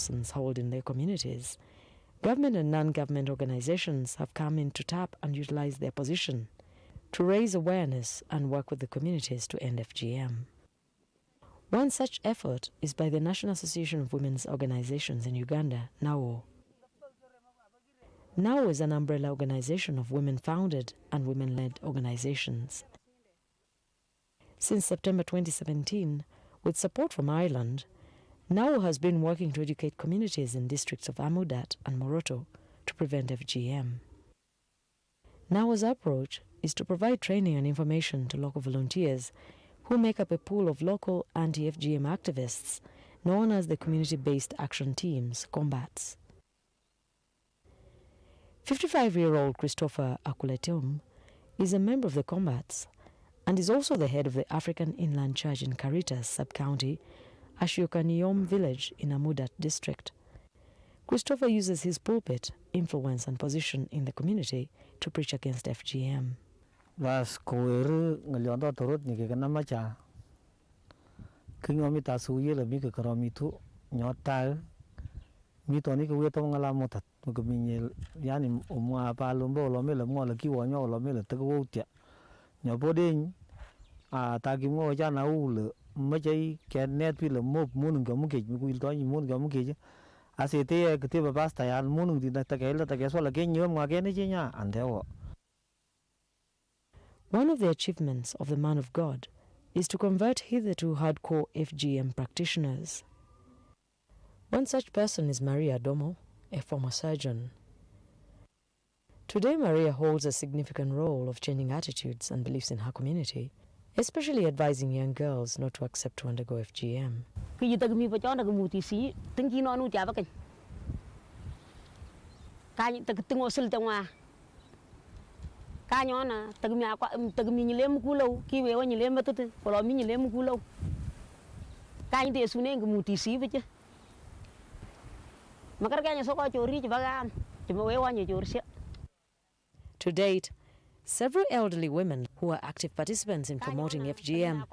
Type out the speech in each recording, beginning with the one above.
persons hold in their communities, government and non-government organizations have come in to tap and utilize their position to raise awareness and work with the communities to end FGM. One such effort is by the National Association of Women's Organizations in Uganda, NAWO. NAWO is an umbrella organization of women-founded and women-led organizations. Since September 2017, with support from Ireland, NAWO has been working to educate communities in districts of Amudat and Moroto to prevent FGM. NAWO's approach is to provide training and information to local volunteers who make up a pool of local anti-FGM activists known as the Community-Based Action Teams, COMBATs. 55-year-old Christopher Akuletum is a member of the COMBATs and is also the head of the African Inland Church in Caritas sub-county, Ashukaniyom village in Amudat district. Christopher uses his pulpit, influence and position in the community to preach against FGM. Was koeru ngeliondo turut ni kena macha kinyo mita suye le mi ke kromi tu nyota mi to ni ke we to ngala motat ko mi yani umwa pa lombo lo me le mo le ki wo nyo lo me le te ko tia nyo bodin a ta ki ngo ja na u le me chai ke net pi le mo mun ga mu ke mi ku to ni mun ga mu ke a se te ke te ba basta ya mun di ta ke so la ke nyom nga ke ni nya ande wo. One of the achievements of the man of God is to convert hitherto hardcore FGM practitioners. One such person is Maria Domo, a former surgeon. Today, Maria holds a significant role of changing attitudes and beliefs in her community, especially advising young girls not to accept to undergo FGM. Kanyona tagmi nyilem kulo kiwe wa nyilem batete polo mi nyilem kulo kany de sune ngmuti si beje makar kanya soko chori bagam we wa chorsia. To date, several elderly women who are active participants in promoting FGM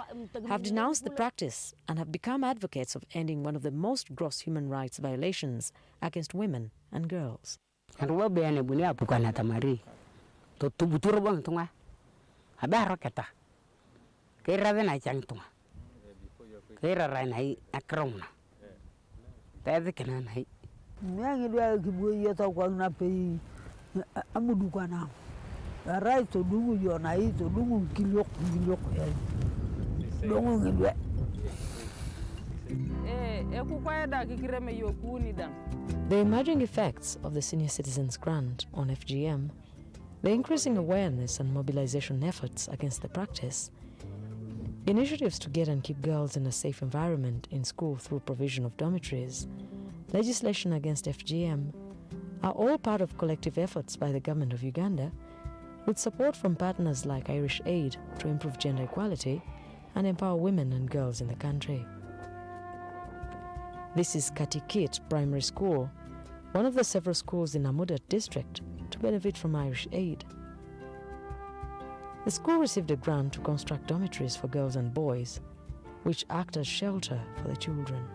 have denounced the practice and have become advocates of ending one of the most gross human rights violations against women and girls. To butur bang tunga abaro kata kira bena chang tunga kira ranai akromna tadi kana nai nyangi dua kibu ya to kwa na pe amudu kwa na rai to dungu yo nai to dungu kilok dungu ngidwe The emerging effects of the Senior Citizens Grant on FGM, the increasing awareness and mobilization efforts against the practice, initiatives to get and keep girls in a safe environment in school through provision of dormitories, legislation against FGM, are all part of collective efforts by the government of Uganda, with support from partners like Irish Aid to improve gender equality and empower women and girls in the country. This is Katikit Primary School, one of the several schools in Amudat district to benefit from Irish Aid. The school received a grant to construct dormitories for girls and boys, which act as shelter for the children.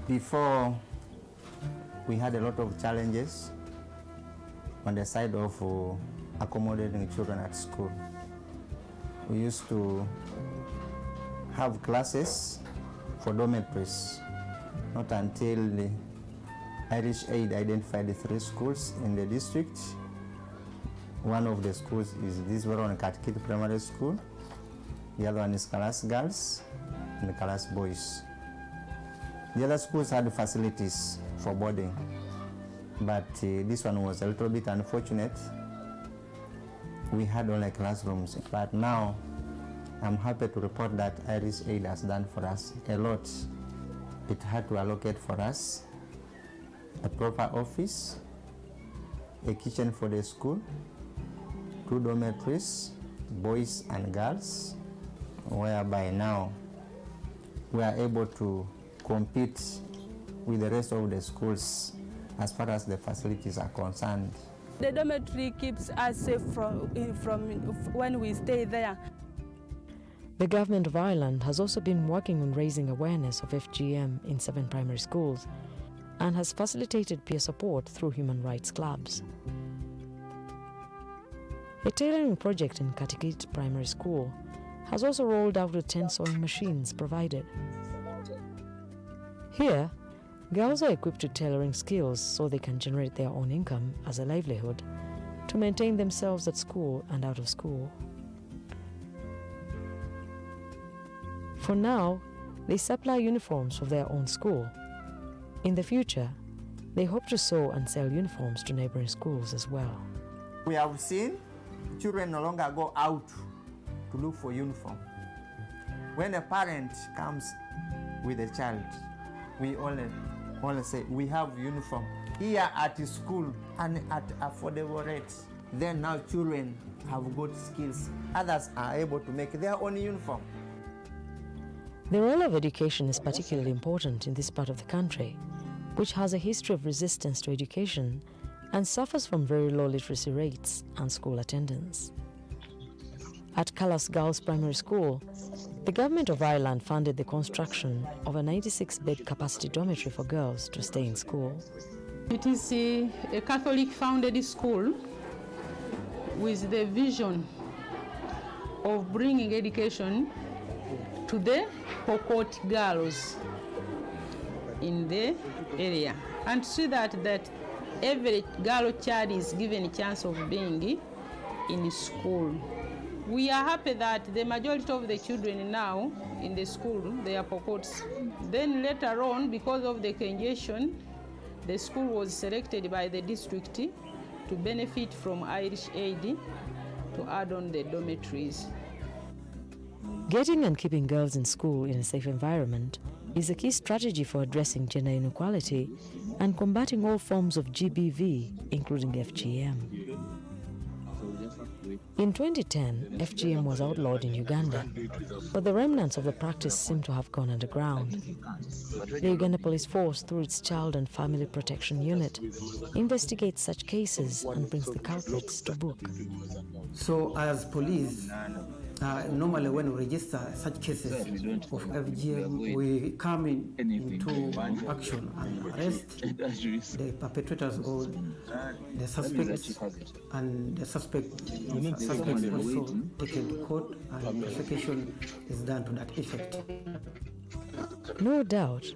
Before, we had a lot of challenges on the side of accommodating children at school. We used to have classes for dormitories, not until the Irish Aid identified the 3 schools in the district. One of the schools is this one on Katikit Primary School. The other one is Kalas Girls and Kalas Boys. The other schools had facilities for boarding, but this one was a little bit unfortunate. We had only classrooms, but now I'm happy to report that Irish Aid has done for us a lot. It had to allocate for us a proper office, a kitchen for the school, 2 dormitories, boys and girls, whereby now we are able to compete with the rest of the schools as far as the facilities are concerned. The dormitory keeps us safe from when we stay there. The government of Ireland has also been working on raising awareness of FGM in 7 primary schools, and has facilitated peer support through human rights clubs. A tailoring project in Katikit Primary School has also rolled out with 10 sewing machines provided. Here, girls are equipped with tailoring skills so they can generate their own income as a livelihood to maintain themselves at school and out of school. For now, they supply uniforms for their own school. In the future, they hope to sew and sell uniforms to neighboring schools as well. We have seen children no longer go out to look for uniform. When a parent comes with a child, we only say, we have uniform here at the school and at affordable rates. Then now children have got skills. Others are able to make their own uniform. The role of education is particularly important in this part of the country, which has a history of resistance to education and suffers from very low literacy rates and school attendance. At Callas Girls Primary School, the Government of Ireland funded the construction of a 96-bed capacity dormitory for girls to stay in school. It is a Catholic-founded school with the vision of bringing education to the Pokot girls in the area, and see that every girl child is given a chance of being in school. We are happy that the majority of the children now in the school, they are Pokots. Then later on, because of the congestion, the school was selected by the district to benefit from Irish aid to add on the dormitories. Getting and keeping girls in school in a safe environment is a key strategy for addressing gender inequality and combating all forms of GBV, including FGM. In 2010, FGM was outlawed in Uganda, but the remnants of the practice seem to have gone underground. The Uganda Police Force, through its Child and Family Protection Unit, investigates such cases and brings the culprits to book. So as police, normally when we register such cases of FGM, we come into action and arrest the perpetrators or the suspects, and the suspects also taken to court, and prosecution is done to that effect. No doubt,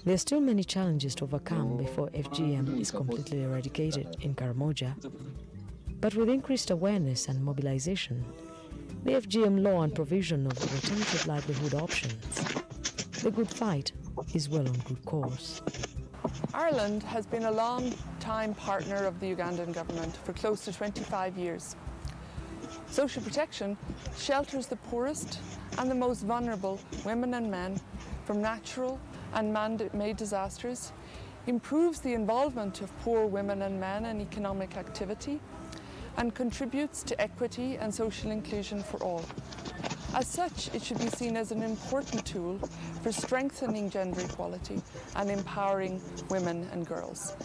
there are still many challenges to overcome before FGM is completely eradicated in Karamoja. But with increased awareness and mobilization, the FGM law and provision of alternative livelihood options, the good fight is well on good course. Ireland has been a long-time partner of the Ugandan government for close to 25 years. Social protection shelters the poorest and the most vulnerable women and men from natural and man-made disasters, improves the involvement of poor women and men in economic activity, and contributes to equity and social inclusion for all. As such, it should be seen as an important tool for strengthening gender equality and empowering women and girls.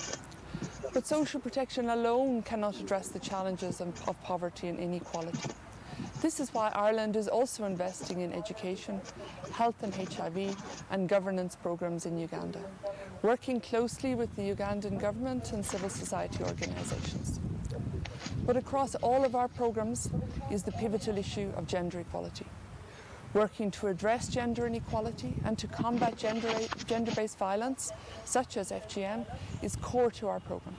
But social protection alone cannot address the challenges of poverty and inequality. This is why Ireland is also investing in education, health and HIV, and governance programs in Uganda, working closely with the Ugandan government and civil society organisations. But across all of our programs is the pivotal issue of gender equality. Working to address gender inequality and to combat gender-based violence, such as FGM, is core to our program.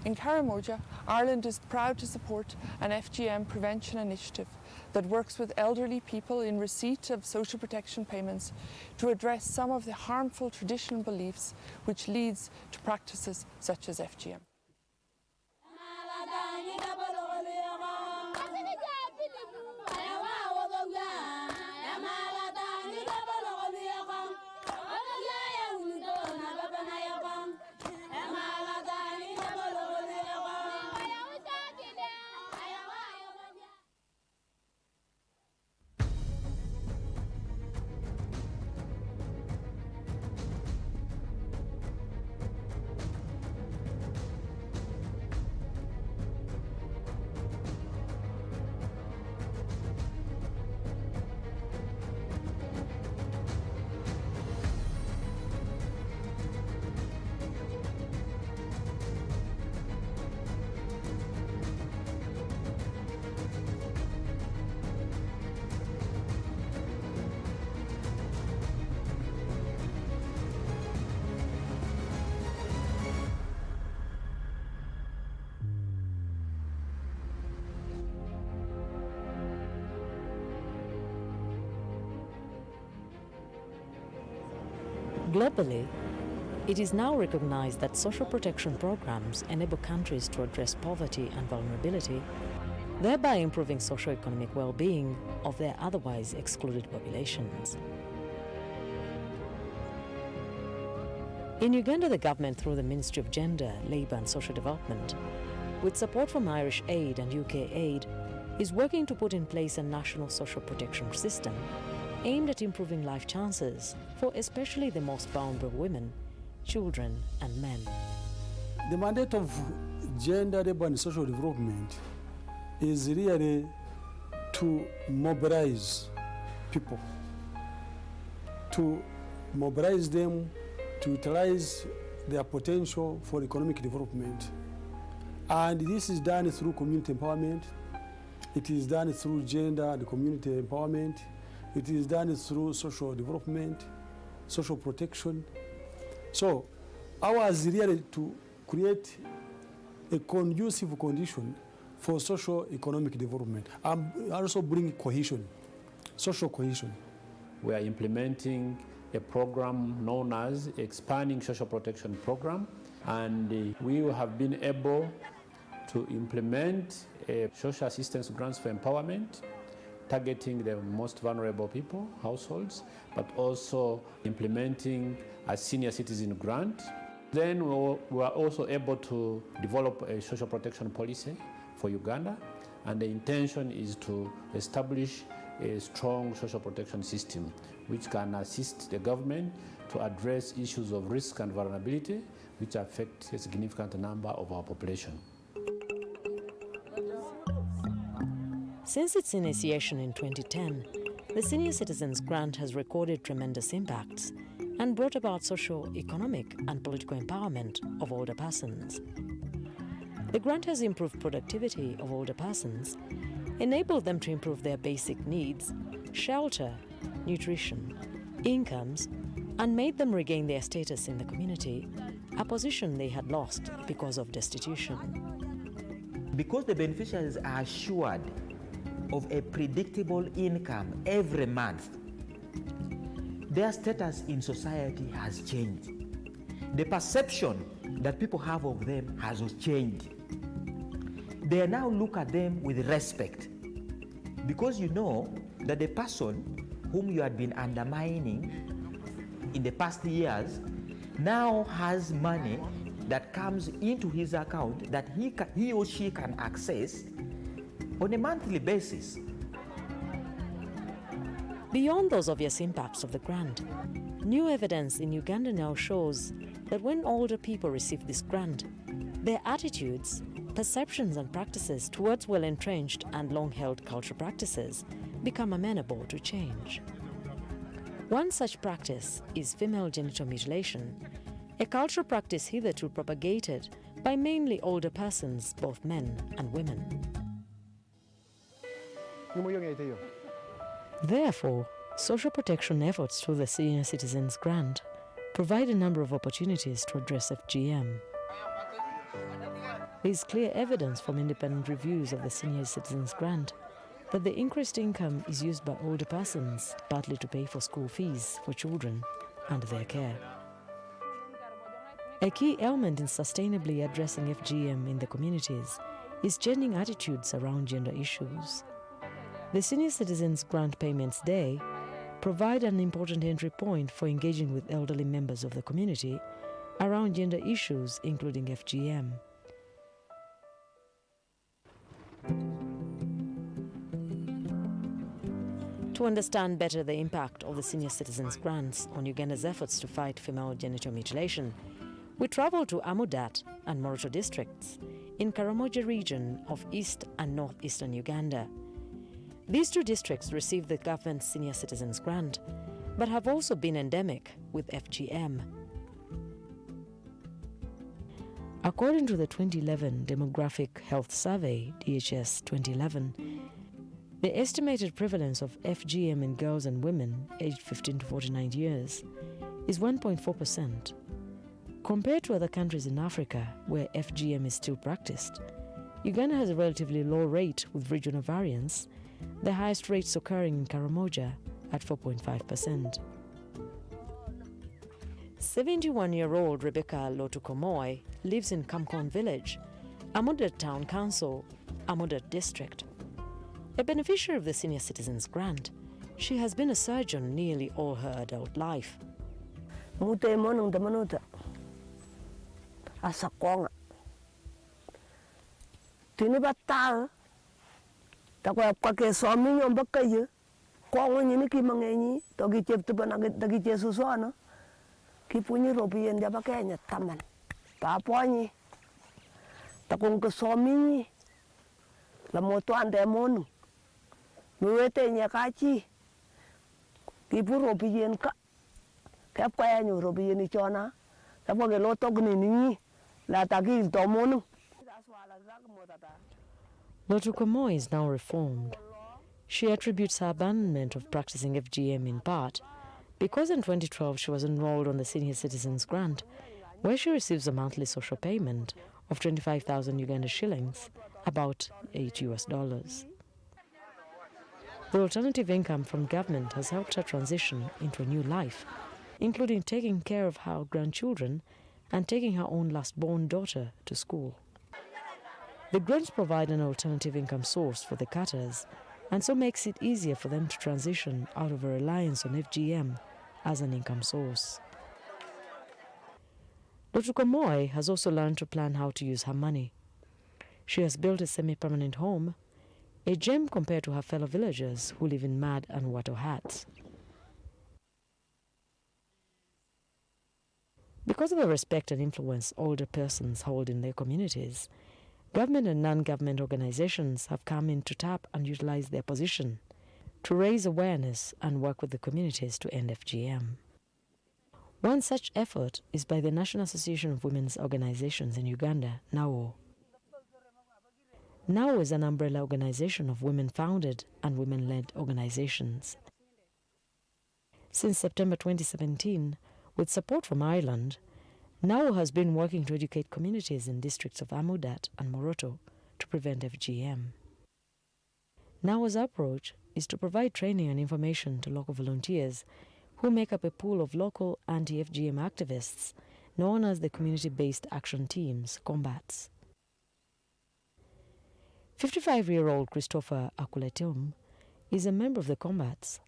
In Karamoja, Ireland is proud to support an FGM prevention initiative that works with elderly people in receipt of social protection payments to address some of the harmful traditional beliefs which leads to practices such as FGM. Globally, it is now recognized that social protection programs enable countries to address poverty and vulnerability, thereby improving socio-economic well-being of their otherwise excluded populations. In Uganda, the government, through the Ministry of Gender, Labour and Social Development, with support from Irish Aid and UK Aid, is working to put in place a national social protection system aimed at improving life chances for especially the most vulnerable women, children and men. The mandate of gender, labour and social development is really to mobilize people, to mobilize them to utilize their potential for economic development. And this is done through community empowerment. It is done through gender and community empowerment. It is done through social development, social protection. So ours is really to create a conducive condition for social economic development and also bring cohesion, social cohesion. We are implementing a program known as Expanding Social Protection Program, and we have been able to implement social assistance grants for empowerment, targeting the most vulnerable people, households, but also implementing a senior citizen grant. Then we were also able to develop a social protection policy for Uganda, and the intention is to establish a strong social protection system which can assist the government to address issues of risk and vulnerability which affect a significant number of our population. Since its initiation in 2010, the Senior Citizens Grant has recorded tremendous impacts and brought about social, economic and political empowerment of older persons. The grant has improved productivity of older persons, enabled them to improve their basic needs, shelter, nutrition, incomes, and made them regain their status in the community, a position they had lost because of destitution. Because the beneficiaries are assured of a predictable income every month, their status in society has changed. The perception that people have of them has changed. They now look at them with respect, because you know that the person whom you had been undermining in the past years now has money that comes into his account that he or she can access on a monthly basis. Beyond those obvious impacts of the grant, new evidence in Uganda now shows that when older people receive this grant, their attitudes, perceptions and practices towards well-entrenched and long-held cultural practices become amenable to change. One such practice is female genital mutilation, a cultural practice hitherto propagated by mainly older persons, both men and women. Therefore, social protection efforts through the Senior Citizens Grant provide a number of opportunities to address FGM. There is clear evidence from independent reviews of the Senior Citizens Grant that the increased income is used by older persons partly to pay for school fees for children and their care. A key element in sustainably addressing FGM in the communities is changing attitudes around gender issues. The Senior Citizens Grant Payments Day provide an important entry point for engaging with elderly members of the community around gender issues, including FGM. To understand better the impact of the Senior Citizens Grants on Uganda's efforts to fight female genital mutilation, we travelled to Amudat and Moroto districts in Karamoja region of East and Northeastern Uganda. These two districts received the government's Senior Citizens Grant, but have also been endemic with FGM. According to the 2011 Demographic Health Survey, DHS 2011, the estimated prevalence of FGM in girls and women aged 15 to 49 years is 1.4%. Compared to other countries in Africa where FGM is still practiced, Uganda has a relatively low rate with regional variance, the highest rates occurring in Karamoja at 4.5%. 71-year-old Rebecca Lotukomoy lives in Kamkon village, Amudat Town Council, Amudat District. A beneficiary of the Senior Citizens Grant, she has been a surgeon nearly all her adult life. Kipunyi ropiyen jaba Kenya taman. Taponyi. Takung kesominyi. La moto ande monu. Nuwete nyakachi. Kipu ropiyen ka. Kep kaya nyu ropiyen ichona. Tapo ke loto gni la taki to monu. Lotukomoy is now reformed. She attributes her abandonment of practicing FGM in part because in 2012 she was enrolled on the Senior Citizens Grant, where she receives a monthly social payment of 25,000 Uganda shillings, about $8. The alternative income from government has helped her transition into a new life, including taking care of her grandchildren and taking her own last-born daughter to school. The grants provide an alternative income source for the cutters, and so makes it easier for them to transition out of a reliance on FGM as an income source. Lotukomoy has also learned to plan how to use her money. She has built a semi-permanent home, a gem compared to her fellow villagers who live in mud and wattle huts. Because of the respect and influence older persons hold in their communities, government and non-government organizations have come in to tap and utilize their position to raise awareness and work with the communities to end FGM. One such effort is by the National Association of Women's Organizations in Uganda, NAWO. NAWO is an umbrella organization of women-founded and women-led organizations. Since September 2017, with support from Ireland, NAWO has been working to educate communities in districts of Amudat and Moroto to prevent FGM. NAWO's approach is to provide training and information to local volunteers who make up a pool of local anti-FGM activists known as the Community-Based Action Teams, COMBATs. 55-year-old Christopher Akuletum is a member of the COMBATs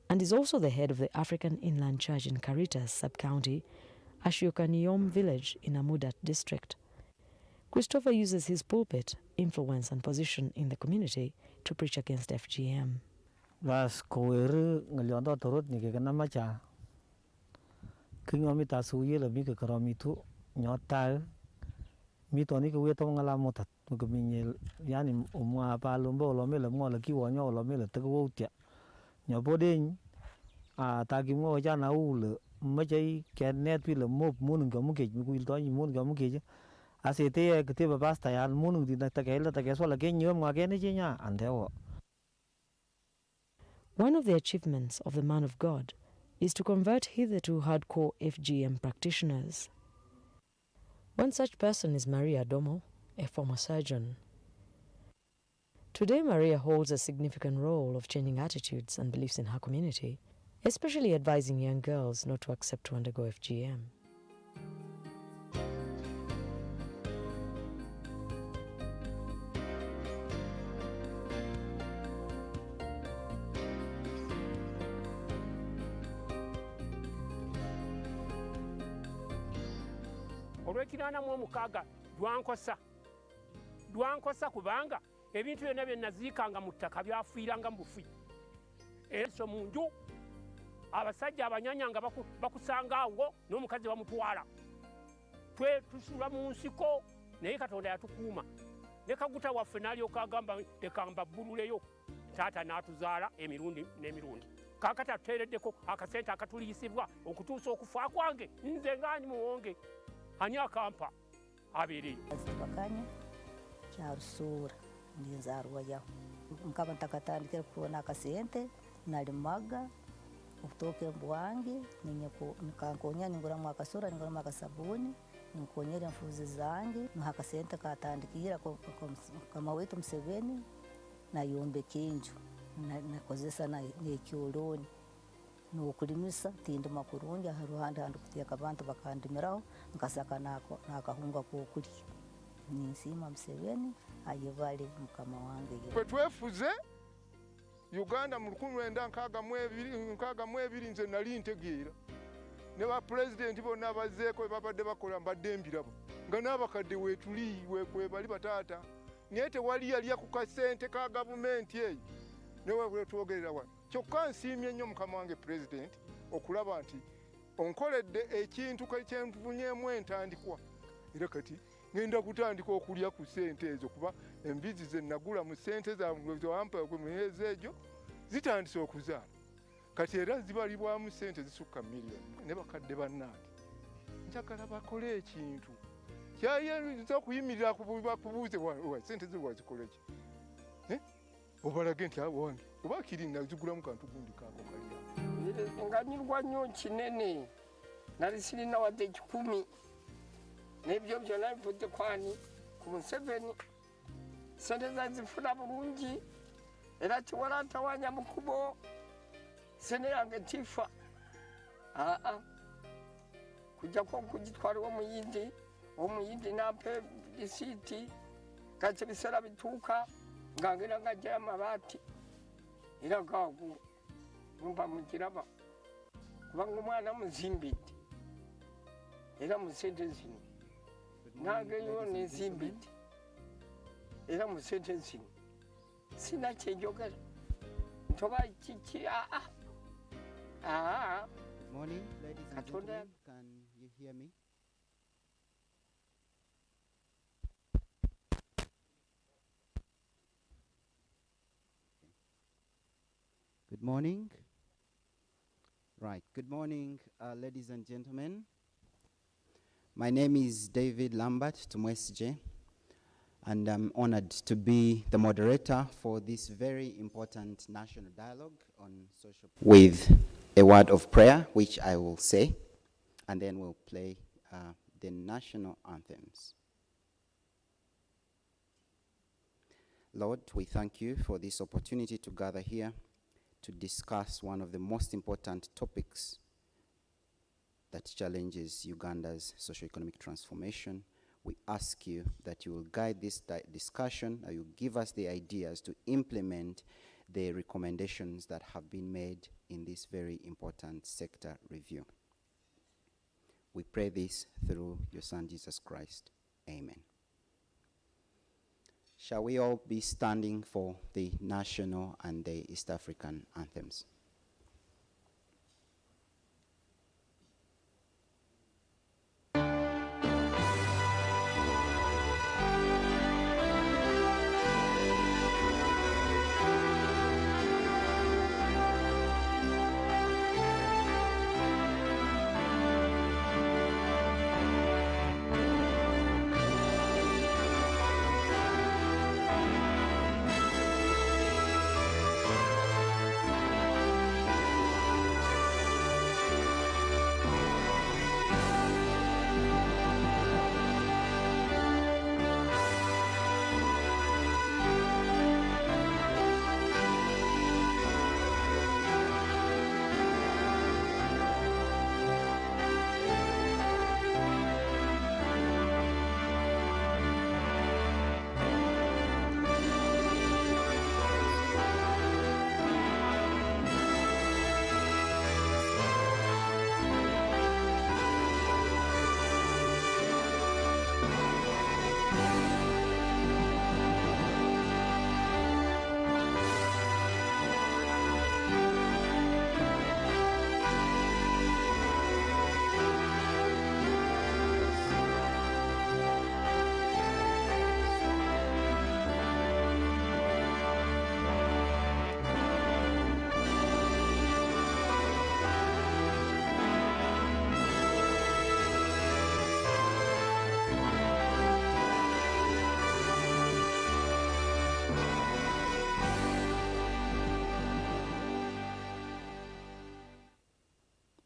and is also the head of the African Inland Church in Caritas sub-county, Ashukaniyom village in Amudat district. Christopher uses his pulpit, influence and position in the community to preach against FGM. Vas koeru ngeliondo torot ni kekena macha. Kingomi tasuye le mi kekeromi tu nyota mi toni ke weto ngala motat ke minye yani umwa pa lombo lo mele mo le kiwo nyo lo mele te ko tia. Nyobodin a tagi mo jana ule majai kenet pi le mop munung ga muke mi kuil to ni mun ga muke asete ke te basta ya munung di ta kela ta keso la ke nyom ga ke ni nya andewo. One of the achievements of the man of God is to convert hitherto hardcore FGM practitioners. One such person is Maria Domo, a former surgeon. Today, Maria holds a significant role of changing attitudes and beliefs in her community, especially advising young girls not to accept to undergo FGM. olw'ekinaana mu omukaaga dwankosa kubanga ebintu byonna bye naziikanga mu ttaka byafiiranga mu bufi eso mu nju abasajja abanyanyanga bakusanga awo n'omukazi bamutwala tusula mu nsiko naye Katonda yatukuuma ne kaguta waffe n'alyoka agamba tekamba bbululeyo taata n'atuzaala emirundi n'emirundi kaakati atuteereddeko akasente akatuliisibwa okutuusa okufa kwange nze ngaani muwonge ani akampa abeereyo azitubakanye kyarusura ndinzarwa yaho nkaba ntakatandikira kubona akasente nalimaga okutoka embu wange nikankonya ninguramu akasura ninguramu akasabuni ninkonyera enfuuzi zange niha akasente katandikira kama wetu Museveni nayombeka enju nakozesa n'ekyoloni n'okulimisa tindima kurungi aha ruhande handi kuteeka abantu bakandimiraho nkasaka n'akahunga k'okulya. Ninsiima Museveni ayebale mukama wange. Kwe twefuze Uganda mu 1962 nze nali ntegeera ne ba president bonna bazeeko babadde bakola mbadde mbirabo nga n'abakadde weetuli kwe bali bataata naye tewali yalya ku kasente ka gavumenti eyo newe twogerera wano. Kyokka nsiimye nnyo mukama wange president okulaba nti onkoledde ekintu kyenvunyeemu entandikwa era kati ngenda kutandika okulya ku sente ezo kuba embizi ze nagula mu sente zawampa ku myezi egyo zitandise okuzaala kati era zibalibwamu sente zisukka miliyoni ne bakadde bannange njagala bakole ekintu kyayinza okuyimirira kubuuze wa sente ze wazikoleki obalage nti awange oba kiri nazigulamu kantu gundi kako kalya nganyirwa nnyo kinene nali sirina wadde 10 n'ebyo byonna bivudde kwani ku Museveni. Sente zazifuna bulungi era kiwala ntawanya mukubo sente yange tifa kujjako okugitwaliwa omuyindi nampa risiiti kati ebiseera bituuka nga ngenda ngajjayo amabaati era gaago mumba mugiraba kubanga omwana muzimbidde era mu sente zino nangeyo nezimbidde era mu sente zino sina kyenjogera ntoba kiki Morning, ladies and gentlemen. Can you hear me? Good morning. Right. Good morning, ladies and gentlemen. My name is David Lambert Tumwesije, and I'm honored to be the moderator for this very important national dialogue on social with a word of prayer, which I will say, and then we'll play the national anthems. Lord, we thank you for this opportunity to gather here to discuss one of the most important topics that challenges Uganda's socio-economic transformation. We ask you that you will guide this discussion, or you give us the ideas to implement the recommendations that have been made in this very important sector review. We pray this through your Son, Jesus Christ. Amen. Shall we all be standing for the national and the East African anthems?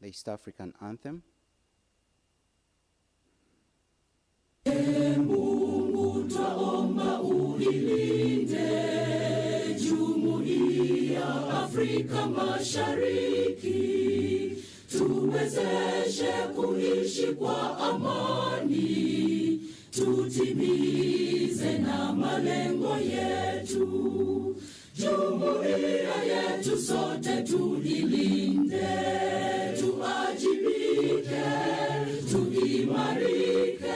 The East African anthem. Mungu twaomba uilinde Jumuiya Afrika Mashariki. tuwezeshe kuishi kwa amani, tutimize na malengo yetu. Jumuiya yetu sote tuilinde, tuajibike, tuimarike.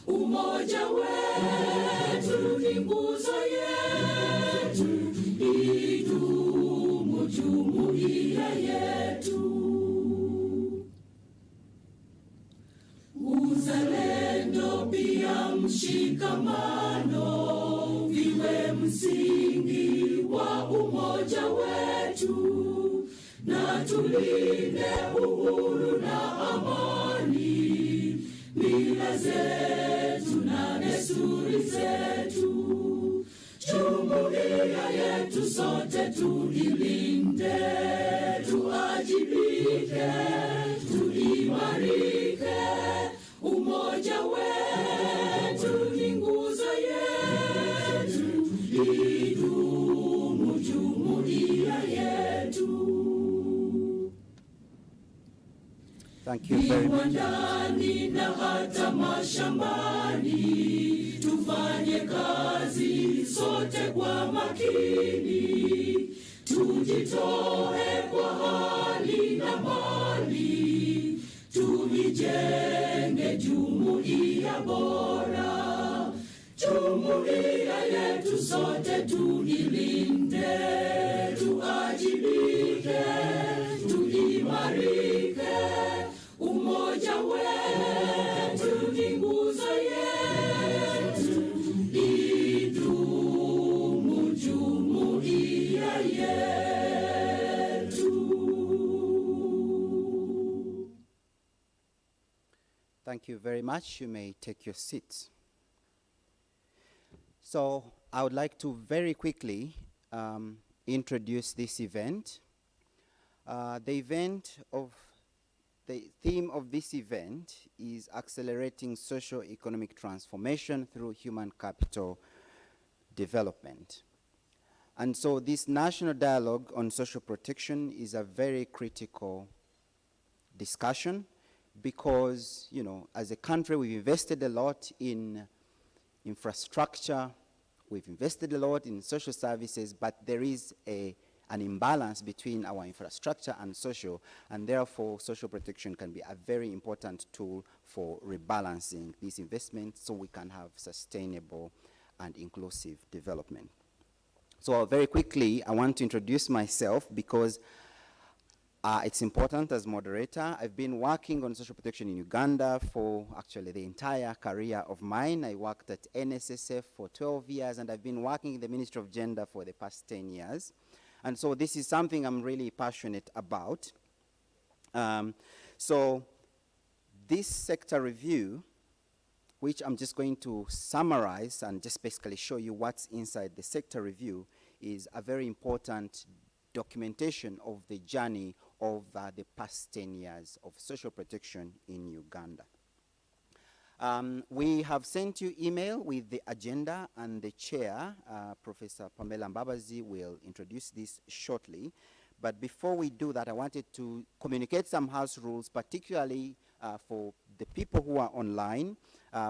Umoja wetu ni nguzo yetu, idumu jumuiya yetu. Uzalendo pia mshikamano viwe msingi wa umoja wetu, na tulinde uhuru na amani, mila zetu na desturi zetu. Jumuiya yetu sote tuilinde, tuajibike, tuimarike. Umoja wetu ni nguzo yetu, idumu jumuiya yetu. Thank you very much. Viwandani na hata mashambani, tufanye kazi sote kwa makini, tujitoe kwa hali na mali, tuijenge jumuiya bora. Jumuiya yetu sote tuilinde, tuajibike, tuimarike. Umoja wetu ni nguzo yetu, idumu jumuiya yetu. Thank you very much. You may take your seats. So I would like to very quickly introduce this event. The theme of this event is accelerating socio-economic transformation through human capital development. And so this national dialogue on social protection is a very critical discussion because, you know, as a country, we've invested a lot in infrastructure, we've invested a lot in social services, but there is an imbalance between our infrastructure and social, and therefore social protection can be a very important tool for rebalancing these investments so we can have sustainable and inclusive development. So very quickly, I want to introduce myself because it's important as moderator. I've been working on social protection in Uganda for actually the entire career of mine. I worked at NSSF for 12 years, and I've been working in the Ministry of Gender for the past 10 years. And so this is something I'm really passionate about. So this sector review, which I'm just going to summarize and just basically show you what's inside the sector review, is a very important documentation of the journey of the past 10 years of social protection in Uganda. We have sent you email with the agenda, and the chair, Professor Pamela Mbabazi, will introduce this shortly. But before we do that, I wanted to communicate some house rules, particularly for the people who are online.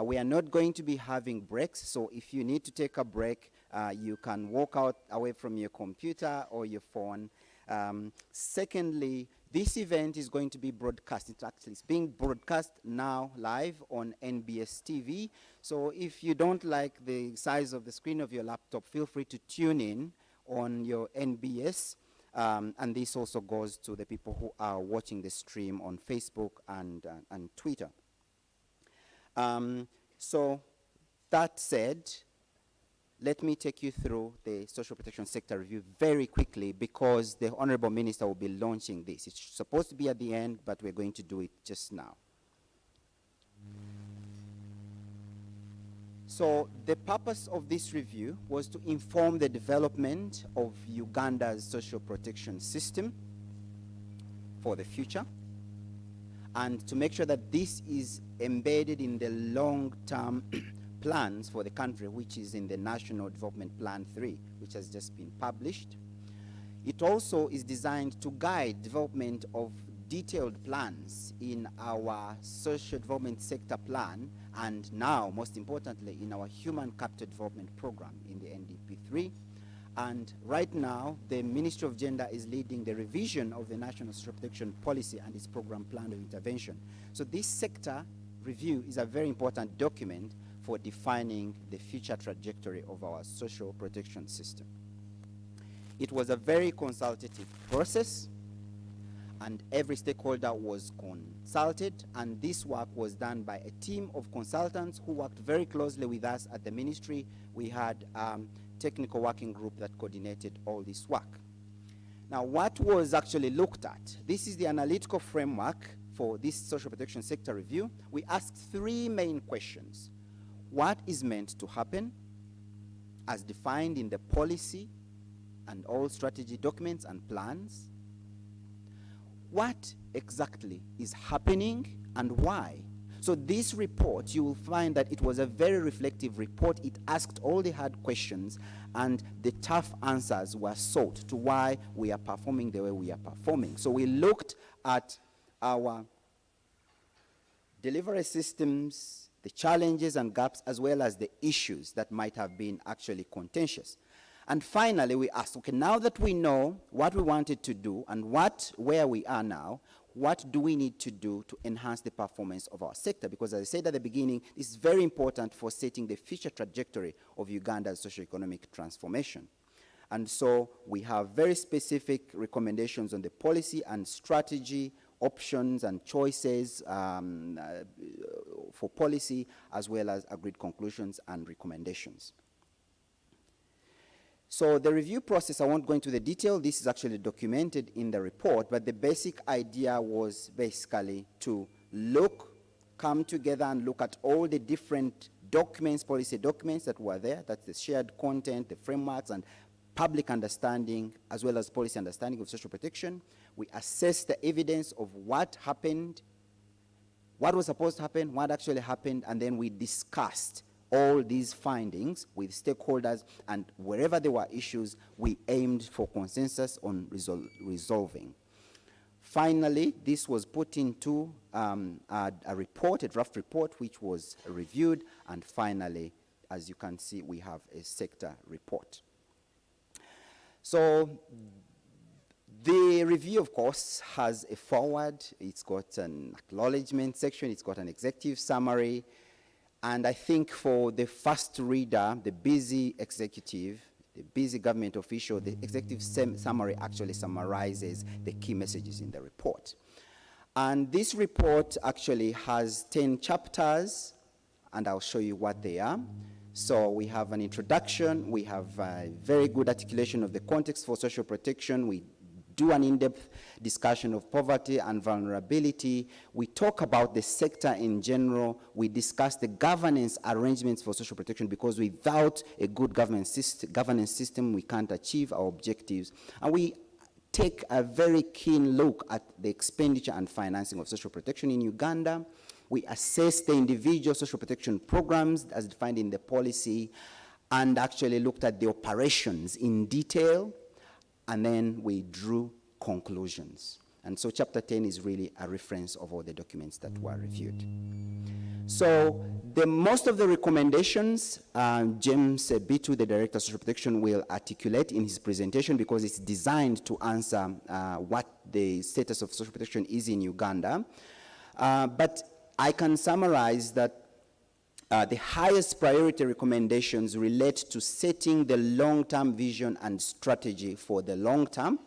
We are not going to be having breaks, so if you need to take a break, you can walk out away from your computer or your phone. Secondly, this event is going to be broadcast. It's being broadcast now live on NBS TV. So if you don't like the size of the screen of your laptop, feel free to tune in on your NBS. And this also goes to the people who are watching the stream on Facebook and Twitter. So that said, let me take you through the social protection sector review very quickly because the Honorable Minister will be launching this. It's supposed to be at the end, but we're going to do it just now. So the purpose of this review was to inform the development of Uganda's social protection system for the future and to make sure that this is embedded in the long-term plans for the country, which is in the National Development Plan 3, which has just been published. It also is designed to guide development of detailed plans in our social development sector plan, and now, most importantly, in our human capital development program in the NDP3. And right now, the Ministry of Gender is leading the revision of the National Social Protection Policy and its program plan of intervention. So this sector review is a very important document for defining the future trajectory of our social protection system. It was a very consultative process, and every stakeholder was consulted, and this work was done by a team of consultants who worked very closely with us at the ministry. We had technical working group that coordinated all this work. Now, what was actually looked at? This is the analytical framework for this social protection sector review. We asked three main questions. What is meant to happen as defined in the policy and all strategy documents and plans? What exactly is happening and why? So this report, you will find that it was a very reflective report. It asked all the hard questions, and the tough answers were sought to why we are performing the way we are performing. So we looked at our delivery systems, the challenges and gaps, as well as the issues that might have been actually contentious. And finally, we asked, okay, now that we know what we wanted to do and where we are now, what do we need to do to enhance the performance of our sector? Because as I said at the beginning, this is very important for setting the future trajectory of Uganda's socio-economic transformation. And so we have very specific recommendations on the policy and strategy, options and choices for policy, as well as agreed conclusions and recommendations. So the review process, I won't go into the detail. This is actually documented in the report, but the basic idea was basically to come together and look at all the different documents, policy documents that were there. That's the shared content, the frameworks, and public understanding, as well as policy understanding of social protection. We assessed the evidence of what happened, what was supposed to happen, what actually happened, and then we discussed all these findings with stakeholders, and wherever there were issues, we aimed for consensus on resolving. Finally, this was put into a report, a draft report, which was reviewed, and finally, as you can see, we have a sector report. So the review, of course, has a foreword. It's got an acknowledgement section. It's got an executive summary. And I think for the first reader, the busy executive, the busy government official, the executive summary actually summarizes the key messages in the report. And this report actually has 10 chapters, and I'll show you what they are. So we have an introduction, we have a very good articulation of the context for social protection, we do an in-depth discussion of poverty and vulnerability. We talk about the sector in general. We discuss the governance arrangements for social protection, because without a good governance system, we can't achieve our objectives. And we take a very keen look at the expenditure and financing of social protection in Uganda. We assess the individual social protection programs as defined in the policy, and actually looked at the operations in detail, and then we drew conclusions. And so chapter 10 is really a reference of all the documents that were reviewed. So most of the recommendations, James Bitu, the Director of Social Protection, will articulate in his presentation, because it's designed to answer what the status of social protection is in Uganda. But I can summarize that the highest priority recommendations relate to setting the long-term vision and strategy for the long term,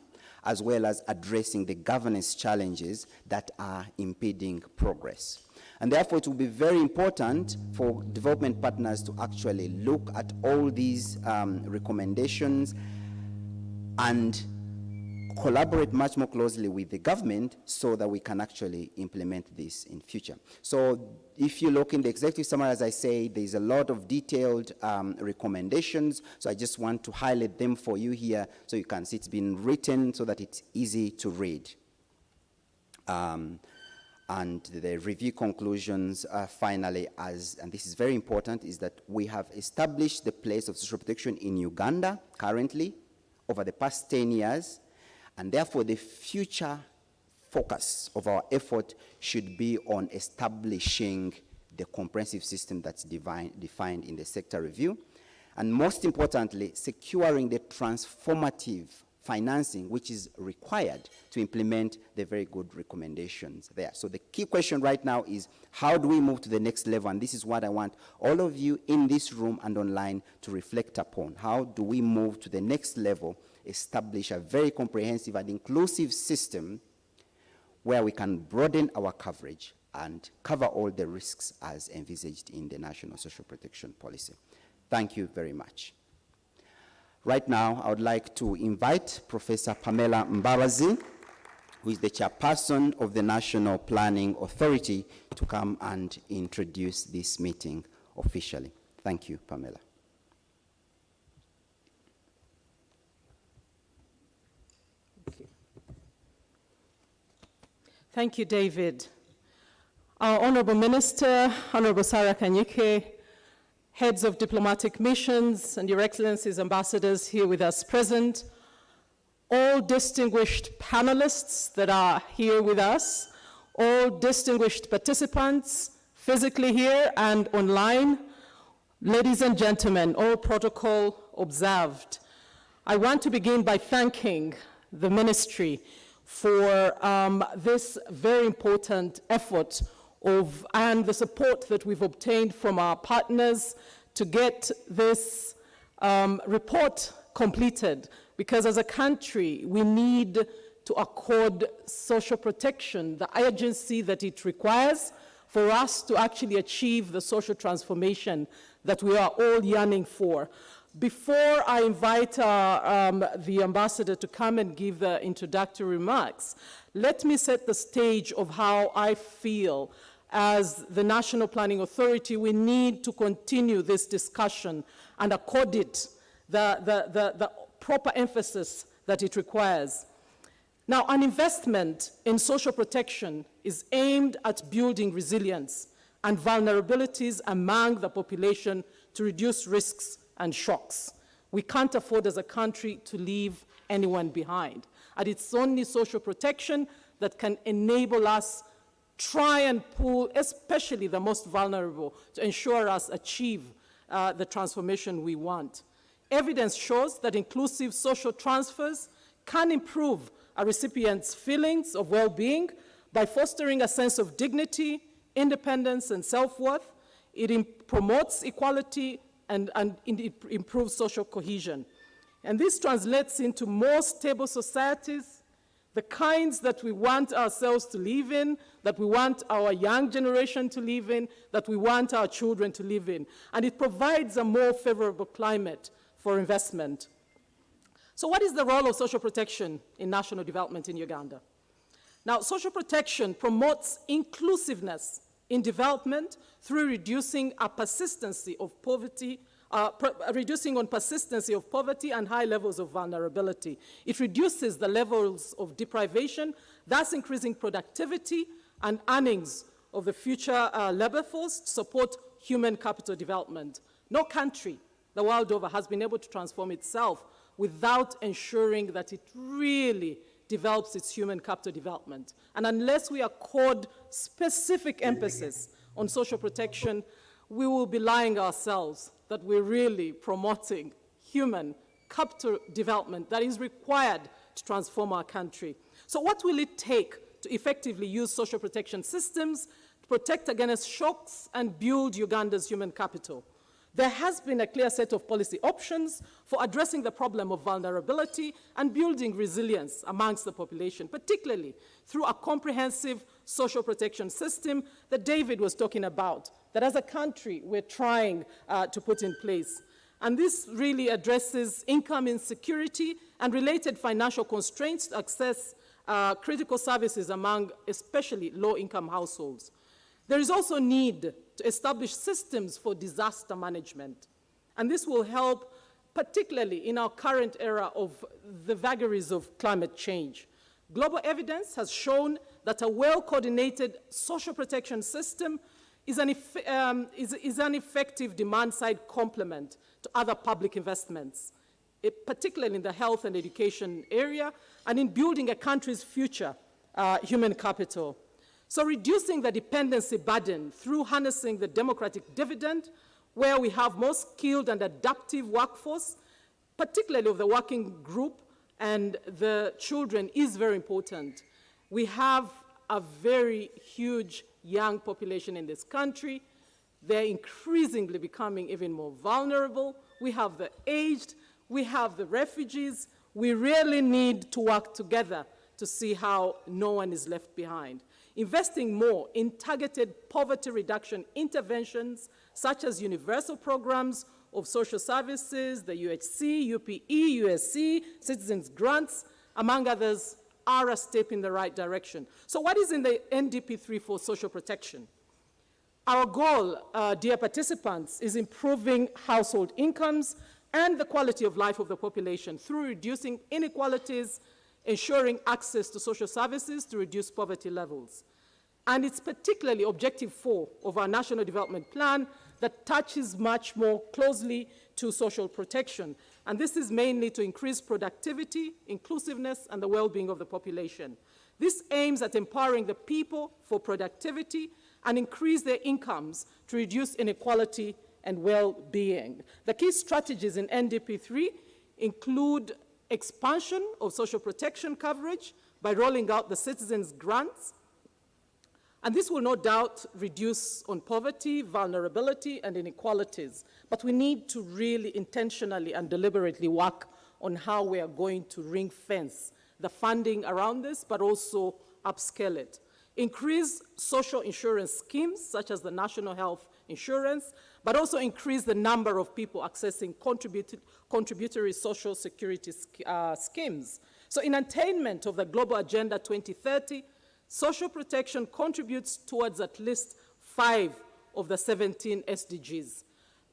as well as addressing the governance challenges that are impeding progress. And therefore, it will be very important for development partners to actually look at all these recommendations and collaborate much more closely with the government, so that we can actually implement this in future. So if you look in the executive summary, as I say, there's a lot of detailed recommendations. So I just want to highlight them for you here, so you can see it's been written so that it's easy to read. And the review conclusions finally, and this is very important, is that we have established the place of social protection in Uganda currently over the past 10 years. And therefore, the future focus of our effort should be on establishing the comprehensive system that's defined in the sector review, and most importantly, securing the transformative financing which is required to implement the very good recommendations there. So the key question right now is, how do we move to the next level? And this is what I want all of you in this room and online to reflect upon. How do we move to the next level, establish a very comprehensive and inclusive system where we can broaden our coverage and cover all the risks as envisaged in the National Social Protection Policy. Thank you very much. Right now, I would like to invite Professor Pamela Mbabazi, who is the chairperson of the National Planning Authority, to come and introduce this meeting officially. Thank you, Pamela. Thank you, David. Our Honorable Minister, Honorable Sarah Kanyike, heads of diplomatic missions, and Your Excellencies, ambassadors here with us present, all distinguished panelists that are here with us, all distinguished participants physically here and online, ladies and gentlemen, all protocol observed. I want to begin by thanking the ministry for this very important effort and the support that we've obtained from our partners to get this report completed, because as a country we need to accord social protection the agency that it requires for us to actually achieve the social transformation that we are all yearning for. Before I invite the ambassador to come and give the introductory remarks, let me set the stage of how I feel as the National Planning Authority we need to continue this discussion and accord it the proper emphasis that it requires. Now, an investment in social protection is aimed at building resilience and vulnerabilities among the population to reduce risks and shocks. We can't afford as a country to leave anyone behind. And it's only social protection that can enable us try and pull, especially the most vulnerable, to ensure us achieve the transformation we want. Evidence shows that inclusive social transfers can improve a recipient's feelings of well-being by fostering a sense of dignity, independence, and self-worth. It promotes equality and it improves social cohesion. And this translates into more stable societies, the kinds that we want ourselves to live in, that we want our young generation to live in, that we want our children to live in. And it provides a more favorable climate for investment. So what is the role of social protection in national development in Uganda? Now, social protection promotes inclusiveness in development through reducing a persistency of poverty, reducing on persistency of poverty and high levels of vulnerability. It reduces the levels of deprivation, thus increasing productivity and earnings of the future labor force to support human capital development. No country the world over has been able to transform itself without ensuring that it really develops its human capital development. And unless we accord specific emphasis on social protection, we will be lying ourselves that we're really promoting human capital development that is required to transform our country. So what will it take to effectively use social protection systems to protect against shocks and build Uganda's human capital? There has been a clear set of policy options for addressing the problem of vulnerability and building resilience amongst the population, particularly through a comprehensive social protection system that David was talking about, that as a country we're trying to put in place. And this really addresses income insecurity and related financial constraints to access critical services among especially low-income households. There is also need to establish systems for disaster management. And this will help, particularly in our current era of the vagaries of climate change. Global evidence has shown that a well-coordinated social protection system is an effective demand-side complement to other public investments, particularly in the health and education area, and in building a country's future human capital. So reducing the dependency burden through harnessing the democratic dividend, where we have more skilled and adaptive workforce, particularly of the working group and the children, is very important. We have a very huge young population in this country. They're increasingly becoming even more vulnerable. We have the aged, we have the refugees. We really need to work together to see how no one is left behind. Investing more in targeted poverty reduction interventions, such as universal programs of social services, the UHC, UPE, USC, citizens grants, among others, are a step in the right direction. So what is in the NDP3 for social protection? Our goal, dear participants, is improving household incomes and the quality of life of the population through reducing inequalities, ensuring access to social services to reduce poverty levels. And it's particularly Objective 4 of our National Development Plan that touches much more closely to social protection. And this is mainly to increase productivity, inclusiveness, and the well-being of the population. This aims at empowering the people for productivity and increase their incomes to reduce inequality and well-being. The key strategies in NDP3 include expansion of social protection coverage by rolling out the citizens' grants, and this will no doubt reduce on poverty, vulnerability, and inequalities. But we need to really intentionally and deliberately work on how we are going to ring-fence the funding around this, but also upscale it. Increase social insurance schemes, such as the National Health Insurance, but also increase the number of people accessing contributory social security schemes. So in attainment of the Global Agenda 2030, social protection contributes towards at least 5 of the 17 SDGs.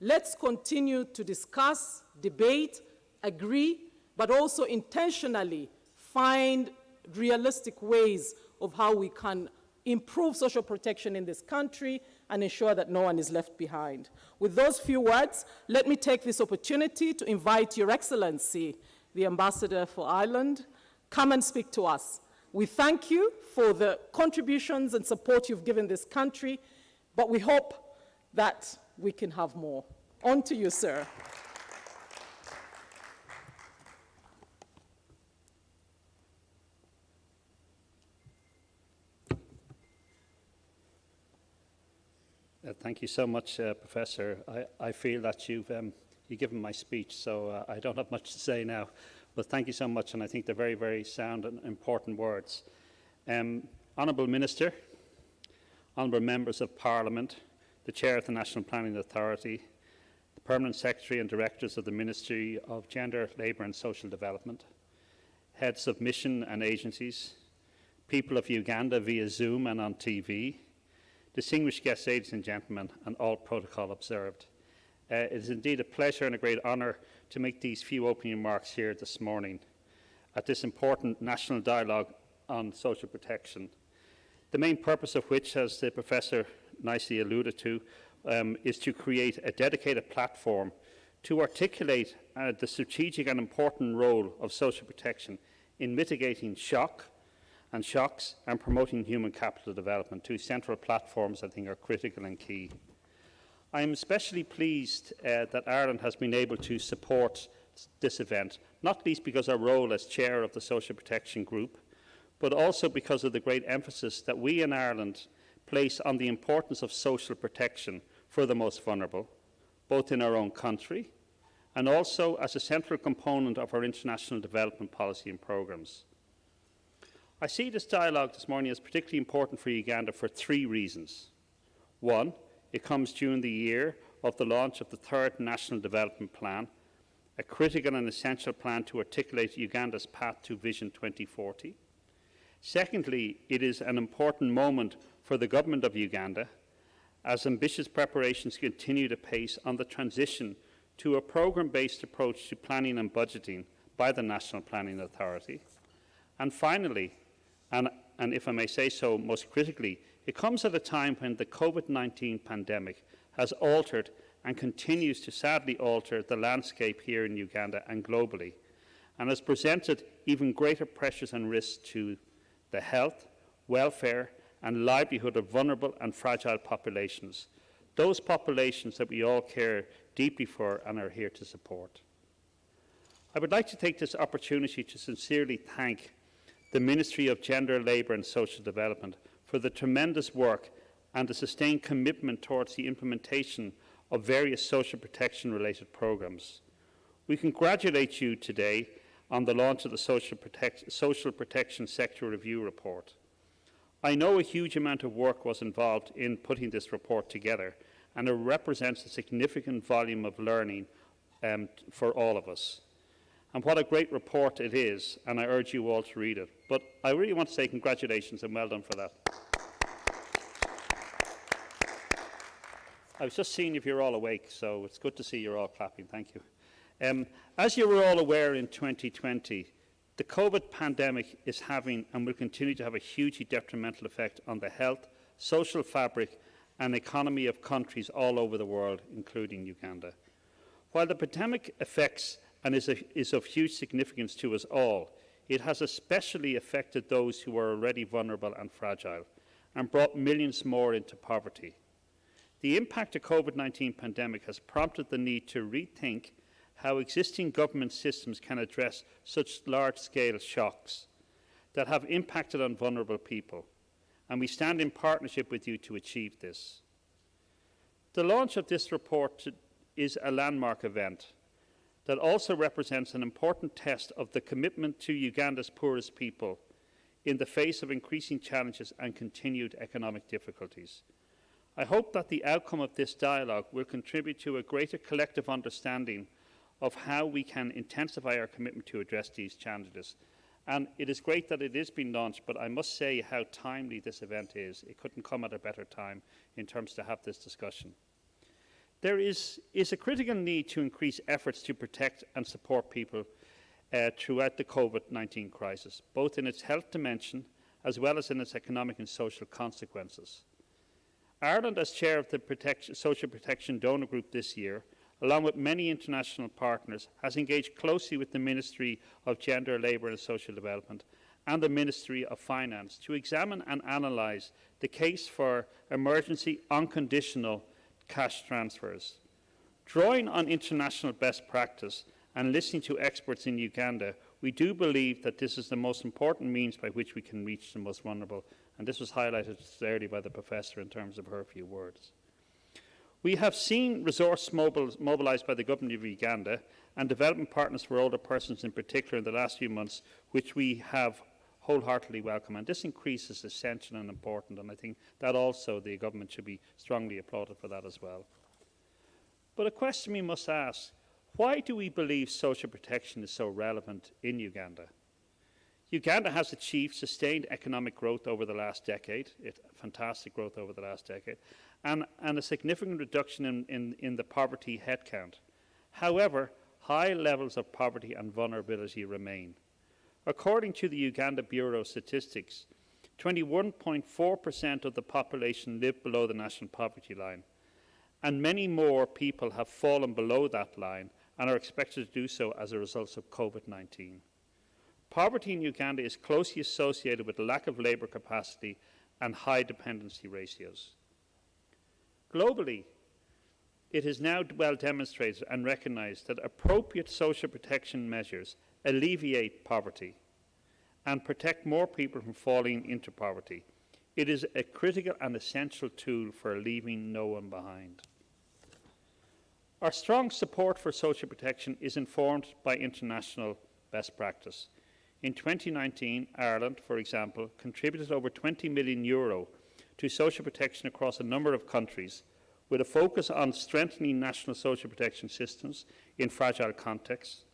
Let's continue to discuss, debate, agree, but also intentionally find realistic ways of how we can improve social protection in this country and ensure that no one is left behind. With those few words, let me take this opportunity to invite Your Excellency, the Ambassador for Ireland, come and speak to us. We thank you for the contributions and support you've given this country, but we hope that we can have more. On to you, sir. Thank you so much, Professor. I feel that you've given my speech, so I don't have much to say now. But thank you so much, and I think they're very, very sound and important words. Honourable Minister, Honourable Members of Parliament, the Chair of the National Planning Authority, the Permanent Secretary and Directors of the Ministry of Gender, Labour and Social Development, Heads of Mission and Agencies, people of Uganda via Zoom and on TV, distinguished guests, ladies and gentlemen, and all protocol observed. It is indeed a pleasure and a great honour to make these few opening remarks here this morning at this important national dialogue on social protection, the main purpose of which, as the Professor nicely alluded to, is to create a dedicated platform to articulate the strategic and important role of social protection in mitigating shocks and promoting human capital development. Two central platforms, I think, are critical and key. I am especially pleased that Ireland has been able to support this event, not least because of our role as chair of the Social Protection Group, but also because of the great emphasis that we in Ireland place on the importance of social protection for the most vulnerable, both in our own country and also as a central component of our international development policy and programmes. I see this dialogue this morning as particularly important for Uganda for 3 reasons. 1, it comes during the year of the launch of the 3rd National Development Plan, a critical and essential plan to articulate Uganda's path to Vision 2040. Secondly, it is an important moment for the Government of Uganda as ambitious preparations continue to pace on the transition to a programme-based approach to planning and budgeting by the National Planning Authority. And finally, and if I may say so most critically, it comes at a time when the COVID-19 pandemic has altered and continues to sadly alter the landscape here in Uganda and globally, and has presented even greater pressures and risks to the health, welfare and livelihood of vulnerable and fragile populations, those populations that we all care deeply for and are here to support. I would like to take this opportunity to sincerely thank the Ministry of Gender, Labour and Social Development for the tremendous work and the sustained commitment towards the implementation of various social protection-related programmes. We congratulate you today on the launch of the Social Protection Sector Review Report. I know a huge amount of work was involved in putting this report together, and it represents a significant volume of learning for all of us. And what a great report it is, and I urge you all to read it. But I really want to say congratulations and well done for that. I was just seeing if you're all awake, so it's good to see you're all clapping. Thank you. As you were all aware in 2020, the COVID pandemic is having and will continue to have a hugely detrimental effect on the health, social fabric and economy of countries all over the world, including Uganda. While the pandemic affects and is of huge significance to us all, it has especially affected those who are already vulnerable and fragile and brought millions more into poverty. The impact of the COVID-19 pandemic has prompted the need to rethink how existing government systems can address such large-scale shocks that have impacted on vulnerable people, and we stand in partnership with you to achieve this. The launch of this report is a landmark event that also represents an important test of the commitment to Uganda's poorest people in the face of increasing challenges and continued economic difficulties. I hope that the outcome of this dialogue will contribute to a greater collective understanding of how we can intensify our commitment to address these challenges. And it is great that it is being launched, but I must say how timely this event is. It couldn't come at a better time in terms to have this discussion. There is a critical need to increase efforts to protect and support people throughout the COVID-19 crisis, both in its health dimension as well as in its economic and social consequences. Ireland, as chair of the Social Protection Donor Group this year, along with many international partners, has engaged closely with the Ministry of Gender, Labour and Social Development and the Ministry of Finance to examine and analyse the case for emergency unconditional cash transfers. Drawing on international best practice and listening to experts in Uganda, we do believe that this is the most important means by which we can reach the most vulnerable, and this was highlighted earlier by the Professor in terms of her few words. We have seen resources mobilised by the Government of Uganda and development partners for older persons in particular in the last few months, which we have wholeheartedly welcomed. And this increase is essential and important, and I think that also the government should be strongly applauded for that as well. But a question we must ask, why do we believe social protection is so relevant in Uganda? Uganda has achieved sustained economic growth over the last decade, fantastic growth over the last decade, and a significant reduction in the poverty headcount. However, high levels of poverty and vulnerability remain. According to the Uganda Bureau of Statistics, 21.4% of the population live below the national poverty line, and many more people have fallen below that line and are expected to do so as a result of COVID-19. Poverty in Uganda is closely associated with the lack of labour capacity and high dependency ratios. Globally, it is now well demonstrated and recognised that appropriate social protection measures alleviate poverty and protect more people from falling into poverty. It is a critical and essential tool for leaving no one behind. Our strong support for social protection is informed by international best practice. In 2019, Ireland, for example, contributed over €20 million to social protection across a number of countries, with a focus on strengthening national social protection systems in fragile contexts.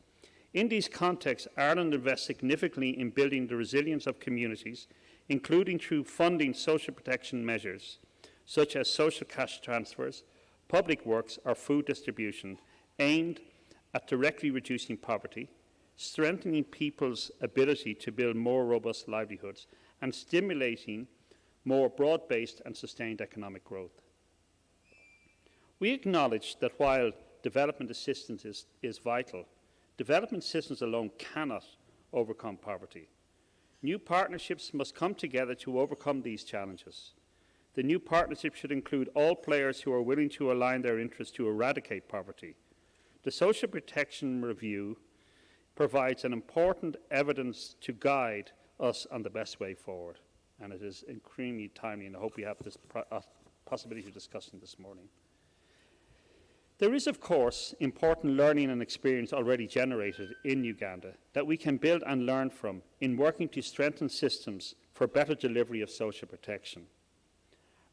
In these contexts, Ireland invests significantly in building the resilience of communities, including through funding social protection measures, such as social cash transfers, public works or food distribution, aimed at directly reducing poverty, strengthening people's ability to build more robust livelihoods, and stimulating more broad-based and sustained economic growth. We acknowledge that while development assistance is vital, development assistance alone cannot overcome poverty. New partnerships must come together to overcome these challenges. The new partnership should include all players who are willing to align their interests to eradicate poverty. The Social Protection Review provides an important evidence to guide us on the best way forward, and it is extremely timely, and I hope we have this possibility of discussing this morning. There is, of course, important learning and experience already generated in Uganda that we can build and learn from in working to strengthen systems for better delivery of social protection.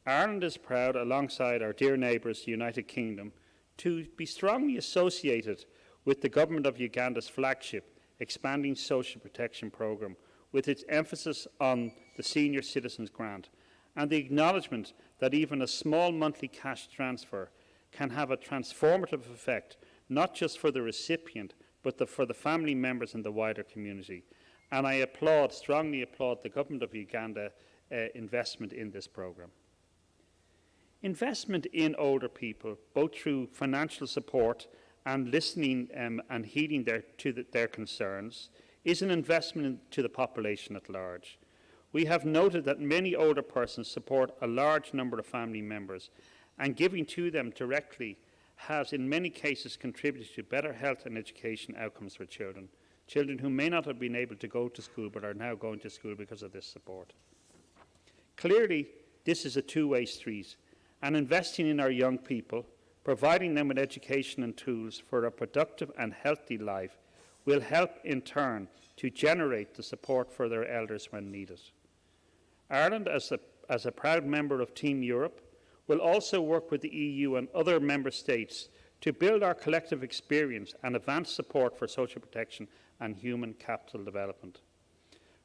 Ireland is proud, alongside our dear neighbours, the United Kingdom, to be strongly associated with the Government of Uganda's flagship Expanding Social Protection Programme, with its emphasis on the Senior Citizens Grant and the acknowledgement that even a small monthly cash transfer can have a transformative effect, not just for the recipient, but for the family members and the wider community. And I strongly applaud the Government of Uganda investment in this programme. Investment in older people, both through financial support and listening and heeding their concerns, is an investment to the population at large. We have noted that many older persons support a large number of family members, and giving to them directly has in many cases contributed to better health and education outcomes for children who may not have been able to go to school but are now going to school because of this support. Clearly, this is a two-way street, and investing in our young people, providing them with education and tools for a productive and healthy life, will help in turn to generate the support for their elders when needed. Ireland, as a proud member of Team Europe, will also work with the EU and other member states to build our collective experience and advance support for social protection and human capital development.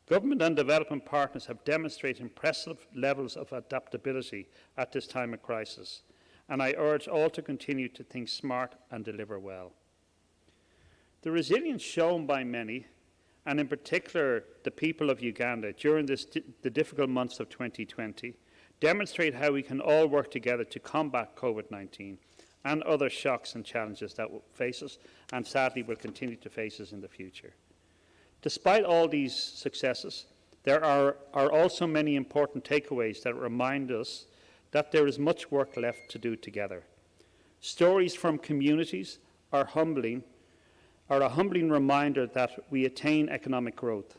Government and development partners have demonstrated impressive levels of adaptability at this time of crisis, and I urge all to continue to think smart and deliver well. The resilience shown by many, and in particular the people of Uganda during the difficult months of 2020, demonstrate how we can all work together to combat COVID-19 and other shocks and challenges that will face us and sadly will continue to face us in the future. Despite all these successes, there are also many important takeaways that remind us that there is much work left to do together. Stories from communities are a humbling reminder that we attain economic growth.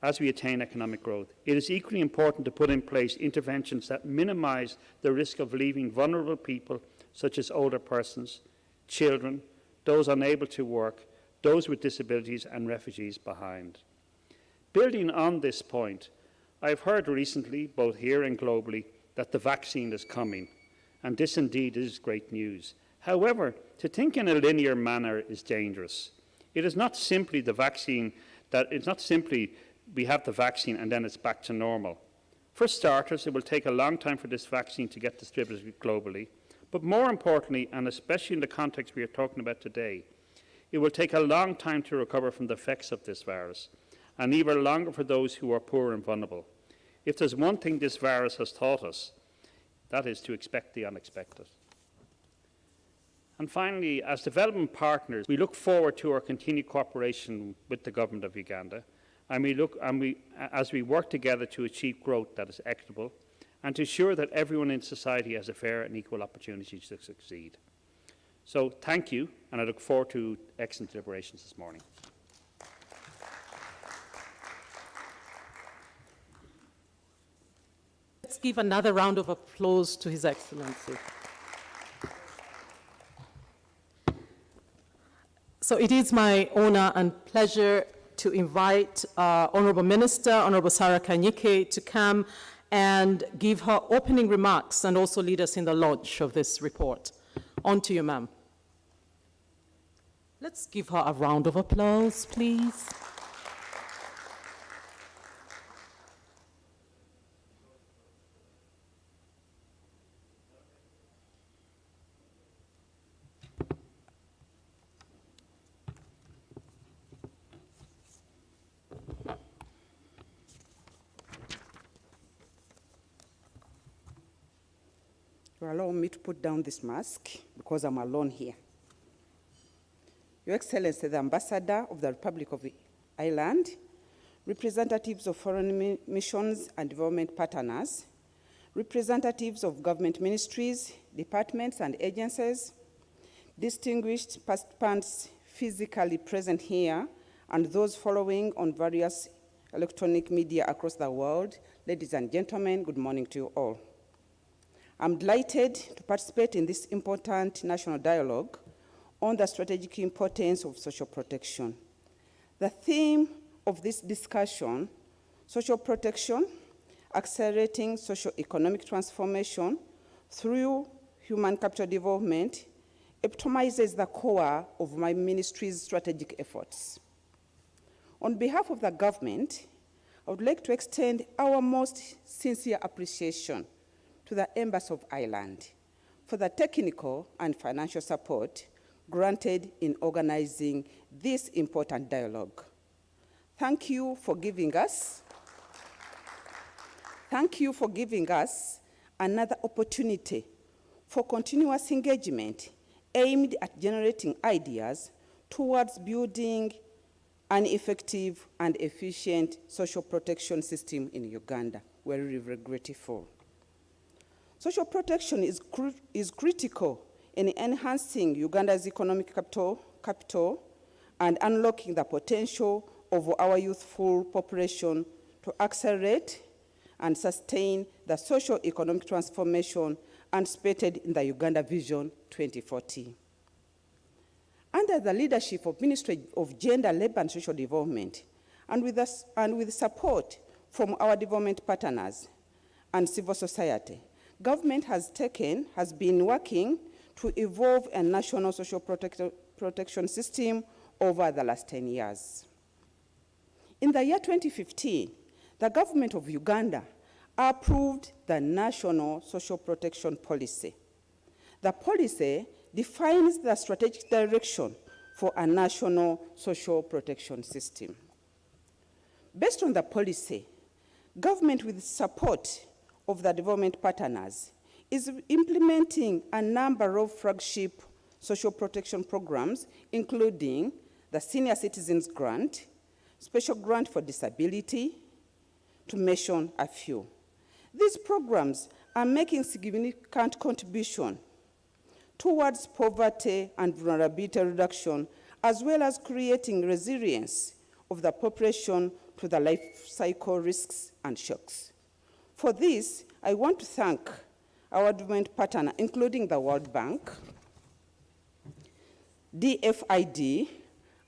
As we attain economic growth, it is equally important to put in place interventions that minimise the risk of leaving vulnerable people such as older persons, children, those unable to work, those with disabilities and refugees behind. Building on this point, I've heard recently, both here and globally, that the vaccine is coming, and this indeed is great news. However, to think in a linear manner is dangerous. It is not simply we have the vaccine and then it's back to normal. For starters, it will take a long time for this vaccine to get distributed globally, but more importantly, and especially in the context we are talking about today, it will take a long time to recover from the effects of this virus, and even longer for those who are poor and vulnerable. If there's one thing this virus has taught us, that is to expect the unexpected. And finally, as development partners, we look forward to our continued cooperation with the Government of Uganda, as we work together to achieve growth that is equitable and to ensure that everyone in society has a fair and equal opportunity to succeed. So thank you, and I look forward to excellent deliberations this morning. Let's give another round of applause to His Excellency. So it is my honor and pleasure to invite Honourable Minister, Honourable Sarah Kanyike, to come and give her opening remarks and also lead us in the launch of this report. On to you, ma'am. Let's give her a round of applause, please. Allow me to put down this mask because I'm alone here. Your Excellency, the Ambassador of the Republic of Ireland, representatives of foreign missions and development partners, representatives of government ministries, departments and agencies, distinguished participants physically present here, and those following on various electronic media across the world, ladies and gentlemen, good morning to you all. I'm delighted to participate in this important national dialogue on the strategic importance of social protection. The theme of this discussion, social protection, accelerating socio-economic transformation through human capital development, epitomizes the core of my ministry's strategic efforts. On behalf of the government, I would like to extend our most sincere appreciation to the Embassy of Ireland for the technical and financial support granted in organizing this important dialogue. Thank you for giving us another opportunity for continuous engagement aimed at generating ideas towards building an effective and efficient social protection system in Uganda. We're really very grateful. Social protection is critical in enhancing Uganda's economic capital and unlocking the potential of our youthful population to accelerate and sustain the socio-economic transformation anticipated in the Uganda Vision 2040. Under the leadership of Ministry of Gender, Labour and Social Development, and with support from our development partners and civil society, government has been working to evolve a national social protection system over the last 10 years. In the year 2015, the government of Uganda approved the National Social Protection Policy. The policy defines the strategic direction for a national social protection system. Based on the policy, government with support of the development partners is implementing a number of flagship social protection programs, including the Senior Citizens Grant, Special Grant for Disability, to mention a few. These programs are making significant contribution towards poverty and vulnerability reduction, as well as creating resilience of the population to the life cycle risks and shocks. For this, I want to thank our development partner, including the World Bank, DFID,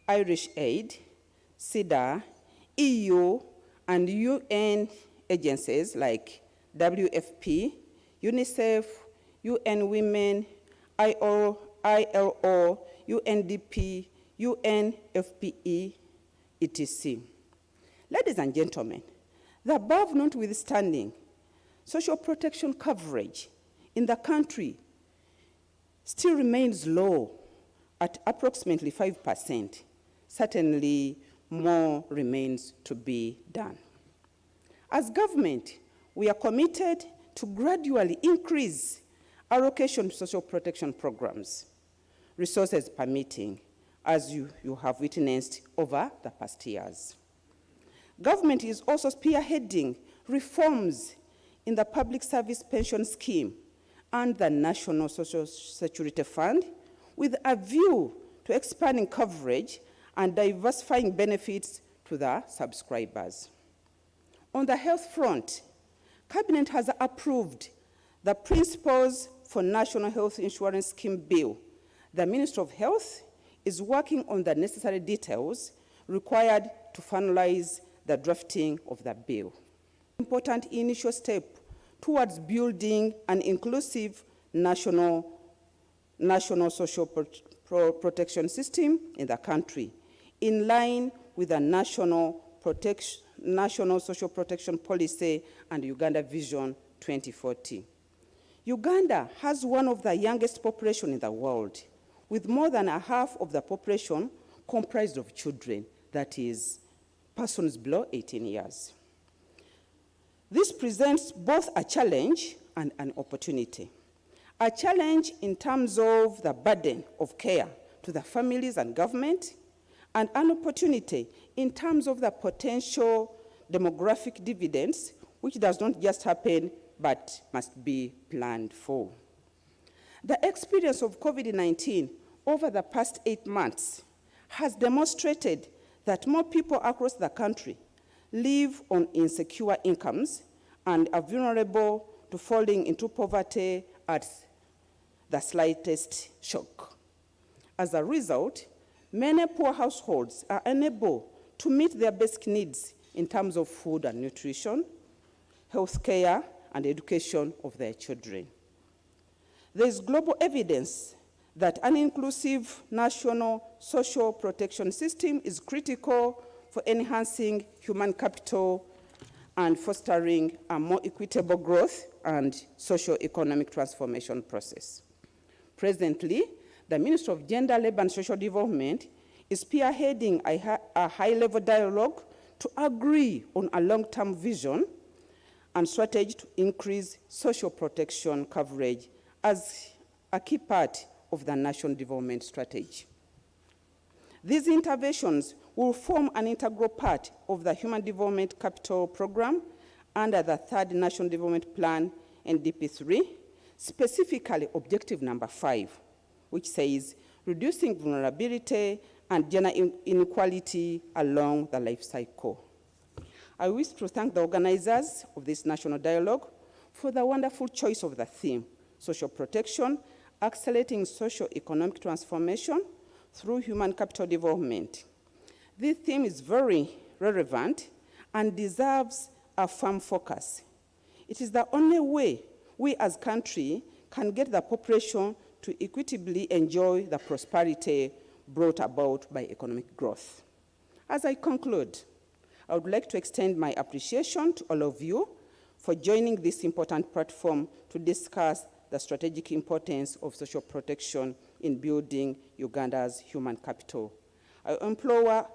Irish Aid, CEDA, EU, and UN agencies like WFP, UNICEF, UN Women, ILO, UNDP, UNFPE, etc. Ladies and gentlemen, the above notwithstanding, social protection coverage in the country still remains low at approximately 5%. Certainly, more remains to be done. As government, we are committed to gradually increase allocation to social protection programs, resources permitting, as you have witnessed over the past years. Government is also spearheading reforms in the Public Service Pension Scheme and the National Social Security Fund with a view to expanding coverage and diversifying benefits to the subscribers. On the health front, Cabinet has approved the Principles for National Health Insurance Scheme Bill. The Ministry of Health is working on the necessary details required to finalize the drafting of the bill. Important initial step towards building an inclusive national social protection system in the country, in line with the National Social Protection Policy and Uganda Vision 2040. Uganda has one of the youngest populations in the world, with more than a half of the population comprised of children, that is, persons below 18 years. This presents both a challenge and an opportunity. A challenge in terms of the burden of care to the families and government, and an opportunity in terms of the potential demographic dividends, which does not just happen but must be planned for. The experience of COVID-19 over the past 8 months has demonstrated that more people across the country live on insecure incomes and are vulnerable to falling into poverty at the slightest shock. As a result, many poor households are unable to meet their basic needs in terms of food and nutrition, health care, and education of their children. There is global evidence that an inclusive national social protection system is critical for enhancing human capital and fostering a more equitable growth and socio-economic transformation process. Presently, the Ministry of Gender, Labour and Social Development is spearheading a high-level dialogue to agree on a long-term vision and strategy to increase social protection coverage as a key part of the National Development Strategy. These interventions will form an integral part of the Human Development Capital Program under the Third National Development Plan, NDP3, specifically Objective Number 5, which says reducing vulnerability and gender inequality along the life cycle. I wish to thank the organizers of this national dialogue for the wonderful choice of the theme, social protection, accelerating socio-economic transformation through human capital development. This theme is very relevant and deserves a firm focus. It is the only way we as a country can get the population to equitably enjoy the prosperity brought about by economic growth. As I conclude, I would like to extend my appreciation to all of you for joining this important platform to discuss the strategic importance of social protection in building Uganda's human capital. I implore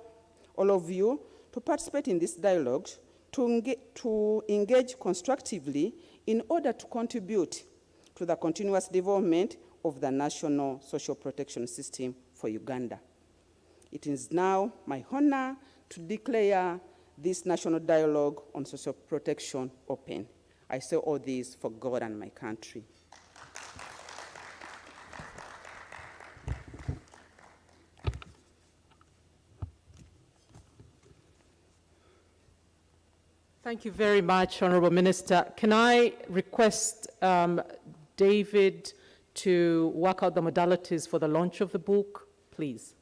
all of you to participate in this dialogue, to engage constructively in order to contribute to the continuous development of the national social protection system for Uganda. It is now my honor to declare this national dialogue on social protection open. I say all this for God and my country. Thank you very much, Honourable Minister. Can I request David to work out the modalities for the launch of the book, please?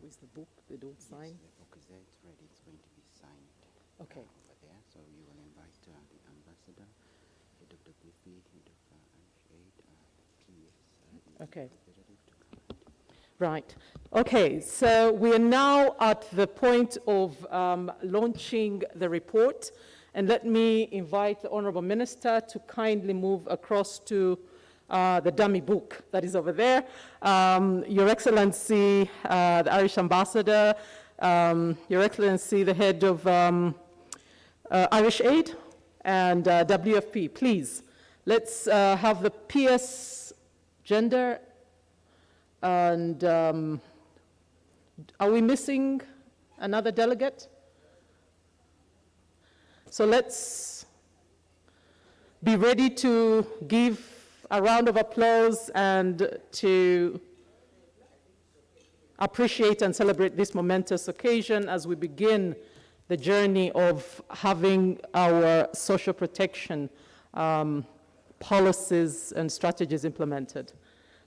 Where's the book? They don't sign? Yes, the book is there, it's ready, it's going to be signed. Okay. Over there, so you will invite the ambassador, Dr. Griffey, Dr. Anshade, PS, Okay. representative to come. Right. Okay, so we are now at the point of launching the report, and let me invite the Honourable Minister to kindly move across to the dummy book that is over there. Your Excellency, the Irish Ambassador, Your Excellency, the head of Irish Aid and WFP, please, let's have the PS gender. And are we missing another delegate? So let's be ready to give a round of applause and to appreciate and celebrate this momentous occasion as we begin the journey of having our social protection policies and strategies implemented.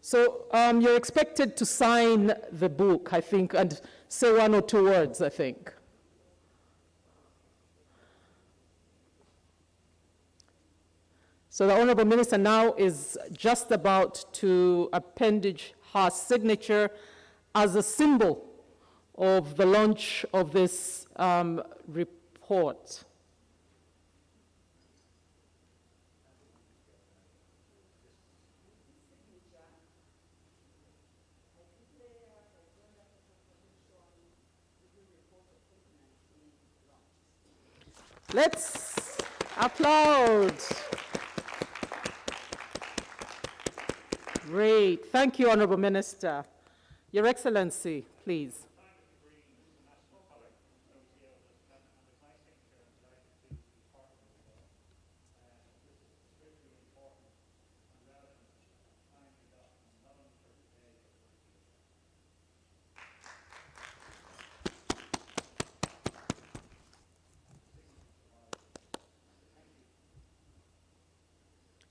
So you're expected to sign the book, I think, and say one or two words, I think. So the Honourable Minister now is just about to appendage her signature as a symbol of the launch of this report. Let's applaud. Great. Thank you, Honorable Minister. Your Excellency, please.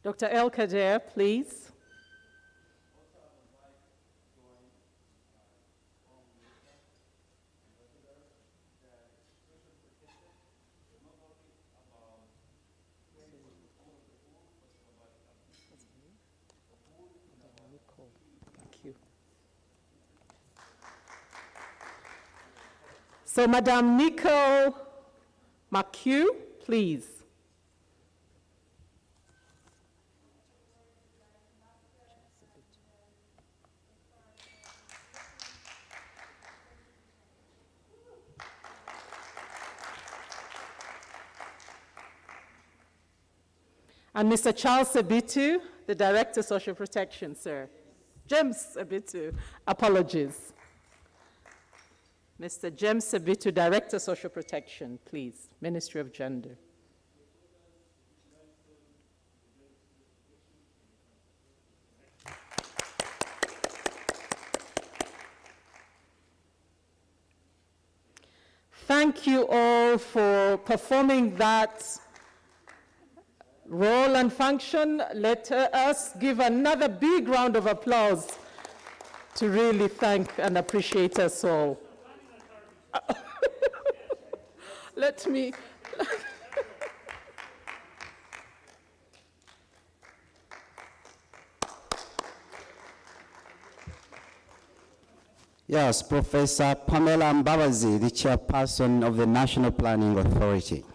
Dr. El Kader, please. Thank you. So, Madame Nicole McHugh, please. And Mr. Charles Abitu, the Director of Social Protection, sir. James Abitu, apologies. Mr. James Abitu, Director of Social Protection, please. Ministry of Gender. Thank you all for performing that role and function. Let us give another big round of applause to really thank and appreciate us all. Let me. Yes, Professor Pamela Mbabazi, the chairperson of the National Planning Authority.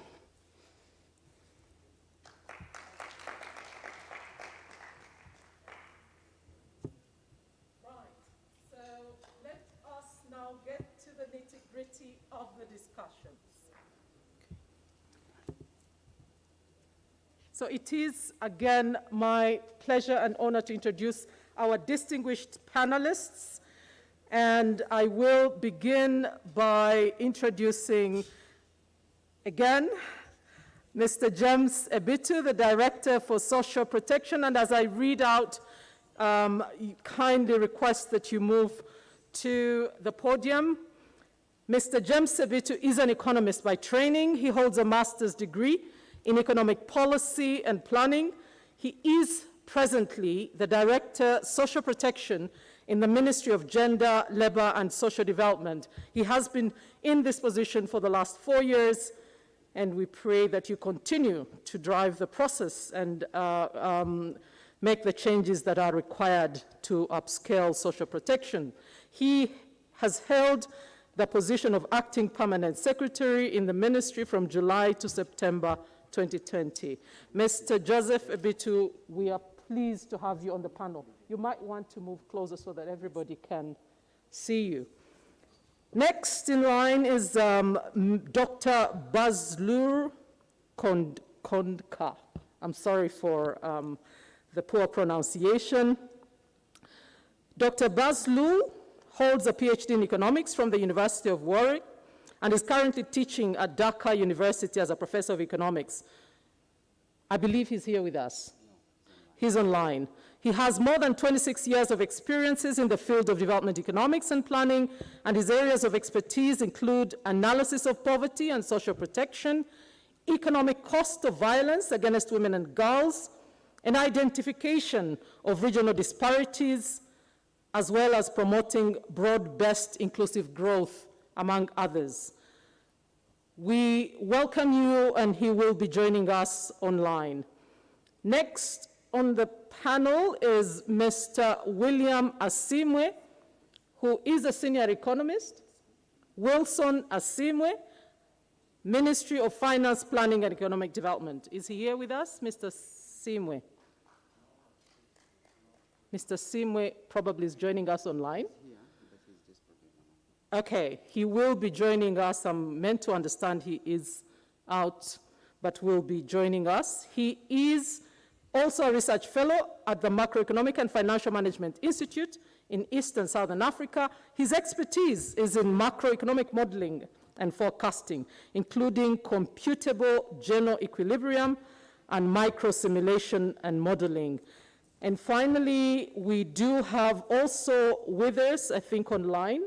So it is, again, my pleasure and honor to introduce our distinguished panelists. And I will begin by introducing, again, Mr. James Abitu, the Director for Social Protection. And as I read out, kindly request that you move to the podium. Mr. James Abitu is an economist by training. He holds a master's degree in economic policy and planning. He is presently the Director, Social Protection in the Ministry of Gender, Labour and Social Development. He has been in this position for the last 4 years, and we pray that you continue to drive the process and make the changes that are required to upscale social protection. He has held the position of Acting Permanent Secretary in the Ministry from July to September 2020. Mr. Joseph Abitu, we are pleased to have you on the panel. You might want to move closer so that everybody can see you. Next in line is Dr. Bazlur Kondka. I'm sorry for the poor pronunciation. Dr. Bazlur holds a PhD in economics from the University of Warwick and is currently teaching at Dhaka University as a professor of economics. I believe he's here with us. He's online. He has more than 26 years of experiences in the field of development economics and planning, and his areas of expertise include analysis of poverty and social protection, economic cost of violence against women and girls, and identification of regional disparities, as well as promoting broad-based inclusive growth, among others. We welcome you, and he will be joining us online. Next on the panel is Mr. William Asimwe, who is a senior economist. Wilson Asimwe, Ministry of Finance, Planning and Economic Development. Is he here with us, Mr. Asimwe? Mr. Asimwe probably is joining us online. Okay, he will be joining us. I'm meant to understand he is out, but will be joining us. He is Also a research fellow at the Macroeconomic and Financial Management Institute in East and Southern Africa. His expertise is in macroeconomic modeling and forecasting, including computable general equilibrium and micro-simulation and modeling. And finally, we do have also with us, I think online,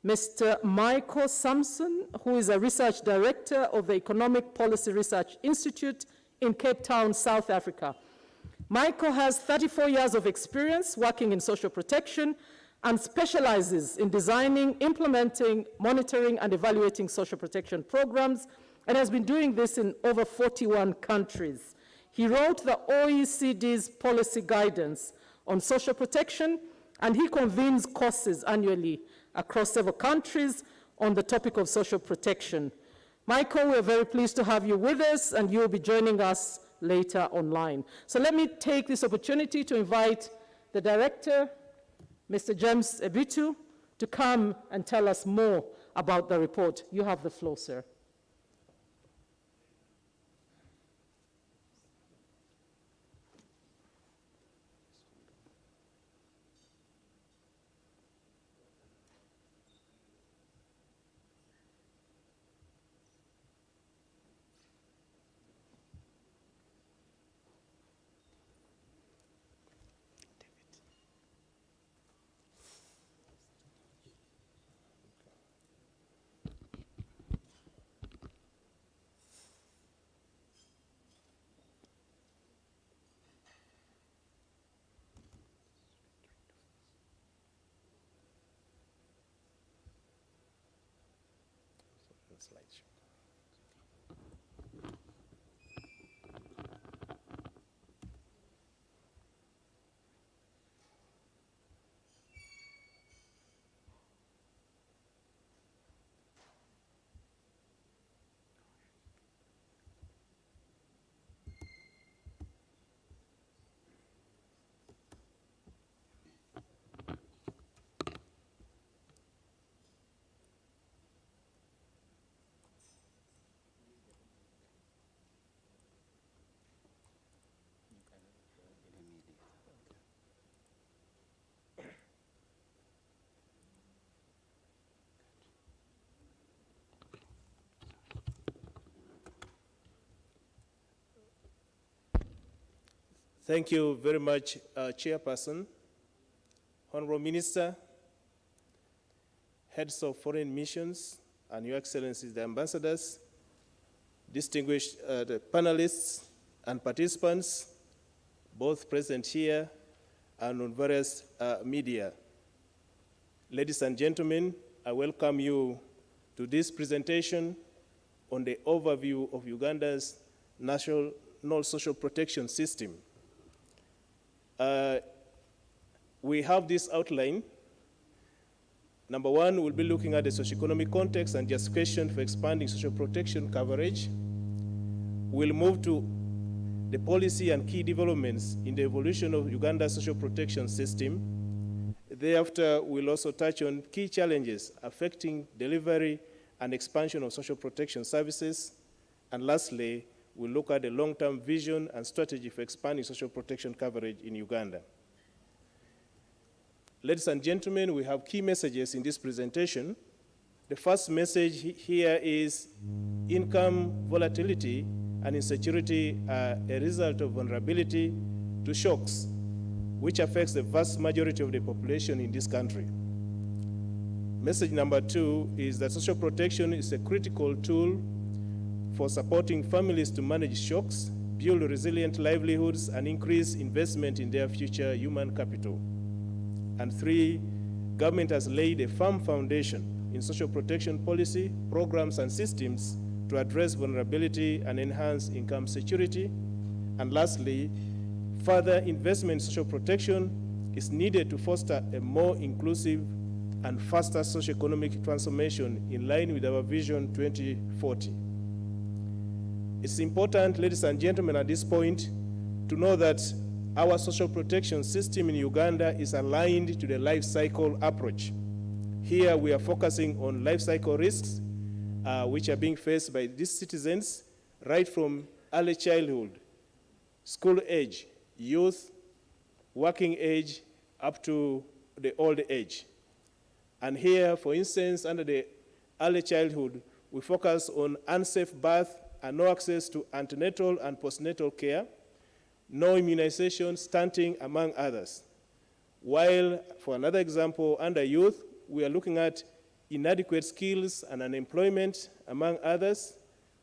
Mr. Michael Sampson, who is a research director of the Economic Policy Research Institute in Cape Town, South Africa. Michael has 34 years of experience working in social protection and specializes in designing, implementing, monitoring, and evaluating social protection programs, and has been doing this in over 41 countries. He wrote the OECD's policy guidance on social protection, and he convenes courses annually across several countries on the topic of social protection. Michael, we're very pleased to have you with us, and you'll be joining us later online. So let me take this opportunity to invite the director, Mr. James Ebitu, to come and tell us more about the report. You have the floor, sir. Thank you very much, Chairperson, Honorable Minister, heads of foreign missions, and Your Excellencies, the ambassadors, distinguished the panelists and participants, both present here and on various media. Ladies and gentlemen, I welcome you to this presentation on the overview of Uganda's national social protection system. We have this outline. Number one, we'll be looking at the socioeconomic context and justification for expanding social protection coverage. We'll move to the policy and key developments in the evolution of Uganda's social protection system. Thereafter, we'll also touch on key challenges affecting delivery and expansion of social protection services. And lastly, we'll look at the long-term vision and strategy for expanding social protection coverage in Uganda. Ladies and gentlemen, we have key messages in this presentation. The first message here is income volatility and insecurity are a result of vulnerability to shocks, which affects the vast majority of the population in this country. Message number two is that social protection is a critical tool for supporting families to manage shocks, build resilient livelihoods, and increase investment in their future human capital. And three, government has laid a firm foundation in social protection policy, programs, and systems to address vulnerability and enhance income security. And lastly, further investment in social protection is needed to foster a more inclusive and faster socioeconomic transformation in line with our Vision 2040. It's important, ladies and gentlemen, at this point, to know that our social protection system in Uganda is aligned to the life cycle approach. Here we are focusing on life cycle risks, which are being faced by these citizens right from early childhood school age, youth, working age, up to the old age. And here, for instance, under the early childhood, we focus on unsafe birth and no access to antenatal and postnatal care, no immunization, stunting, among others. While, for another example, under youth, we are looking at inadequate skills and unemployment, among others.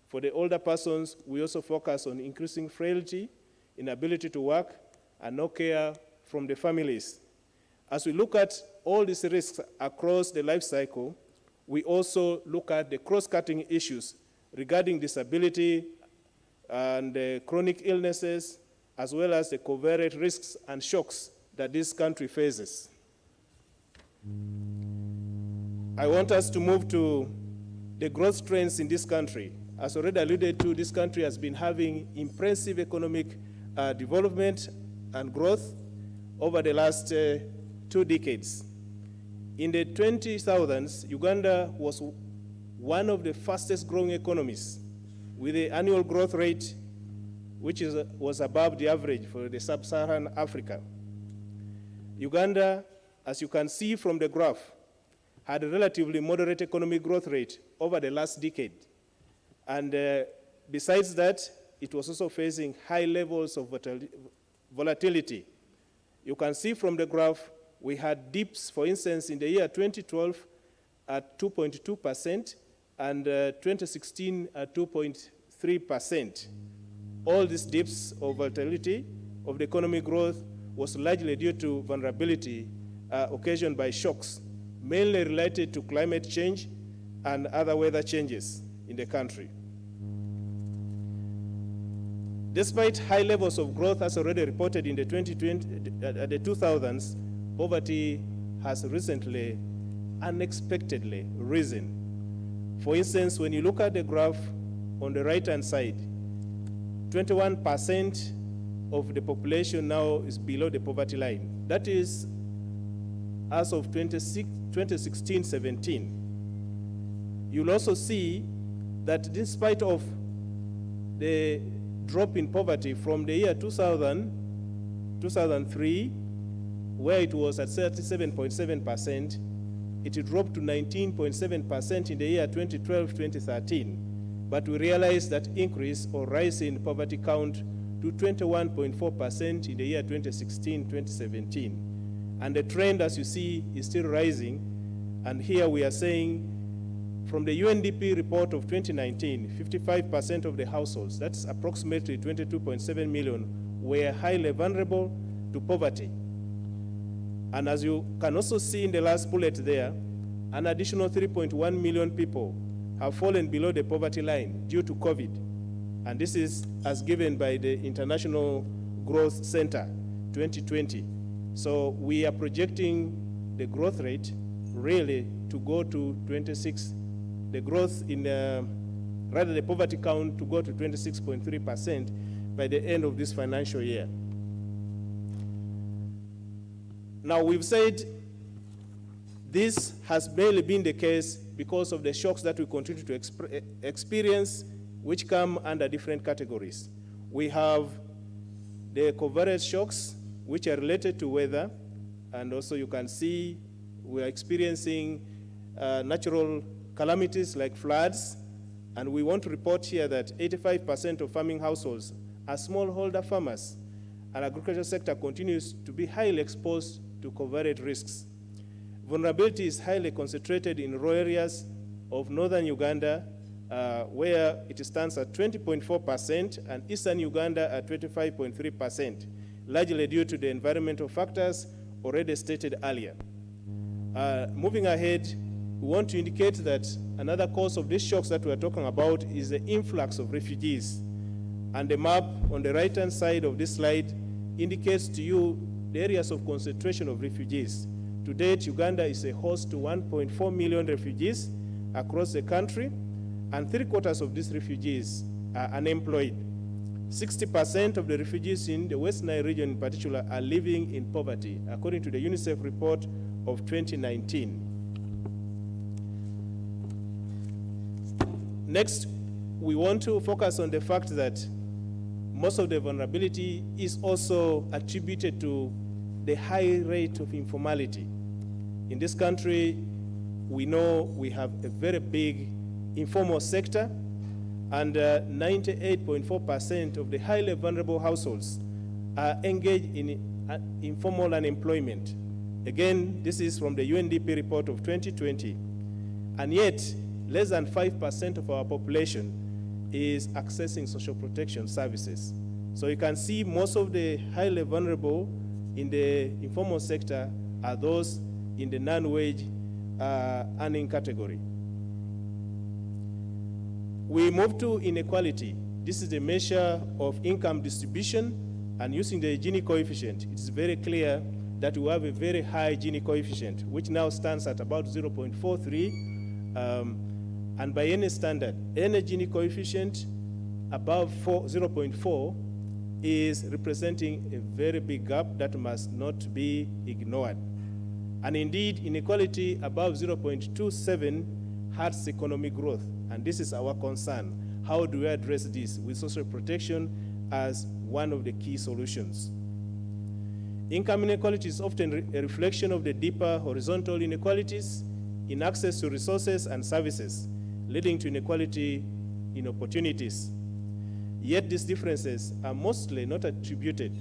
For the older persons, we also focus on increasing frailty, inability to work, and no care from the families. As we look at all these risks across the life cycle, we also look at the cross-cutting issues regarding disability and chronic illnesses, as well as the covariate risks and shocks that this country faces. I want us to move to the growth trends in this country. As already alluded to, this country has been having impressive economic development and growth over the last 2 decades. In the 2000s, Uganda was one of the fastest growing economies with an annual growth rate which was above the average for the sub-Saharan Africa. Uganda, as you can see from the graph, had a relatively moderate economic growth rate over the last decade. And besides that, it was also facing high levels of volatility. You can see from the graph, we had dips, for instance, in the year 2012 at 2.2% and 2016 at 2.3%. All these dips of volatility of the economic growth was largely due to vulnerability occasioned by shocks, mainly related to climate change and other weather changes in the country. Despite high levels of growth as already reported in the 2000s, poverty has recently unexpectedly risen. For instance, when you look at the graph on the right-hand side, 21% of the population now is below the poverty line. That is as of 2016-17. You'll also see that in spite of the drop in poverty from the year 2003, where it was at 37.7%, it dropped to 19.7% in the year 2012-2013. But we realized that increase or rise in poverty count to 21.4% in the year 2016-2017. And the trend, as you see, is still rising. And here we are saying, from the UNDP report of 2019, 55% of the households, that's approximately 22.7 million, were highly vulnerable to poverty. And as you can also see in the last bullet there, an additional 3.1 million people have fallen below the poverty line due to COVID. And this is as given by the International Growth Center 2020. So we are projecting the growth rate really to go to 26, the growth in, rather the poverty count to go to 26.3% by the end of this financial year. Now we've said this has barely been the case because of the shocks that we continue to experience, which come under different categories. We have the covariate shocks, which are related to weather, and also you can see we are experiencing natural calamities like floods, and we want to report here that 85% of farming households are smallholder farmers, and agricultural sector continues to be highly exposed to covariate risks. Vulnerability is highly concentrated in rural areas of northern Uganda, where it stands at 20.4%, and eastern Uganda at 25.3%, largely due to the environmental factors already stated earlier. Moving ahead, we want to indicate that another cause of these shocks that we're talking about is the influx of refugees. And the map on the right-hand side of this slide indicates to you the areas of concentration of refugees. To date, Uganda is a host to 1.4 million refugees across the country, and 3/4 of these refugees are unemployed. 60% of the refugees in the West Nile region in particular are living in poverty, according to the UNICEF report of 2019. Next, we want to focus on the fact that most of the vulnerability is also attributed to the high rate of informality. In this country, we know we have a very big informal sector, and 98.4% of the highly vulnerable households are engaged in informal unemployment. Again, this is from the UNDP report of 2020. And yet, less than 5% of our population is accessing social protection services. So you can see most of the highly vulnerable in the informal sector are those in the non-wage earning category. We move to inequality. This is a measure of income distribution, and using the Gini coefficient, it's very clear that we have a very high Gini coefficient, which now stands at about 0.43. And by any standard, any Gini coefficient above 0.4 is representing a very big gap that must not be ignored. And indeed, inequality above 0.27 hurts economic growth, and this is our concern. How do we address this with social protection as one of the key solutions? Income inequality is often a reflection of the deeper horizontal inequalities in access to resources and services, leading to inequality in opportunities. Yet these differences are mostly not attributed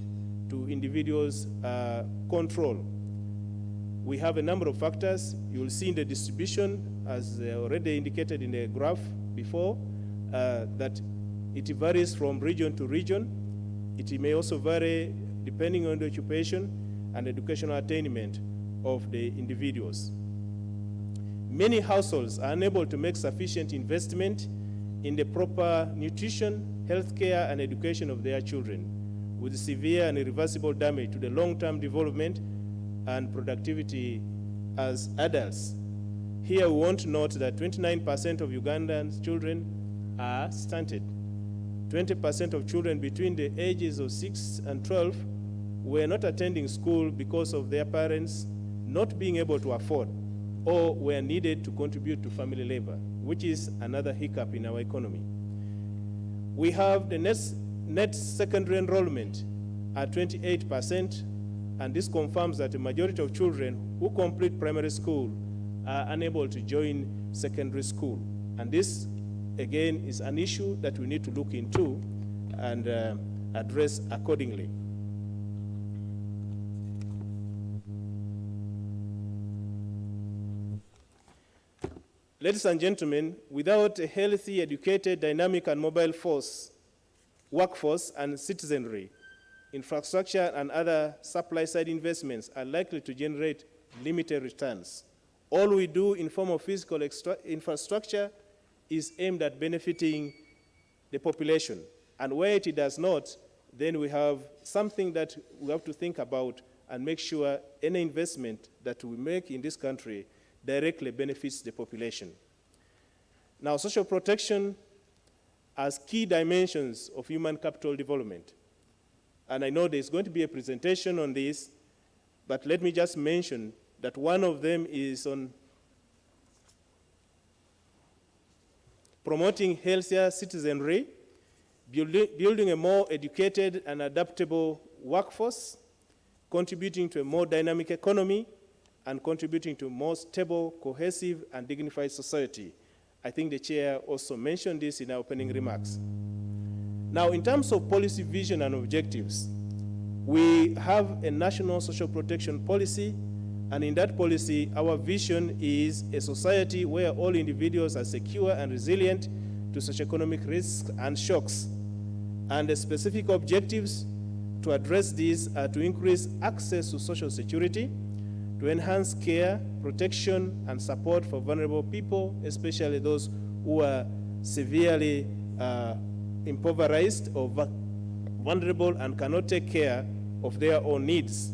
to individuals' control. We have a number of factors. You will see in the distribution, as already indicated in the graph before, that it varies from region to region. It may also vary depending on the occupation and educational attainment of the individuals. Many households are unable to make sufficient investment in the proper nutrition, healthcare, and education of their children, with severe and irreversible damage to the long-term development and productivity as adults. Here we want to note that 29% of Ugandan children are stunted. 20% of children between the ages of 6 and 12 were not attending school because of their parents not being able to afford, or were needed to contribute to family labor, which is another hiccup in our economy. We have the net secondary enrollment at 28%, and this confirms that the majority of children who complete primary school are unable to join secondary school. And this, again, is an issue that we need to look into and address accordingly. Ladies and gentlemen, without a healthy, educated, dynamic, and mobile workforce and citizenry, infrastructure and other supply-side investments are likely to generate limited returns. All we do in form of physical infrastructure is aimed at benefiting the population. And where it does not, then we have something that we have to think about and make sure any investment that we make in this country directly benefits the population. Now, social protection as key dimensions of human capital development. And I know there's going to be a presentation on this, but let me just mention that one of them is on promoting healthier citizenry, building a more educated and adaptable workforce, contributing to a more dynamic economy, and contributing to a more stable, cohesive, and dignified society. I think the chair also mentioned this in our opening remarks. Now, in terms of policy vision and objectives, we have a national social protection policy, and in that policy, our vision is a society where all individuals are secure and resilient to socioeconomic risks and shocks. And the specific objectives to address these are to increase access to social security, to enhance care, protection, and support for vulnerable people, especially those who are severely impoverished or vulnerable and cannot take care of their own needs.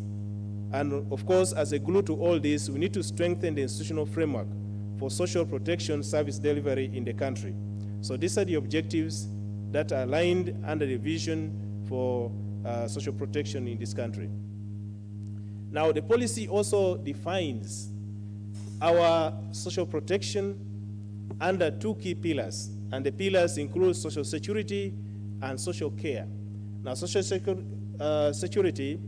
And of course, as a glue to all this, we need to strengthen the institutional framework for social protection service delivery in the country. So these are the objectives that are aligned under the vision for social protection in this country. Now, the policy also defines our social protection under two key pillars, and the pillars include social security and social care. Now, social security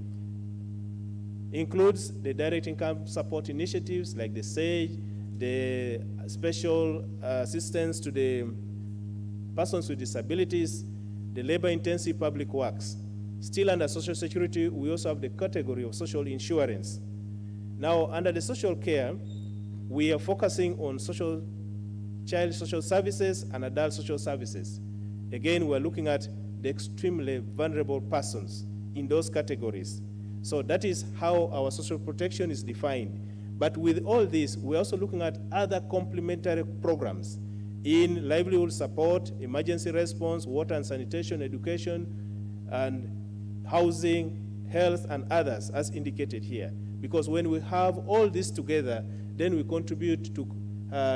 includes the direct income support initiatives like the SAGE, the special assistance to the persons with disabilities, the labor-intensive public works. Still under social security, we also have the category of social insurance. Now, under the social care, we are focusing on child social services and adult social services. Again, we're looking at the extremely vulnerable persons in those categories. So that is how our social protection is defined. But with all this, we're also looking at other complementary programs in livelihood support, emergency response, water and sanitation, education, and housing, health, and others, as indicated here. Because when we have all this together, then we contribute to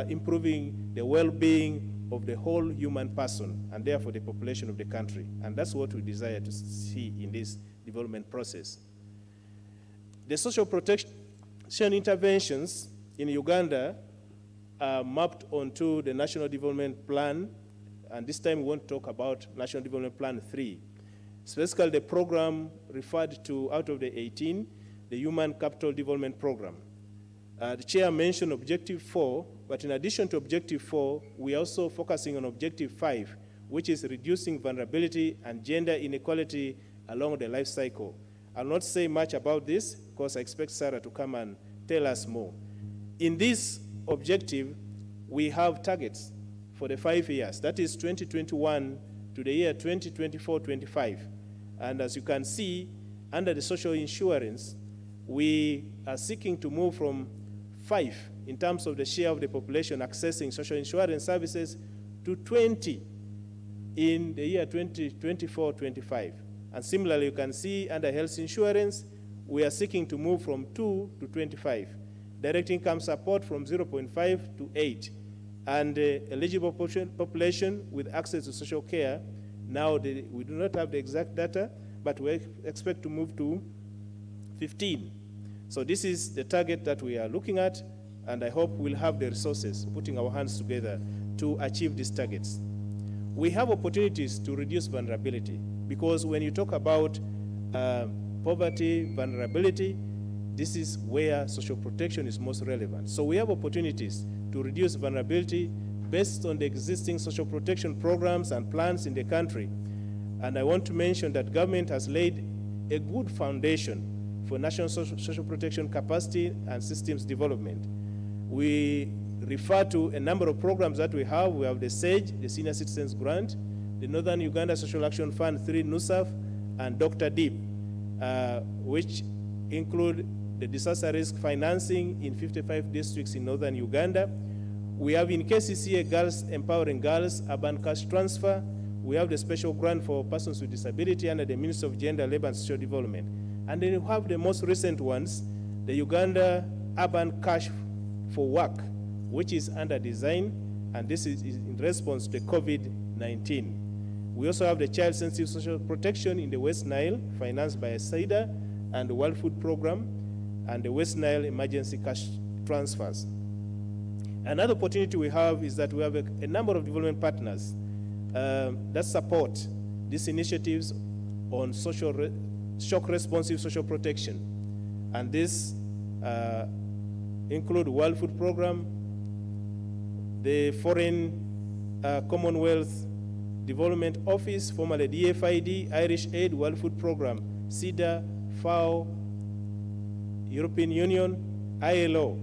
improving the well-being of the whole human person, and therefore the population of the country. And that's what we desire to see in this development process. The social protection interventions in Uganda are mapped onto the National Development Plan, and this time we want to talk about National Development Plan 3. Specifically, the program referred to out of the 18, the Human Capital Development Program. The chair mentioned Objective 4, but in addition to Objective 4, we are also focusing on Objective 5, which is reducing vulnerability and gender inequality along the life cycle. I'll not say much about this because I expect Sarah to come and tell us more. In this objective, we have targets for the 5 years. That is 2021 to the year 2024-25. And as you can see, under the social insurance, we are seeking to move from 5 in terms of the share of the population accessing social insurance services to 20 in the year 2024-25. And similarly, you can see under health insurance, we are seeking to move from 2 to 25. Direct income support from 0.5 to 8. And eligible population with access to social care, now we do not have the exact data, but we expect to move to 15. So this is the target that we are looking at, and I hope we'll have the resources, putting our hands together to achieve these targets. We have opportunities to reduce vulnerability, because when you talk about poverty, vulnerability, this is where social protection is most relevant. So we have opportunities to reduce vulnerability based on the existing social protection programs and plans in the country. And I want to mention that government has laid a good foundation for national social protection capacity and systems development. We refer to a number of programs that we have. We have the SAGE, the Senior Citizens Grant, the Northern Uganda Social Action Fund 3, NUSAF, and Dr. DEEP, which include the disaster risk financing in 55 districts in Northern Uganda. We have in KCCA Girls Empowering Girls, Urban Cash Transfer. We have the special grant for persons with disability under the Ministry of Gender, Labor and Social Development. And then you have the most recent ones, the Uganda Urban Cash for Work, which is under design, and this is in response to COVID-19. We also have the Child Sensitive Social Protection in the West Nile, financed by SIDA and the World Food Program, and the West Nile Emergency Cash Transfers. Another opportunity we have is that we have a number of development partners that support these initiatives on shock responsive social protection. And this include World Food Program, the Foreign Commonwealth Development Office, formerly DFID, Irish Aid, World Food Program, SIDA, FAO, European Union, ILO.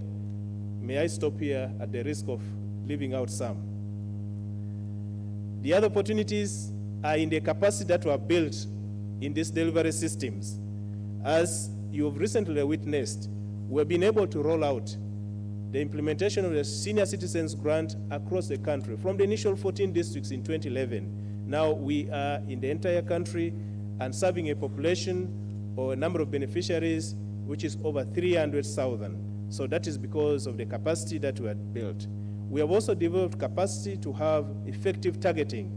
May I stop here at the risk of leaving out some? The other opportunities are in the capacity that were built in these delivery systems. As you have recently witnessed, we've been able to roll out the implementation of the Senior Citizens Grant across the country. From the initial 14 districts in 2011, now we are in the entire country and serving a population or a number of beneficiaries which is over 300,000. So that is because of the capacity that we had built. We have also developed capacity to have effective targeting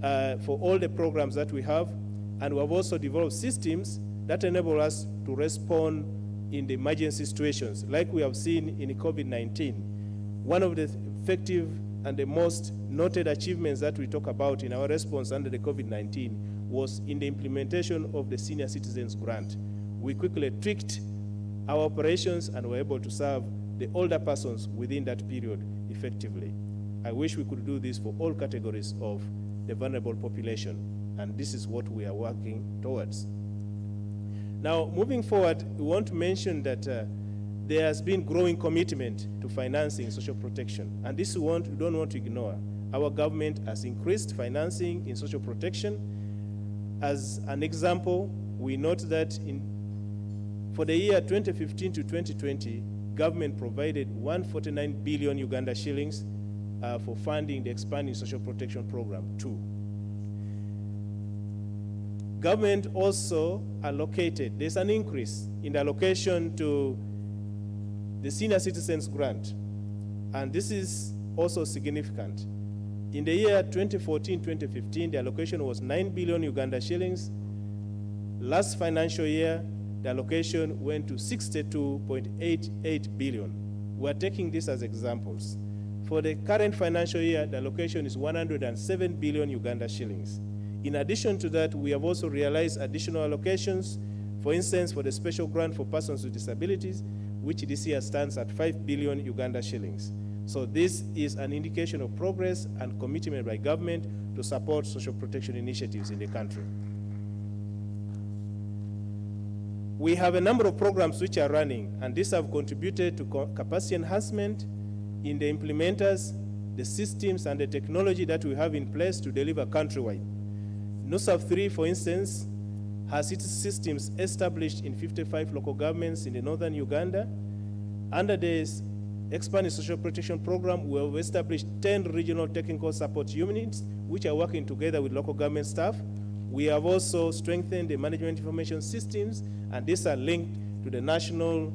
for all the programs that we have, and we have also developed systems that enable us to respond in the emergency situations, like we have seen in COVID-19. One of the effective and the most noted achievements that we talk about in our response under the COVID-19 was in the implementation of the Senior Citizens Grant. We quickly tweaked our operations and were able to serve the older persons within that period effectively. I wish we could do this for all categories of the vulnerable population, and this is what we are working towards. Now, moving forward, we want to mention that there has been growing commitment to financing social protection, and this we don't want to ignore. Our government has increased financing in social protection. As an example, we note that for the year 2015 to 2020, government provided 149 billion Uganda shillings for funding the expanding social protection program 2. Government also allocated, there's an increase in the allocation to the Senior Citizens Grant, and this is also significant. In the year 2014-2015, the allocation was 9 billion Uganda shillings. Last financial year, the allocation went to 62.88 billion. We're taking this as examples. For the current financial year, the allocation is 107 billion Uganda shillings. In addition to that, we have also realized additional allocations, for instance, for the special grant for persons with disabilities, which this year stands at 5 billion Uganda shillings. So this is an indication of progress and commitment by government to support social protection initiatives in the country. We have a number of programs which are running, and these have contributed to capacity enhancement in the implementers, the systems, and the technology that we have in place to deliver countrywide. NUSAF 3, for instance, has its systems established in 55 local governments in the northern Uganda. Under this Expanding Social Protection Program, we have established 10 regional technical support units, which are working together with local government staff. We have also strengthened the management information systems, and these are linked to the National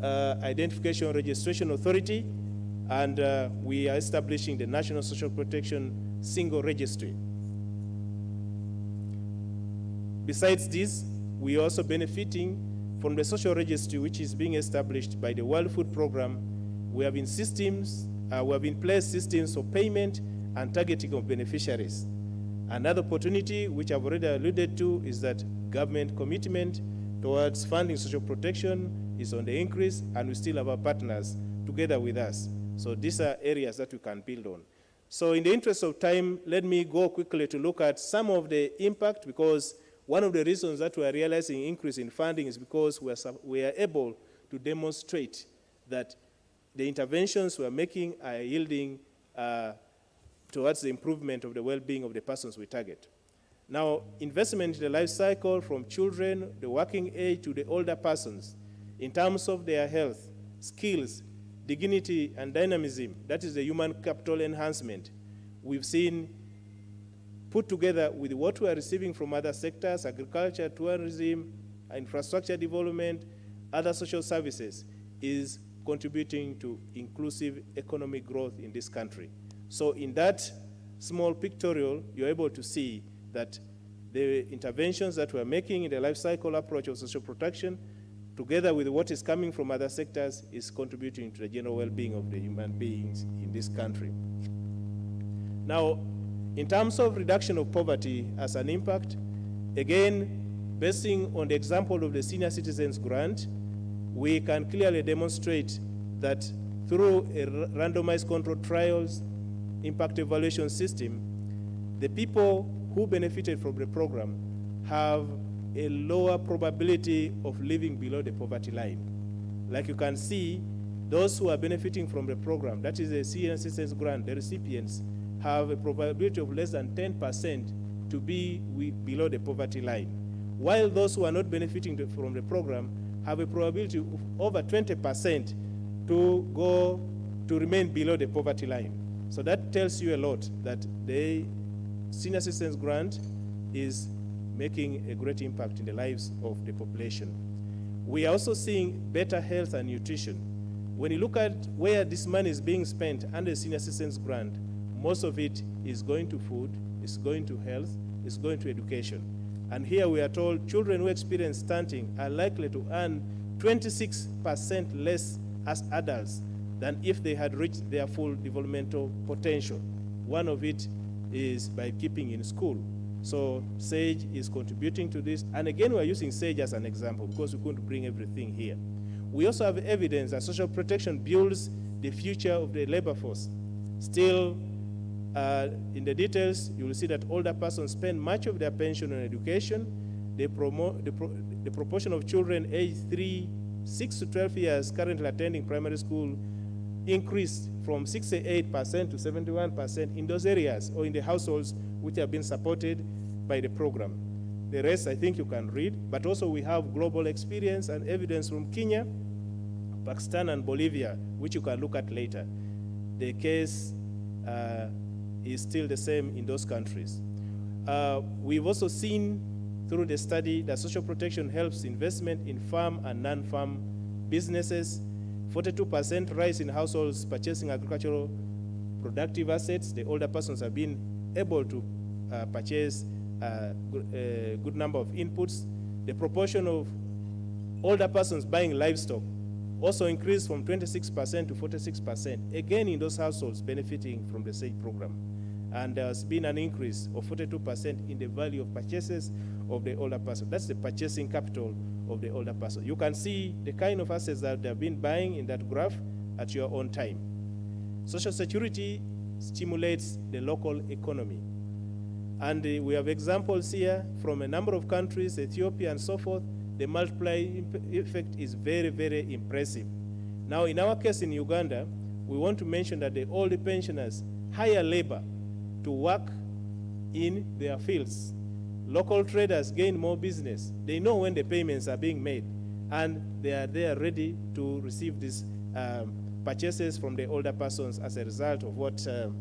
Identification Registration Authority, and we are establishing the National Social Protection Single Registry. Besides this, we are also benefiting from the social registry, which is being established by the World Food Program. We have in place systems for payment and targeting of beneficiaries. Another opportunity, which I've already alluded to, is that government commitment towards funding social protection is on the increase, and we still have our partners together with us. So these are areas that we can build on. So in the interest of time, let me go quickly to look at some of the impact, because one of the reasons that we are realizing increase in funding is because we are able to demonstrate that the interventions we are making are yielding towards the improvement of the well-being of the persons we target. Now, investment in the life cycle from children, the working age, to the older persons, in terms of their health, skills, dignity, and dynamism, that is the human capital enhancement, we've seen put together with what we are receiving from other sectors, agriculture, tourism, infrastructure development, other social services, is contributing to inclusive economic growth in this country. So in that small pictorial, you're able to see that the interventions that we're making in the life cycle approach of social protection, together with what is coming from other sectors, is contributing to the general well-being of the human beings in this country. Now, in terms of reduction of poverty as an impact, again, basing on the example of the Senior Citizens Grant, we can clearly demonstrate that through a randomized controlled trials impact evaluation system, the people who benefited from the program have a lower probability of living below the poverty line. Like you can see, those who are benefiting from the program, that is the Senior Citizens Grant, the recipients, have a probability of less than 10% to be below the poverty line, while those who are not benefiting from the program have a probability of over 20% to remain below the poverty line. So that tells you a lot that the Senior Citizens Grant is making a great impact in the lives of the population. We are also seeing better health and nutrition. When you look at where this money is being spent under the Senior Citizens Grant, most of it is going to food, it's going to health, it's going to education. And here we are told children who experience stunting are likely to earn 26% less as adults than if they had reached their full developmental potential. One of it is by keeping in school. So SAGE is contributing to this. And again, we're using SAGE as an example because we couldn't bring everything here. We also have evidence that social protection builds the future of the labor force. Still, in the details, you will see that older persons spend much of their pension on education. The proportion of children aged 6 to 12 years currently attending primary school increased from 68% to 71% in those areas or in the households which have been supported by the program. The rest I think you can read, but also we have global experience and evidence from Kenya, Pakistan and Bolivia, which you can look at later. The case is still the same in those countries. We've also seen through the study that social protection helps investment in farm and non-farm businesses. 42% rise in households purchasing agricultural productive assets. The older persons have been able to purchase a good number of inputs. The proportion of older persons buying livestock also increased from 26% to 46%, again in those households benefiting from the SAGE program. And there's been an increase of 42% in the value of purchases of the older person. That's the purchasing capital of the older person. You can see the kind of assets that they've been buying in that graph at your own time. Social security stimulates the local economy. And we have examples here from a number of countries, Ethiopia and so forth. The multiplying effect is very, very impressive. Now, in our case in Uganda, we want to mention that the older pensioners hire labor to work in their fields. Local traders gain more business. They know when the payments are being made, and they are ready to receive these purchases from the older persons as a result of what the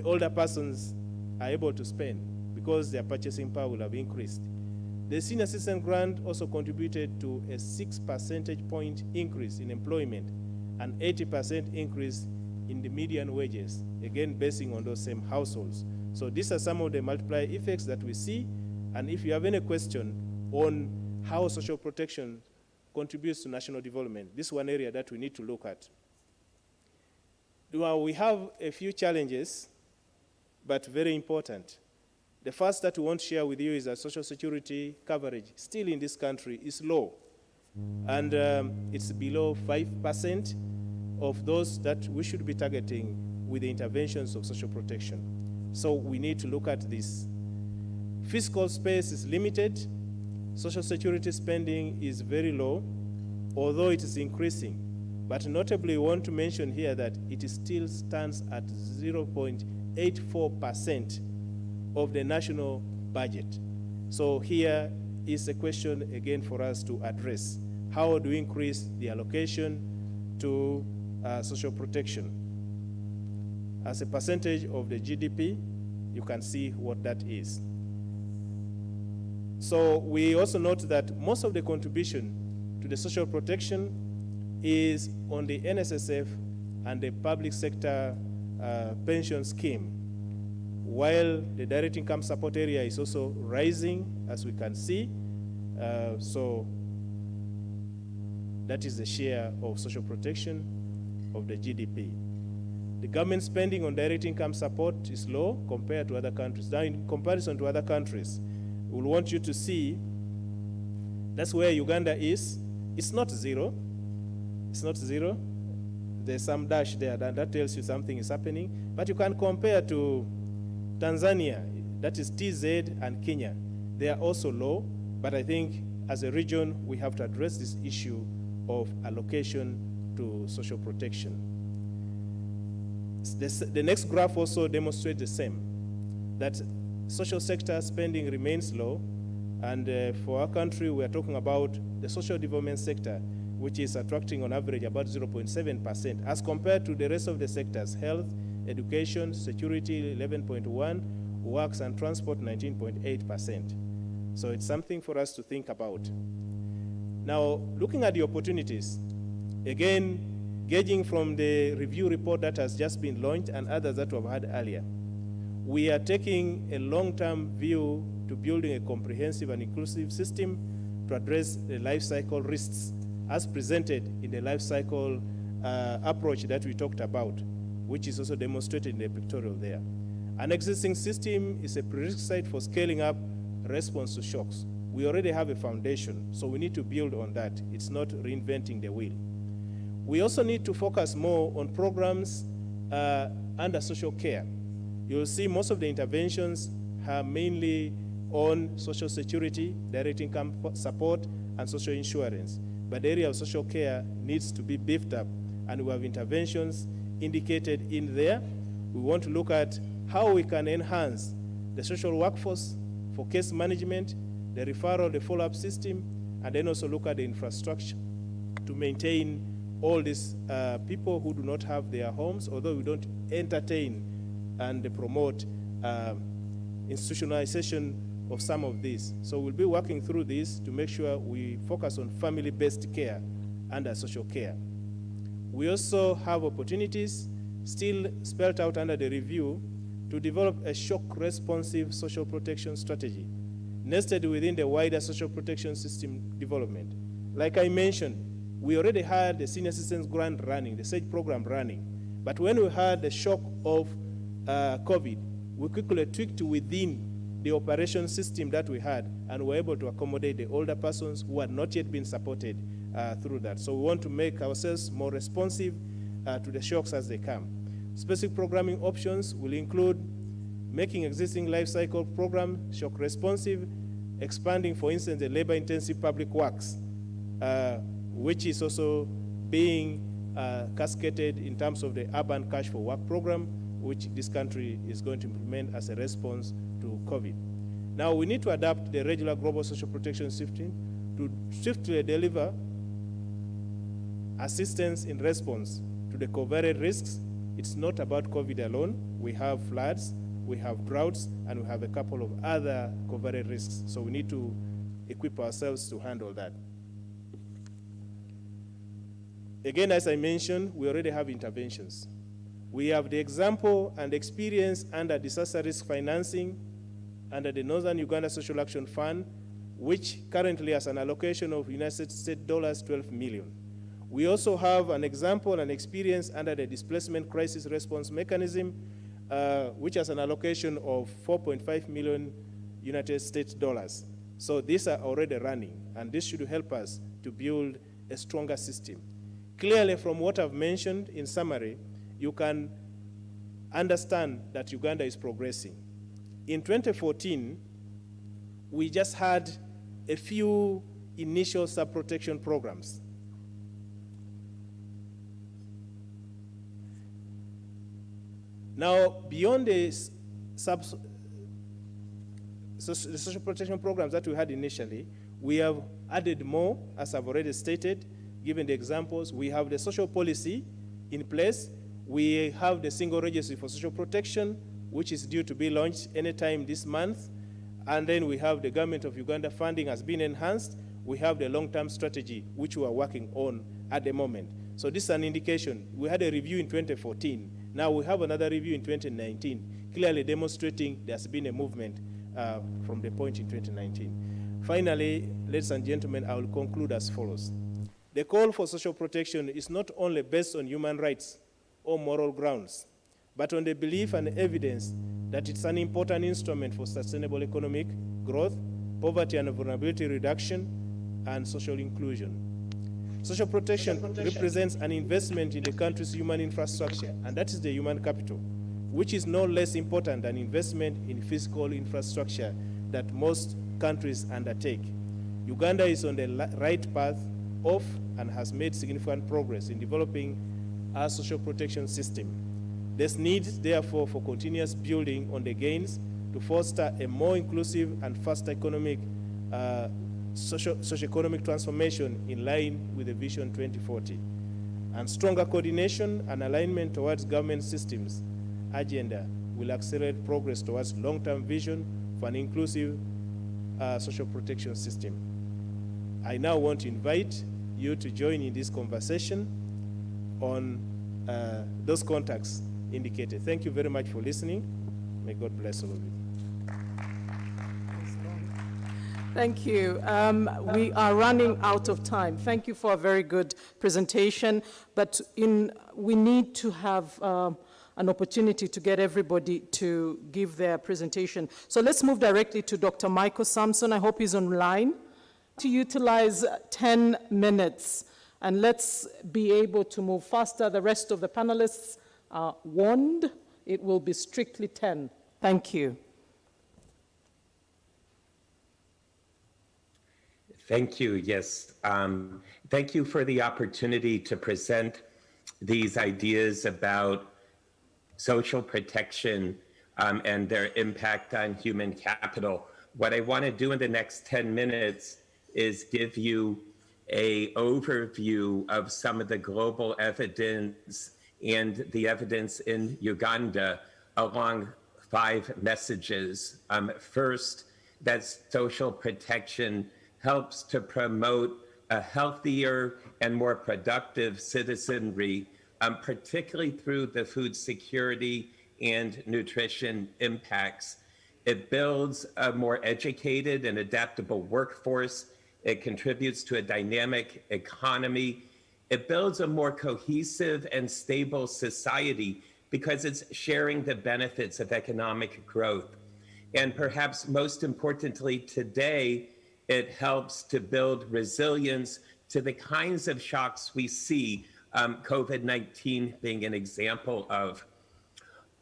older persons are able to spend, because their purchasing power will have increased. The senior citizen grant also contributed to a 6 percentage point increase in employment and 80% increase in the median wages, again basing on those same households. So these are some of the multiplier effects that we see. And if you have any question on how social protection contributes to national development, this is one area that we need to look at. Well, we have a few challenges, but very important. The first that we want to share with you is that social security coverage still in this country is low. And it's below 5% of those that we should be targeting with the interventions of social protection. So we need to look at this. Fiscal space is limited. Social security spending is very low, although it is increasing. But notably, we want to mention here that it still stands at 0.84% of the national budget. So here is a question again for us to address. How do we increase the allocation to social protection? As a percentage of the GDP, you can see what that is. So we also note that most of the contribution to the social protection is on the NSSF and the public sector pension scheme, while the direct income support area is also rising, as we can see. So that is the share of social protection of the GDP. The government spending on direct income support is low compared to other countries. Now, in comparison to other countries, we want you to see that's where Uganda is. It's not zero. It's not zero. There's some dash there that tells you something is happening. But you can compare to Tanzania, that is TZ, and Kenya. They are also low, but I think as a region, we have to address this issue of allocation to social protection. The next graph also demonstrates the same, that social sector spending remains low, and for our country, we are talking about the social development sector, which is attracting on average about 0.7%, as compared to the rest of the sectors: health, education, security 11.1%, works and transport 19.8%. So it's something for us to think about. Now, looking at the opportunities, again, gauging from the review report that has just been launched and others that we've had earlier, we are taking a long-term view to building a comprehensive and inclusive system to address the life cycle risks as presented in the life cycle approach that we talked about, which is also demonstrated in the pictorial there. An existing system is a prerequisite for scaling up response to shocks. We already have a foundation, so we need to build on that. It's not reinventing the wheel. We also need to focus more on programs under social care. You'll see most of the interventions are mainly on social security, direct income support, and social insurance. But the area of social care needs to be beefed up, and we have interventions indicated in there. We want to look at how we can enhance the social workforce for case management, the referral, the follow-up system, and then also look at the infrastructure to maintain all these people who do not have their homes, although we don't entertain and promote institutionalization of some of these. So we'll be working through this to make sure we focus on family-based care under social care. We also have opportunities still spelled out under the review to develop a shock-responsive social protection strategy nested within the wider social protection system development. Like I mentioned, we already had the senior citizens grant running, the SAGE program running. But when we had the shock of COVID, we quickly tweaked within the operation system that we had and were able to accommodate the older persons who had not yet been supported through that. So we want to make ourselves more responsive to the shocks as they come. Specific programming options will include making existing life cycle program shock responsive, expanding, for instance, the labor-intensive public works, which is also being cascaded in terms of the urban cash for work program, which this country is going to implement as a response to COVID. Now we need to adapt the regular global social protection system to swiftly deliver assistance in response to the covariate risks. It's not about COVID alone. We have floods, we have droughts, and we have a couple of other covariate risks. So we need to equip ourselves to handle that. Again, as I mentioned, we already have interventions. We have the example and experience under disaster risk financing under the Northern Uganda Social Action Fund, which currently has an allocation of United States dollars 12 million. We also have an example and experience under the Displacement Crisis Response Mechanism, which has an allocation of 4.5 million United States dollars. So these are already running, and this should help us to build a stronger system. Clearly, from what I've mentioned in summary, you can understand that Uganda is progressing. In 2014, we just had a few initial sub-protection programs. Now, beyond the social protection programs that we had initially, we have added more, as I've already stated, given the examples. We have the social policy in place. We have the single registry for social protection, which is due to be launched anytime this month. And then we have the Government of Uganda funding has been enhanced. We have the long-term strategy, which we are working on at the moment. So this is an indication. We had a review in 2014. Now we have another review in 2019, clearly demonstrating there's been a movement from the point in 2019. Finally, ladies and gentlemen, I will conclude as follows. The call for social protection is not only based on human rights or moral grounds, but on the belief and evidence that it's an important instrument for sustainable economic growth, poverty and vulnerability reduction, and social inclusion. Social protection represents an investment in the country's human infrastructure, and that is the human capital, which is no less important than investment in physical infrastructure that most countries undertake. Uganda is on the right path of and has made significant progress in developing our social protection system. There's need, therefore, for continuous building on the gains to foster a more inclusive and faster economic socio-economic transformation in line with the Vision 2040. And stronger coordination and alignment towards government systems agenda will accelerate progress towards long-term vision for an inclusive social protection system. I now want to invite you to join in this conversation on those contacts indicated. Thank you very much for listening. May God bless all of you. Thank you. We are running out of time. Thank you for a very good presentation, but we need to have an opportunity to get everybody to give their presentation. So let's move directly to Dr. Michael Sampson. I hope he's online. To utilize 10 minutes, and let's be able to move faster. The rest of the panelists are warned. It will be strictly 10. Thank you. Thank you, yes. Thank you for the opportunity to present these ideas about social protection and their impact on human capital. What I want to do in the next 10 minutes is give you an overview of some of the global evidence and the evidence in Uganda along 5 messages. First, that social protection helps to promote a healthier and more productive citizenry, particularly through the food security and nutrition impacts. It builds a more educated and adaptable workforce. It contributes to a dynamic economy. It builds a more cohesive and stable society because it's sharing the benefits of economic growth. And perhaps most importantly today, it helps to build resilience to the kinds of shocks we see, COVID-19 being an example of.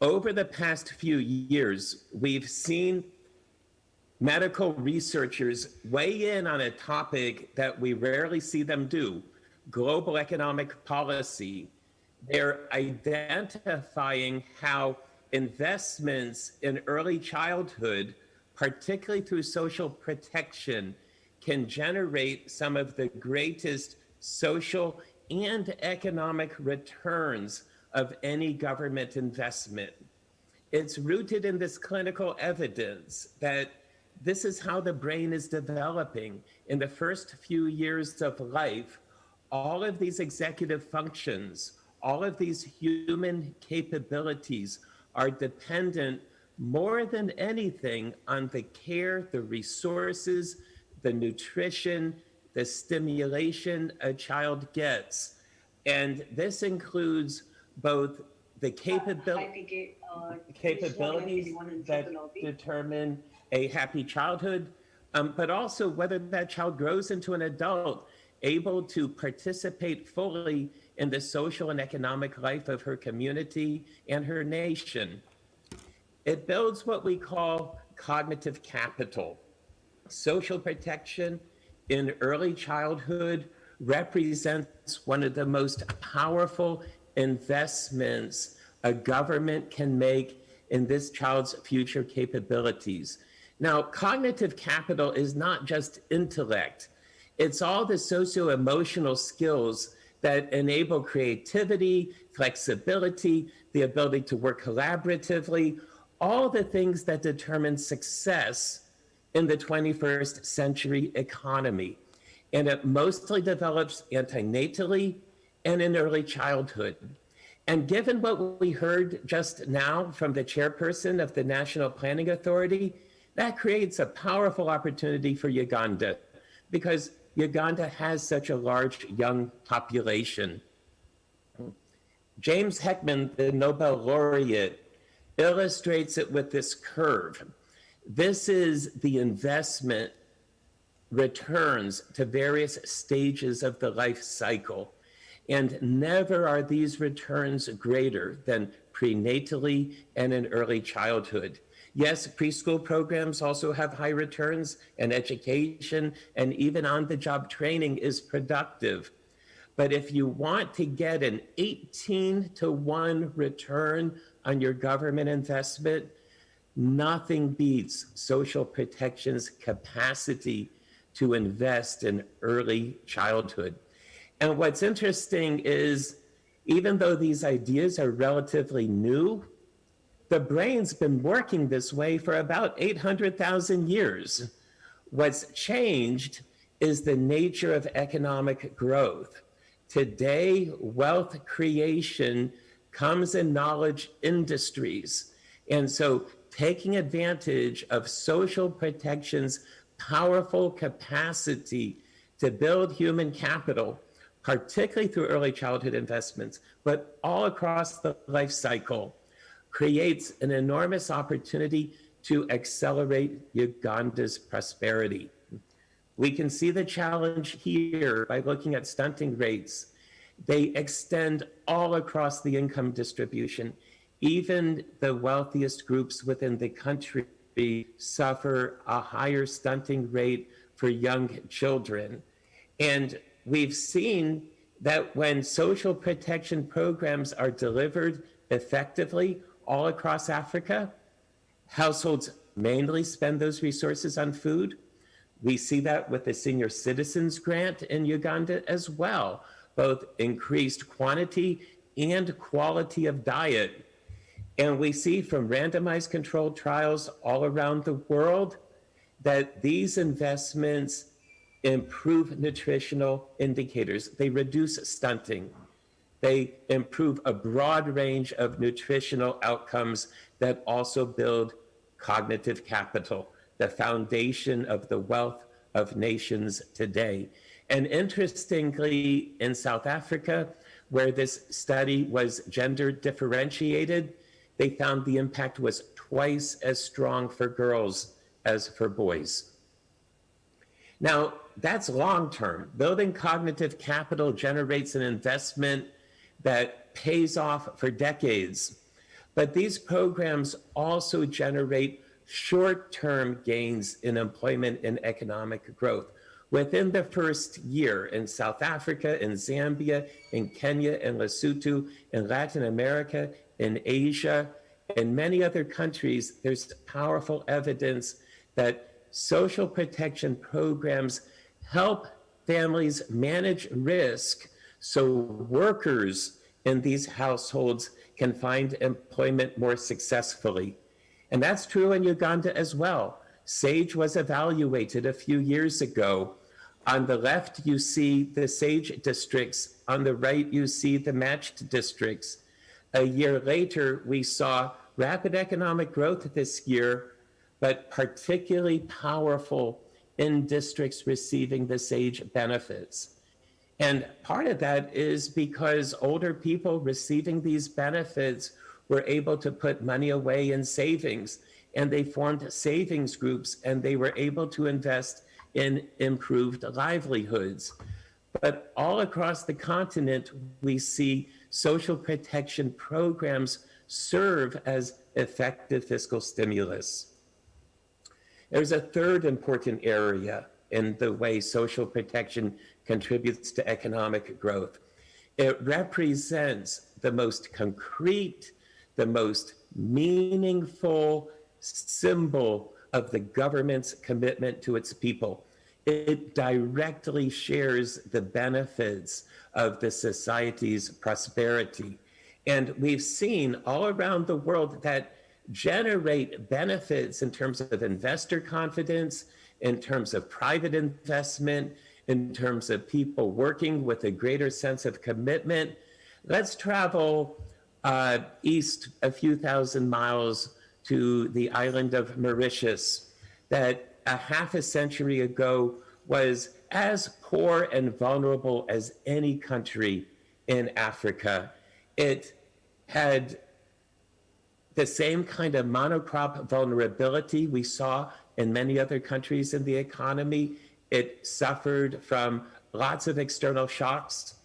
Over the past few years, we've seen medical researchers weigh in on a topic that we rarely see them do, global economic policy. They're identifying how investments in early childhood, particularly through social protection, can generate some of the greatest social and economic returns of any government investment. It's rooted in this clinical evidence that this is how the brain is developing. In the first few years of life, all of these executive functions, all of these human capabilities are dependent more than anything on the care, the resources, the nutrition, the stimulation a child gets. And this includes both the capabilities that determine a happy childhood, but also whether that child grows into an adult able to participate fully in the social and economic life of her community and her nation. It builds what we call cognitive capital. Social protection in early childhood represents one of the most powerful investments a government can make in this child's future capabilities. Now, cognitive capital is not just intellect. It's all the socio-emotional skills that enable creativity, flexibility, the ability to work collaboratively, all the things that determine success in the 21st century economy. And it mostly develops antenatally and in early childhood. And given what we heard just now from the chairperson of the National Planning Authority, that creates a powerful opportunity for Uganda because Uganda has such a large young population. James Heckman, the Nobel laureate, illustrates it with this curve. This is the investment returns to various stages of the life cycle. And never are these returns greater than prenatally and in early childhood. Yes, preschool programs also have high returns, and education and even on-the-job training is productive. But if you want to get an 18-to-1 return on your government investment, nothing beats social protection's capacity to invest in early childhood. And what's interesting is, even though these ideas are relatively new, the brain's been working this way for about 800,000 years. What's changed is the nature of economic growth. Today, wealth creation comes in knowledge industries. And so taking advantage of social protection's powerful capacity to build human capital, particularly through early childhood investments, but all across the life cycle, creates an enormous opportunity to accelerate Uganda's prosperity. We can see the challenge here by looking at stunting rates. They extend all across the income distribution. Even the wealthiest groups within the country suffer a higher stunting rate for young children. And we've seen that when social protection programs are delivered effectively all across Africa, households mainly spend those resources on food. We see that with the Senior Citizens Grant in Uganda as well, both increased quantity and quality of diet. And we see from randomized controlled trials all around the world that these investments improve nutritional indicators. They reduce stunting. They improve a broad range of nutritional outcomes that also build cognitive capital, the foundation of the wealth of nations today. And interestingly, in South Africa, where this study was gender differentiated, they found the impact was twice as strong for girls as for boys. Now, that's long-term. Building cognitive capital generates an investment that pays off for decades. But these programs also generate short-term gains in employment and economic growth. Within the first year in South Africa, in Zambia, in Kenya, in Lesotho, in Latin America, in Asia, and many other countries, there's powerful evidence that social protection programs help families manage risk so workers in these households can find employment more successfully. And that's true in Uganda as well. SAGE was evaluated a few years ago. On the left, you see the SAGE districts. On the right, you see the matched districts. A year later, we saw rapid economic growth this year, but particularly powerful in districts receiving the SAGE benefits. And part of that is because older people receiving these benefits were able to put money away in savings, and they formed savings groups, and they were able to invest in improved livelihoods. But all across the continent, we see social protection programs serve as effective fiscal stimulus. There's a third important area in the way social protection contributes to economic growth. It represents the most concrete, the most meaningful symbol of the government's commitment to its people. It directly shares the benefits of the society's prosperity. And we've seen all around the world that generate benefits in terms of investor confidence, in terms of private investment, in terms of people working with a greater sense of commitment. Let's travel east a few thousand miles to the island of Mauritius, that a half a century ago was as poor and vulnerable as any country in Africa. It had the same kind of monocrop vulnerability we saw in many other countries in the economy. It suffered from lots of external shocks.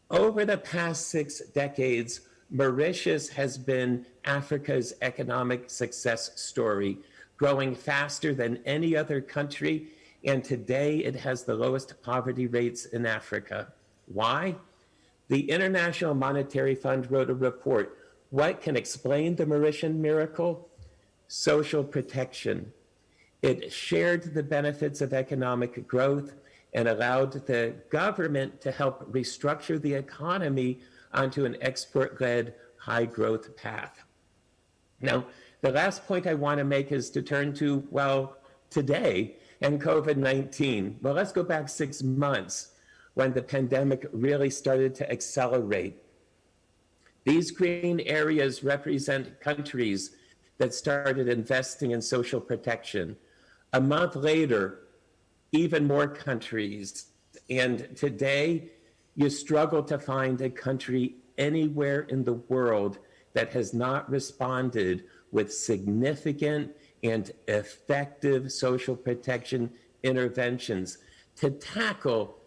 Over the past 6 decades, Mauritius has been Africa's economic success story, growing faster than any other country, and today it has the lowest poverty rates in Africa. Why? The International Monetary Fund wrote a report. What can explain the Mauritian miracle? Social protection. It shared the benefits of economic growth and allowed the government to help restructure the economy onto an export-led high growth path. Now, the last point I want to make is to turn to, well, today and COVID-19. Well, let's go back 6 months when the pandemic really started to accelerate. These green areas represent countries that started investing in social protection. A month later, even more countries. And today, you struggle to find a country anywhere in the world that has not responded with significant and effective social protection interventions to tackle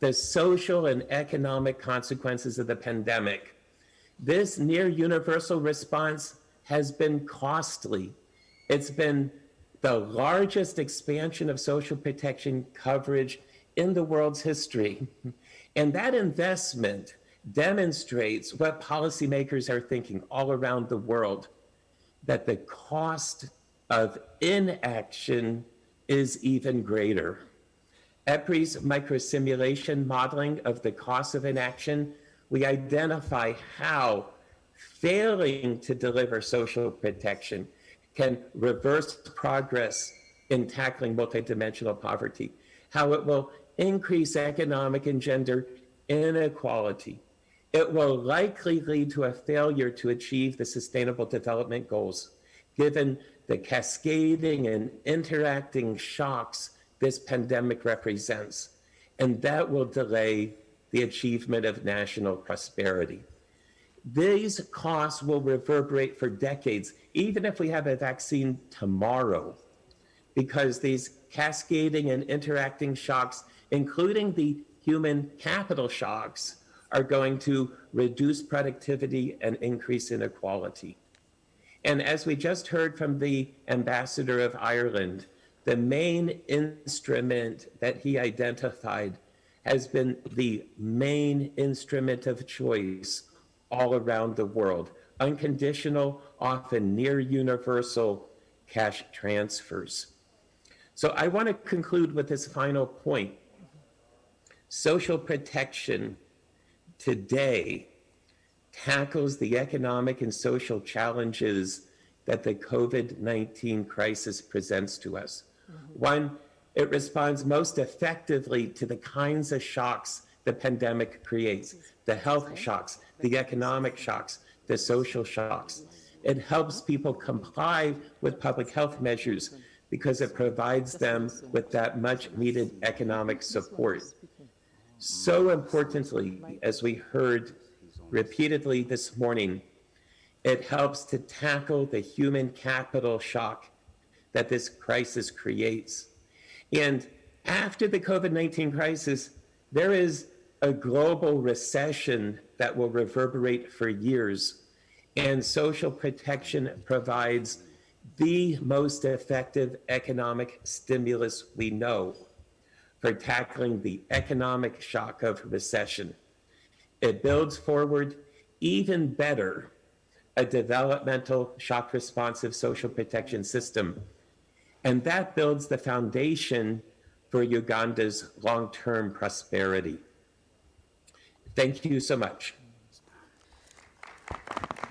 the social and economic consequences of the pandemic. This near universal response has been costly. It's been the largest expansion of social protection coverage in the world's history. And that investment demonstrates what policymakers are thinking all around the world, that the cost of inaction is even greater. EPRI's microsimulation modeling of the cost of inaction, we identify how failing to deliver social protection can reverse progress in tackling multidimensional poverty, how it will increase economic and gender inequality. It will likely lead to a failure to achieve the Sustainable Development Goals, given the cascading and interacting shocks this pandemic represents, and that will delay the achievement of national prosperity. These costs will reverberate for decades, even if we have a vaccine tomorrow, because these cascading and interacting shocks, including the human capital shocks, are going to reduce productivity and increase inequality. And as we just heard from the ambassador of Ireland, the main instrument that he identified has been the main instrument of choice all around the world: unconditional, often near universal cash transfers. So I want to conclude with this final point. Social protection today tackles the economic and social challenges that the COVID-19 crisis presents to us. One, it responds most effectively to the kinds of shocks the pandemic creates: the health shocks, the economic shocks, the social shocks. It helps people comply with public health measures because it provides them with that much needed economic support. So importantly, as we heard repeatedly this morning, it helps to tackle the human capital shock that this crisis creates. And after the COVID-19 crisis, there is a global recession that will reverberate for years, and social protection provides the most effective economic stimulus we know for tackling the economic shock of recession. It builds forward even better a developmental shock responsive social protection system. And that builds the foundation for Uganda's long-term prosperity. Thank you so much.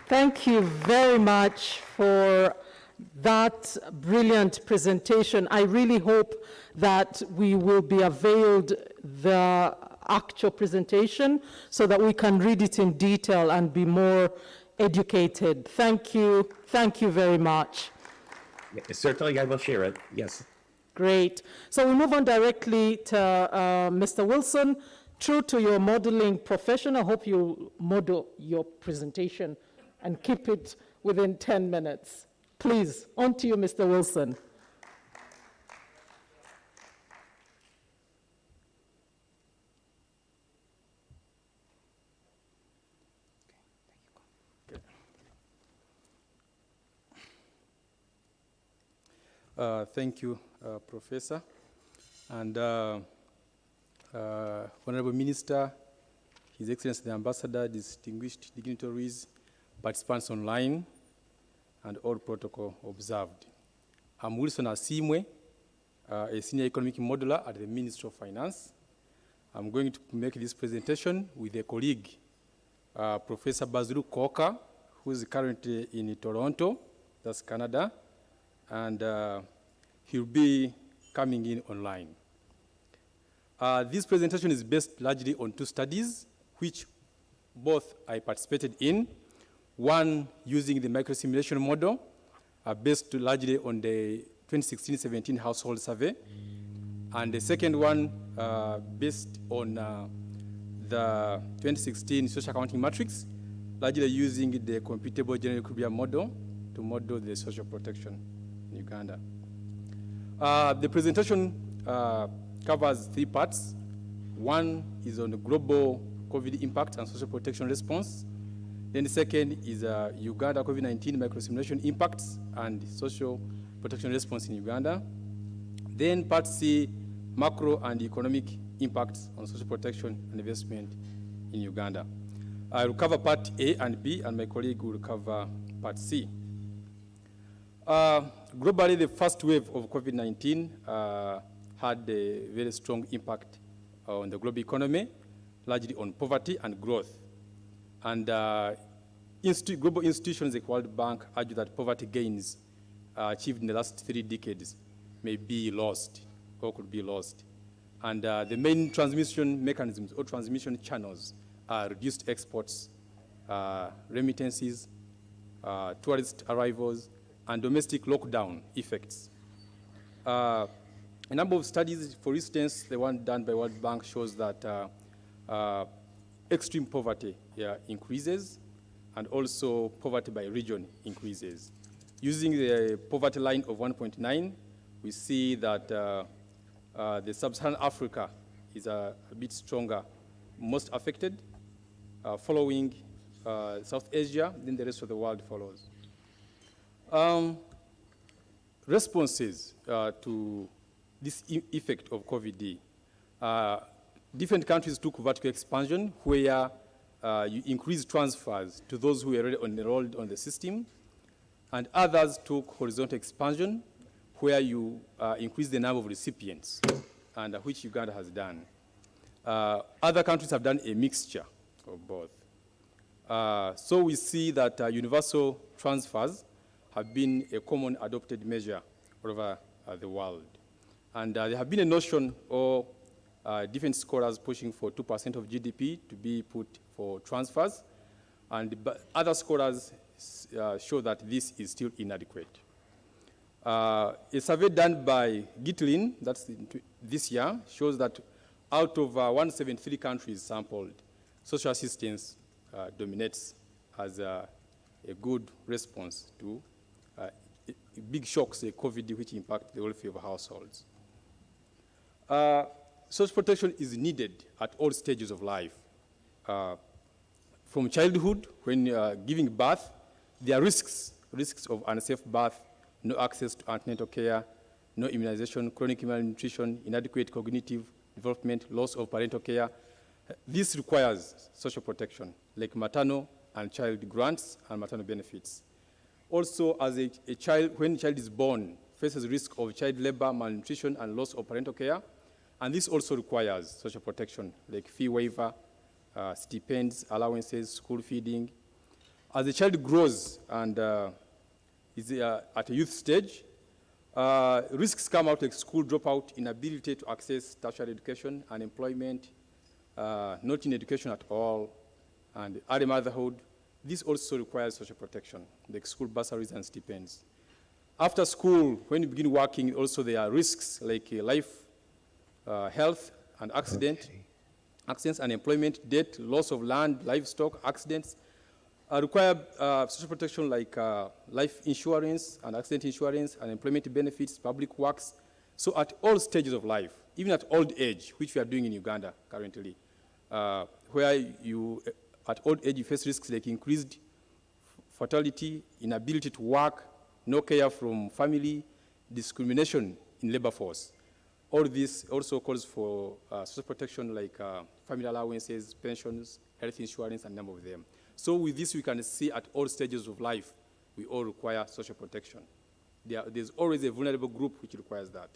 Thank you very much for that brilliant presentation. I really hope that we will be availed the actual presentation so that we can read it in detail and be more educated. Thank you very much. Certainly, I will share it, yes. Great. So we move on directly to Mr. Wilson. True to your modeling profession, I hope you model your presentation and keep it within 10 minutes. Please, on to you, Mr. Wilson. Thank you, Professor. And Honorable Minister, His Excellency the Ambassador, distinguished dignitaries, participants online, and all protocol observed. I'm Wilson Asimwe, a senior economic modeler at the Ministry of Finance. I'm going to make this presentation with a colleague, Professor Baziru Koka, who is currently in Toronto, that's Canada, and he'll be coming in online. This presentation is based largely on two studies, which both I participated in. One using the microsimulation model, based largely on the 2016-17 household survey. And the second one based on the 2016 social accounting matrix, largely using the computable general equilibrium model to model the social protection in Uganda. The presentation covers 3 parts. One is on the global COVID impact and social protection response. Then the second is Uganda COVID-19 microsimulation impacts and social protection response in Uganda. Then part C, macro and economic impacts on social protection and investment in Uganda. I will cover part A and B, and my colleague will cover part C. Globally, the first wave of COVID-19 had a very strong impact on the global economy, largely on poverty and growth. And global institutions like World Bank argue that poverty gains achieved in the last 3 decades may be lost or could be lost. And the main transmission mechanisms or transmission channels are reduced exports, remittances, tourist arrivals, and domestic lockdown effects. A number of studies, for instance, the one done by World Bank shows that extreme poverty increases, and also poverty by region increases. Using the poverty line of 1.9, we see that the sub-Saharan Africa is a bit stronger, most affected, following South Asia, then the rest of the world follows. Responses to this effect of COVID. Different countries took vertical expansion, where you increase transfers to those who were already enrolled on the system, and others took horizontal expansion, where you increase the number of recipients, and which Uganda has done. Other countries have done a mixture of both. So we see that universal transfers have been a common adopted measure all over the world. And there have been a notion or different scholars pushing for 2% of GDP to be put for transfers, and other scholars show that this is still inadequate. A survey done by Gitlin, that's this year, shows that out of 173 countries sampled, social assistance dominates as a good response to big shocks like COVID, which impact the welfare of households. Social protection is needed at all stages of life. From childhood, when giving birth, there are risks of unsafe birth, no access to antenatal care, no immunization, chronic malnutrition, inadequate cognitive development, loss of parental care. This requires social protection, like maternal and child grants and maternal benefits. Also, as a child, when a child is born, faces risk of child labor, malnutrition, and loss of parental care. And this also requires social protection, like fee waiver, stipends, allowances, school feeding. As the child grows and is at a youth stage, risks come out like school dropout, inability to access tertiary education, unemployment, not in education at all, and early motherhood. This also requires social protection, like school bursaries and stipends. After school, when you begin working, also there are risks like life, health and accidents, unemployment, debt, loss of land, livestock, accidents. Require social protection like life insurance and accident insurance, unemployment benefits, public works. So at all stages of life, even at old age, which we are doing in Uganda currently, where you, at old age, you face risks like increased fertility, inability to work, no care from family, discrimination in labor force. All this also calls for social protection like family allowances, pensions, health insurance, and a number of them. So with this, we can see at all stages of life, we all require social protection. There's always a vulnerable group which requires that.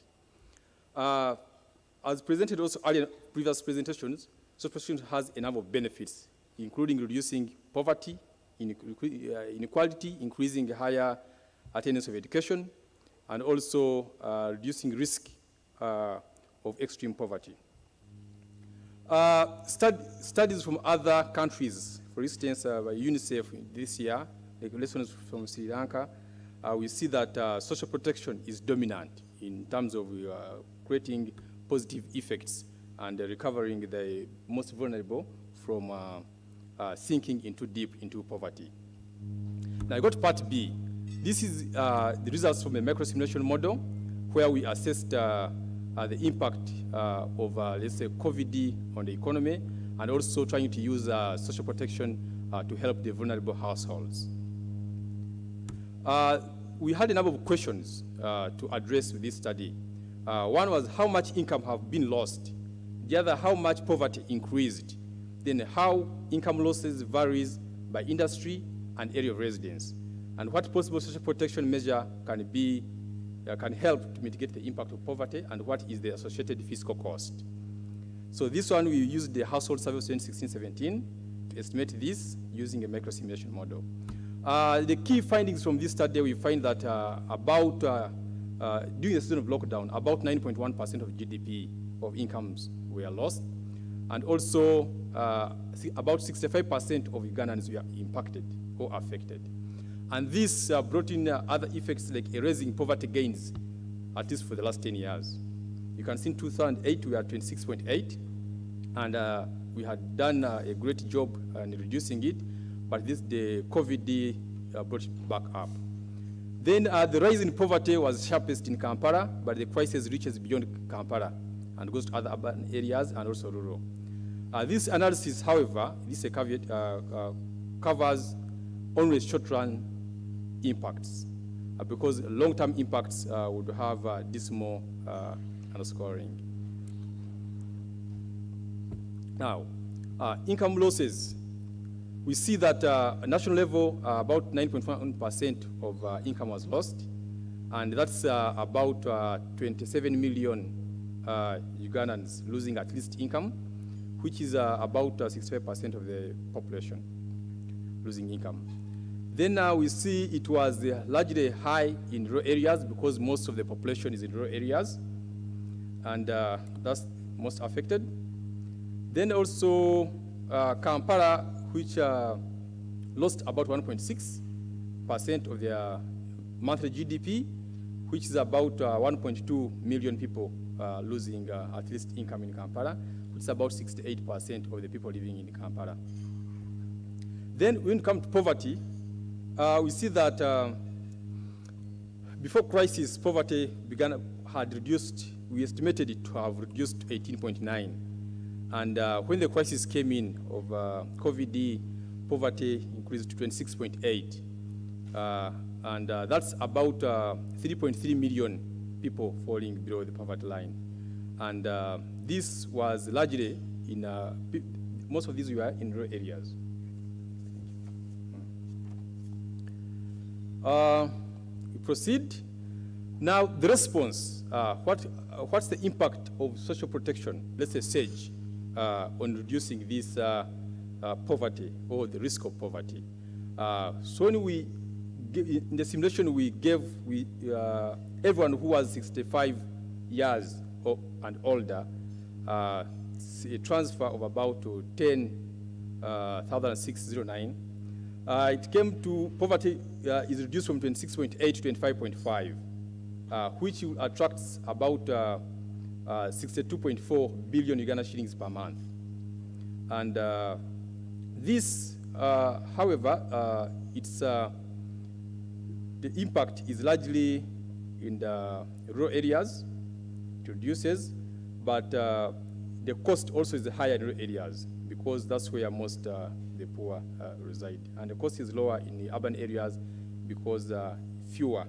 As presented also earlier in previous presentations, social protection has a number of benefits, including reducing poverty, inequality, increasing higher attainance of education, and also reducing risk of extreme poverty. Studies from other countries, for instance, by UNICEF this year, like lessons from Sri Lanka, we see that social protection is dominant in terms of creating positive effects and recovering the most vulnerable from sinking into deep into poverty. Now I got part B. This is the results from a microsimulation model where we assessed the impact of, let's say, COVID on the economy, and also trying to use social protection to help the vulnerable households. We had a number of questions to address with this study. One was how much income have been lost. The other, how much poverty increased. Then how income losses varies by industry and area of residence, and what possible social protection measure can help to mitigate the impact of poverty, and what is the associated fiscal cost. So this one, we used the household survey of 2016-17 to estimate this using a microsimulation model. The key findings from this study, we find that during the season of lockdown, about 9.1% of GDP of incomes were lost, and also about 65% of Ugandans were impacted or affected. And this brought in other effects like erasing poverty gains, at least for the last 10 years. You can see in 2008, we were at 26.8, and we had done a great job in reducing it, but the COVID brought it back up. Then the rise in poverty was sharpest in Kampala, but the crisis reaches beyond Kampala and goes to other urban areas and also rural. This analysis, however, this is a caveat, covers only short-run impacts, because long-term impacts would have dismal underscoring. Now, income losses. We see that at national level, about 9.1% of income was lost, and that's about 27 million Ugandans losing at least income, which is about 65% of the population losing income. Then we see it was largely high in rural areas because most of the population is in rural areas, and that's most affected. Then also Kampala, which lost about 1.6% of their monthly GDP, which is about 1.2 million people losing at least income in Kampala, which is about 68% of the people living in Kampala. Then when it comes to poverty, we see that before crisis, poverty had reduced, we estimated it to have reduced to 18.9. And when the crisis came in of COVID, poverty increased to 26.8. And that's about 3.3 million people falling below the poverty line. And this was largely in, most of these were in rural areas. We proceed. Now, the response, what's the impact of social protection, let's say SAGE, on reducing this poverty or the risk of poverty? So when we, in the simulation we gave, everyone who was 65 years and older, a transfer of about 10,609. It came to poverty is reduced from 26.8 to 25.5, which attracts about 62.4 billion Uganda shillings per month. And this, however, it's the impact is largely in the rural areas. It reduces, but the cost also is higher in rural areas because that's where most the poor reside. And the cost is lower in the urban areas because fewer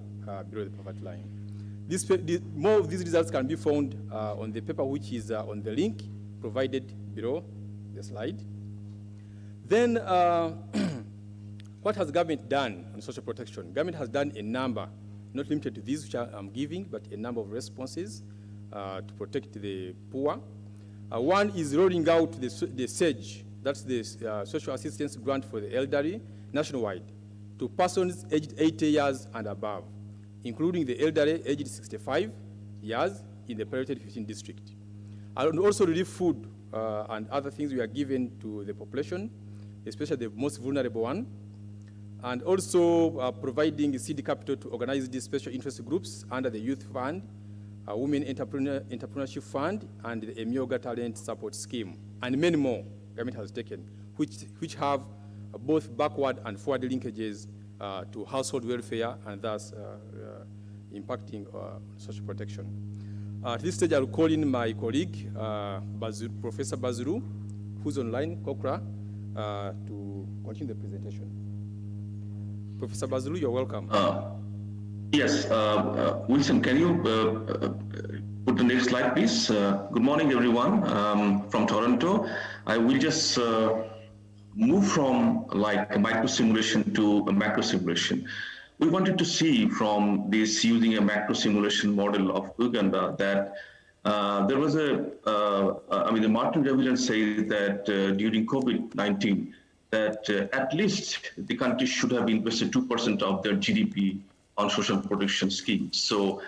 below the poverty line. More of these results can be found on the paper, which is on the link provided below the slide. Then, what has government done on social protection? Government has done a number, not limited to these which I'm giving, but a number of responses to protect the poor. One is rolling out the SAGE, that's the social assistance grant for the elderly, nationwide, to persons aged 80 years and above, including the elderly aged 65 years in the priority 15 district. And also relief food and other things we are given to the population, especially the most vulnerable one. And also providing seed capital to organize these special interest groups under the Youth Fund, Women Entrepreneurship Fund, and the Emyoga Talent Support Scheme, and many more government has taken, which have both backward and forward linkages to household welfare and thus impacting social protection. At this stage, I'll call in my colleague, Professor Bazuru, who's online, Kokra, to continue the presentation. Professor Bazuru, you're welcome. Yes, Wilson, can you put the next slide, please? Good morning, everyone, from Toronto. I will just move from like a micro simulation to a macro simulation. We wanted to see from this using a macro simulation model of Uganda that there was the Martin Evidence says that during COVID-19, that at least the country should have invested 2% of their GDP on social protection schemes. So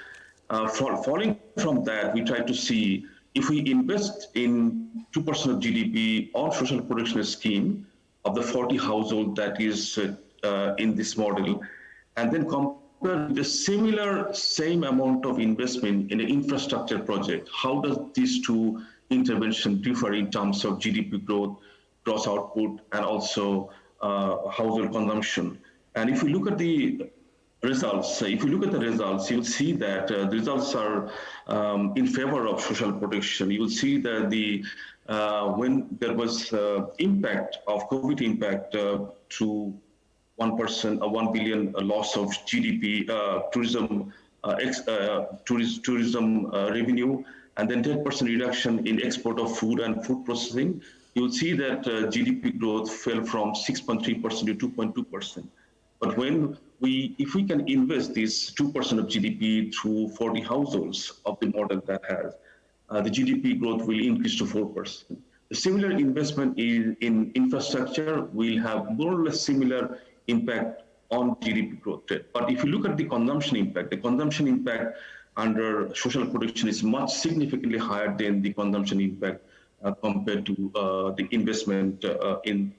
falling from that, we try to see if we invest in 2% of GDP on social protection scheme of the 40 household that is in this model, and then compare the same amount of investment in an infrastructure project, how does these two interventions differ in terms of GDP growth, gross output, and also household consumption? And if we look at the results, you'll see that the results are in favor of social protection. You will see that when there was impact of COVID impact to 1%, 1 billion loss of GDP, tourism revenue, and then 10% reduction in export of food and food processing, you will see that GDP growth fell from 6.3% to 2.2%. But if we can invest this 2% of GDP through 40 households of the model that has, the GDP growth will increase to 4%. The similar investment in infrastructure will have more or less similar impact on GDP growth rate. But if you look at the consumption impact under social protection is much significantly higher than the consumption impact compared to the investment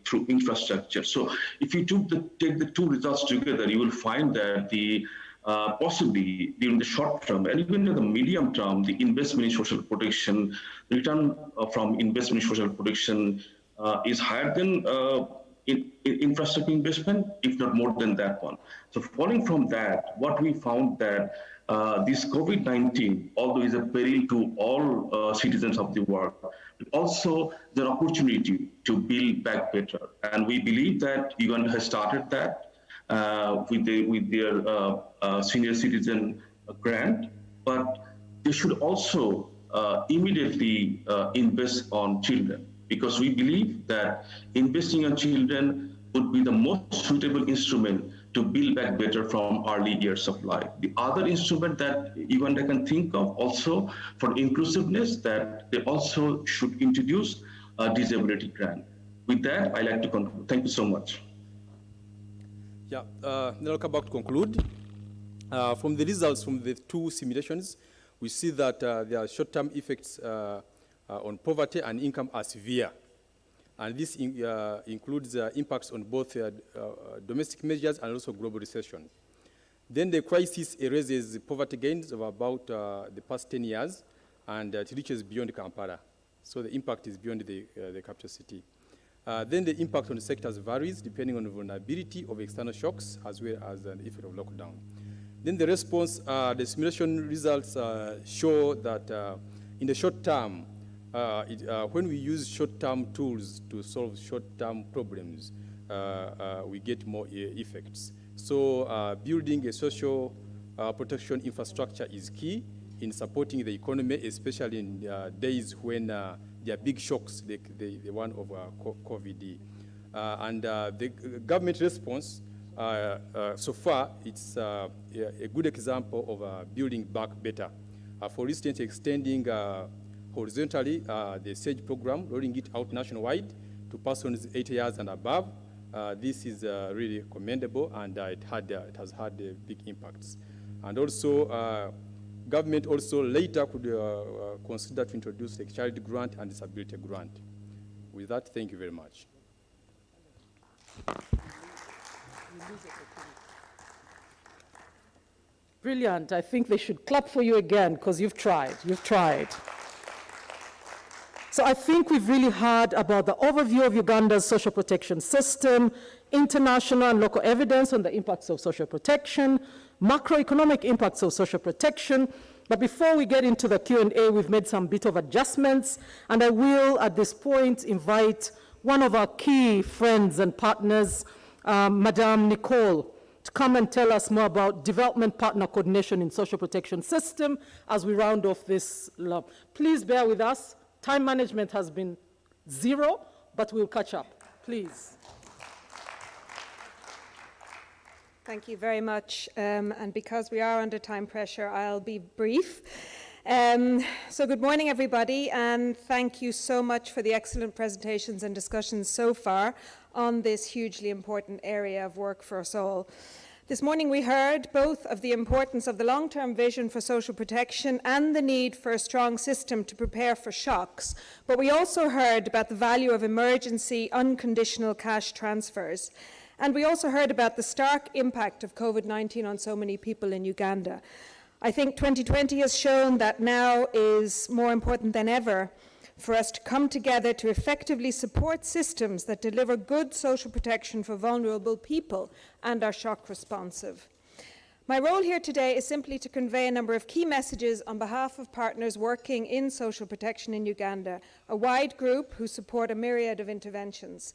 through infrastructure. So if you take the two results together, you will find that possibly during the short term and even in the medium term, the investment in social protection, the return from investment in social protection is higher than in infrastructure investment, if not more than that one. So falling from that, what we found that this COVID-19, although is a peril to all citizens of the world, but also the opportunity to build back better. And we believe that Uganda has started that with their senior citizen grant, but they should also immediately invest on children, because we believe that investing on children would be the most suitable instrument to build back better from early years of life. The other instrument that Uganda can think of also for inclusiveness, that they also should introduce a disability grant. With that, I like to conclude. Thank you so much. Yeah, then I'll come back to conclude. From the results from the two simulations, we see that there are short-term effects on poverty and income are severe. And this includes impacts on both domestic measures and also global recession. Then the crisis erases poverty gains of about the past 10 years, and it reaches beyond Kampala. So the impact is beyond the capital city. Then the impact on the sectors varies depending on the vulnerability of external shocks as well as the effect of lockdown. Then the response, the simulation results show that in the short term, when we use short-term tools to solve short-term problems, we get more effects. So building a social protection infrastructure is key in supporting the economy, especially in days when there are big shocks, the one of COVID. And the government response, so far, it's a good example of building back better. For instance, extending horizontally the SAGE program, rolling it out nationwide to persons 80 years and above. This is really commendable, and it has had big impacts. And also, government also later could consider to introduce a child grant and disability grant. With that, thank you very much. Brilliant. I think they should clap for you again because you've tried. You've tried. So I think we've really heard about the overview of Uganda's social protection system, international and local evidence on the impacts of social protection, macroeconomic impacts of social protection. But before we get into the Q&A, we've made some bit of adjustments, and I will, at this point, invite one of our key friends and partners, Madame Nicole, to come and tell us more about development partner coordination in social protection system as we round off this lab. Please bear with us. Time management has been zero, but we'll catch up. Please. Thank you very much. And because we are under time pressure, I'll be brief. So good morning, everybody, and thank you so much for the excellent presentations and discussions so far on this hugely important area of work for us all. This morning we heard both of the importance of the long-term vision for social protection and the need for a strong system to prepare for shocks, but we also heard about the value of emergency unconditional cash transfers. And we also heard about the stark impact of COVID-19 on so many people in Uganda. I think 2020 has shown that now is more important than ever for us to come together to effectively support systems that deliver good social protection for vulnerable people and are shock responsive. My role here today is simply to convey a number of key messages on behalf of partners working in social protection in Uganda, a wide group who support a myriad of interventions.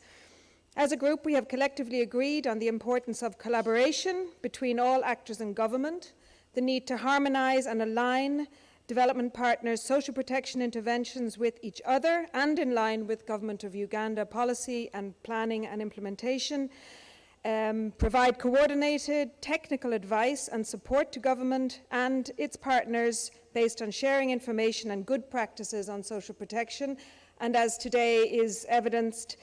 As a group, we have collectively agreed on the importance of collaboration between all actors in government, the need to harmonise and align development partners' social protection interventions with each other and in line with Government of Uganda policy and planning and implementation, provide coordinated technical advice and support to government and its partners based on sharing information and good practices on social protection, and as today is evidenced,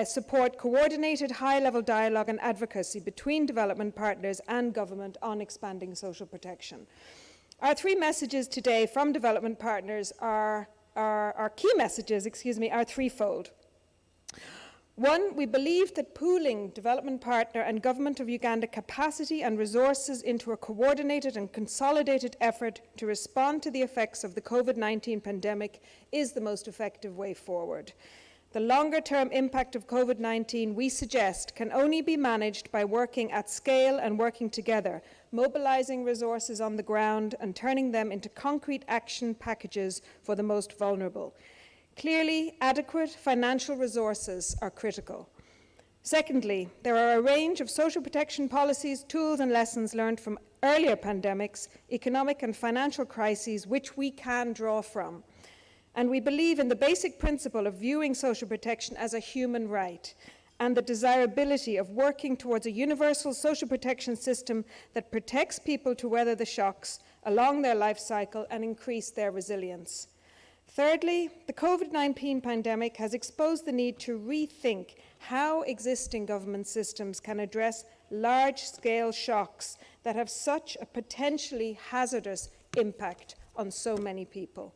support coordinated high-level dialogue and advocacy between development partners and government on expanding social protection. Our three messages today from development partners are threefold. One, we believe that pooling development partner and Government of Uganda capacity and resources into a coordinated and consolidated effort to respond to the effects of the COVID-19 pandemic is the most effective way forward. The longer-term impact of COVID-19, we suggest, can only be managed by working at scale and working together, mobilizing resources on the ground and turning them into concrete action packages for the most vulnerable. Clearly, adequate financial resources are critical. Secondly, there are a range of social protection policies, tools and lessons learned from earlier pandemics, economic and financial crises, which we can draw from. And we believe in the basic principle of viewing social protection as a human right and the desirability of working towards a universal social protection system that protects people to weather the shocks along their life cycle and increase their resilience. Thirdly, the COVID-19 pandemic has exposed the need to rethink how existing government systems can address large-scale shocks that have such a potentially hazardous impact on so many people.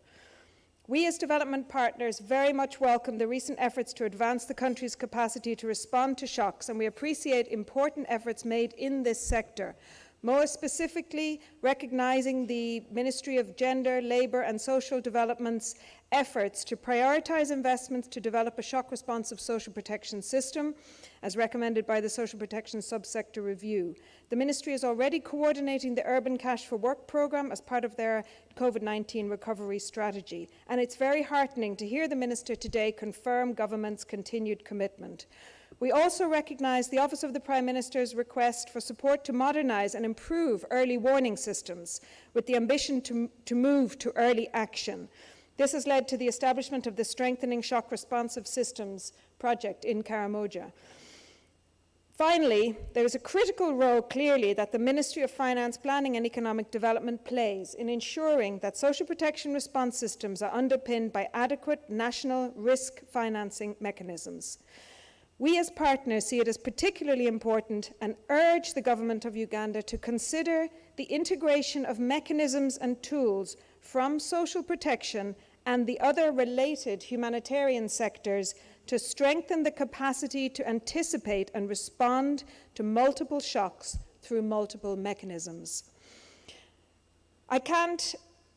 We as development partners very much welcome the recent efforts to advance the country's capacity to respond to shocks, and we appreciate important efforts made in this sector. More specifically, recognising the Ministry of Gender, Labour and Social Development's efforts to prioritise investments to develop a shock-responsive social protection system, as recommended by the Social Protection Subsector Review. The Ministry is already coordinating the Urban Cash for Work programme as part of their COVID-19 recovery strategy, and it's very heartening to hear the Minister today confirm government's continued commitment. We also recognise the Office of the Prime Minister's request for support to modernise and improve early warning systems with the ambition to move to early action. This has led to the establishment of the Strengthening Shock Responsive Systems project in Karamoja. Finally, there is a critical role clearly that the Ministry of Finance, Planning and Economic Development plays in ensuring that social protection response systems are underpinned by adequate national risk financing mechanisms. We as partners see it as particularly important and urge the Government of Uganda to consider the integration of mechanisms and tools from social protection and the other related humanitarian sectors to strengthen the capacity to anticipate and respond to multiple shocks through multiple mechanisms. I can't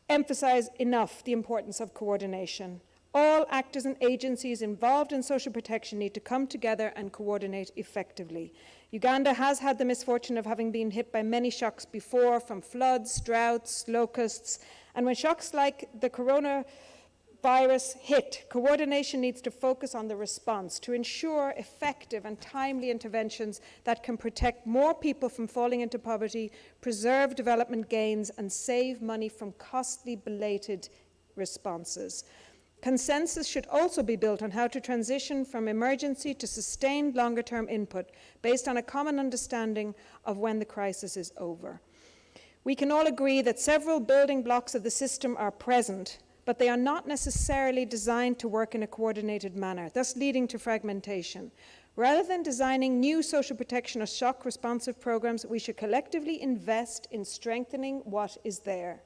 emphasize enough the importance of coordination. All actors and agencies involved in social protection need to come together and coordinate effectively. Uganda has had the misfortune of having been hit by many shocks before, from floods, droughts, locusts, and when shocks like the coronavirus hit, coordination needs to focus on the response to ensure effective and timely interventions that can protect more people from falling into poverty, preserve development gains, and save money from costly belated responses. Consensus should also be built on how to transition from emergency to sustained longer-term input based on a common understanding of when the crisis is over. We can all agree that several building blocks of the system are present, but they are not necessarily designed to work in a coordinated manner, thus leading to fragmentation. Rather than designing new social protection or shock responsive programs, we should collectively invest in strengthening what is there.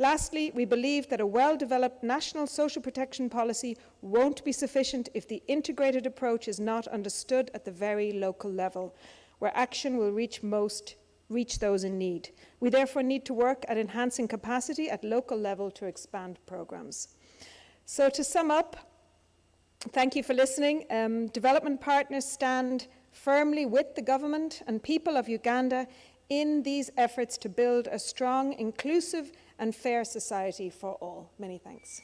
Lastly, we believe that a well-developed national social protection policy won't be sufficient if the integrated approach is not understood at the very local level, where action will reach those in need. We therefore need to work at enhancing capacity at local level to expand programs. So to sum up, thank you for listening. Development partners stand firmly with the government and people of Uganda in these efforts to build a strong, inclusive, and fair society for all. Many thanks.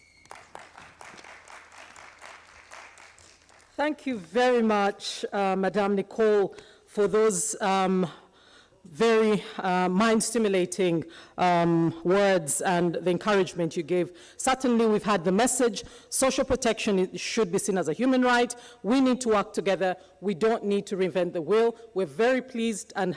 Thank you very much, Madame Nicole, for those very mind-stimulating words and the encouragement you gave. Certainly, we've had the message, social protection should be seen as a human right. We need to work together. We don't need to reinvent the wheel. We're very pleased and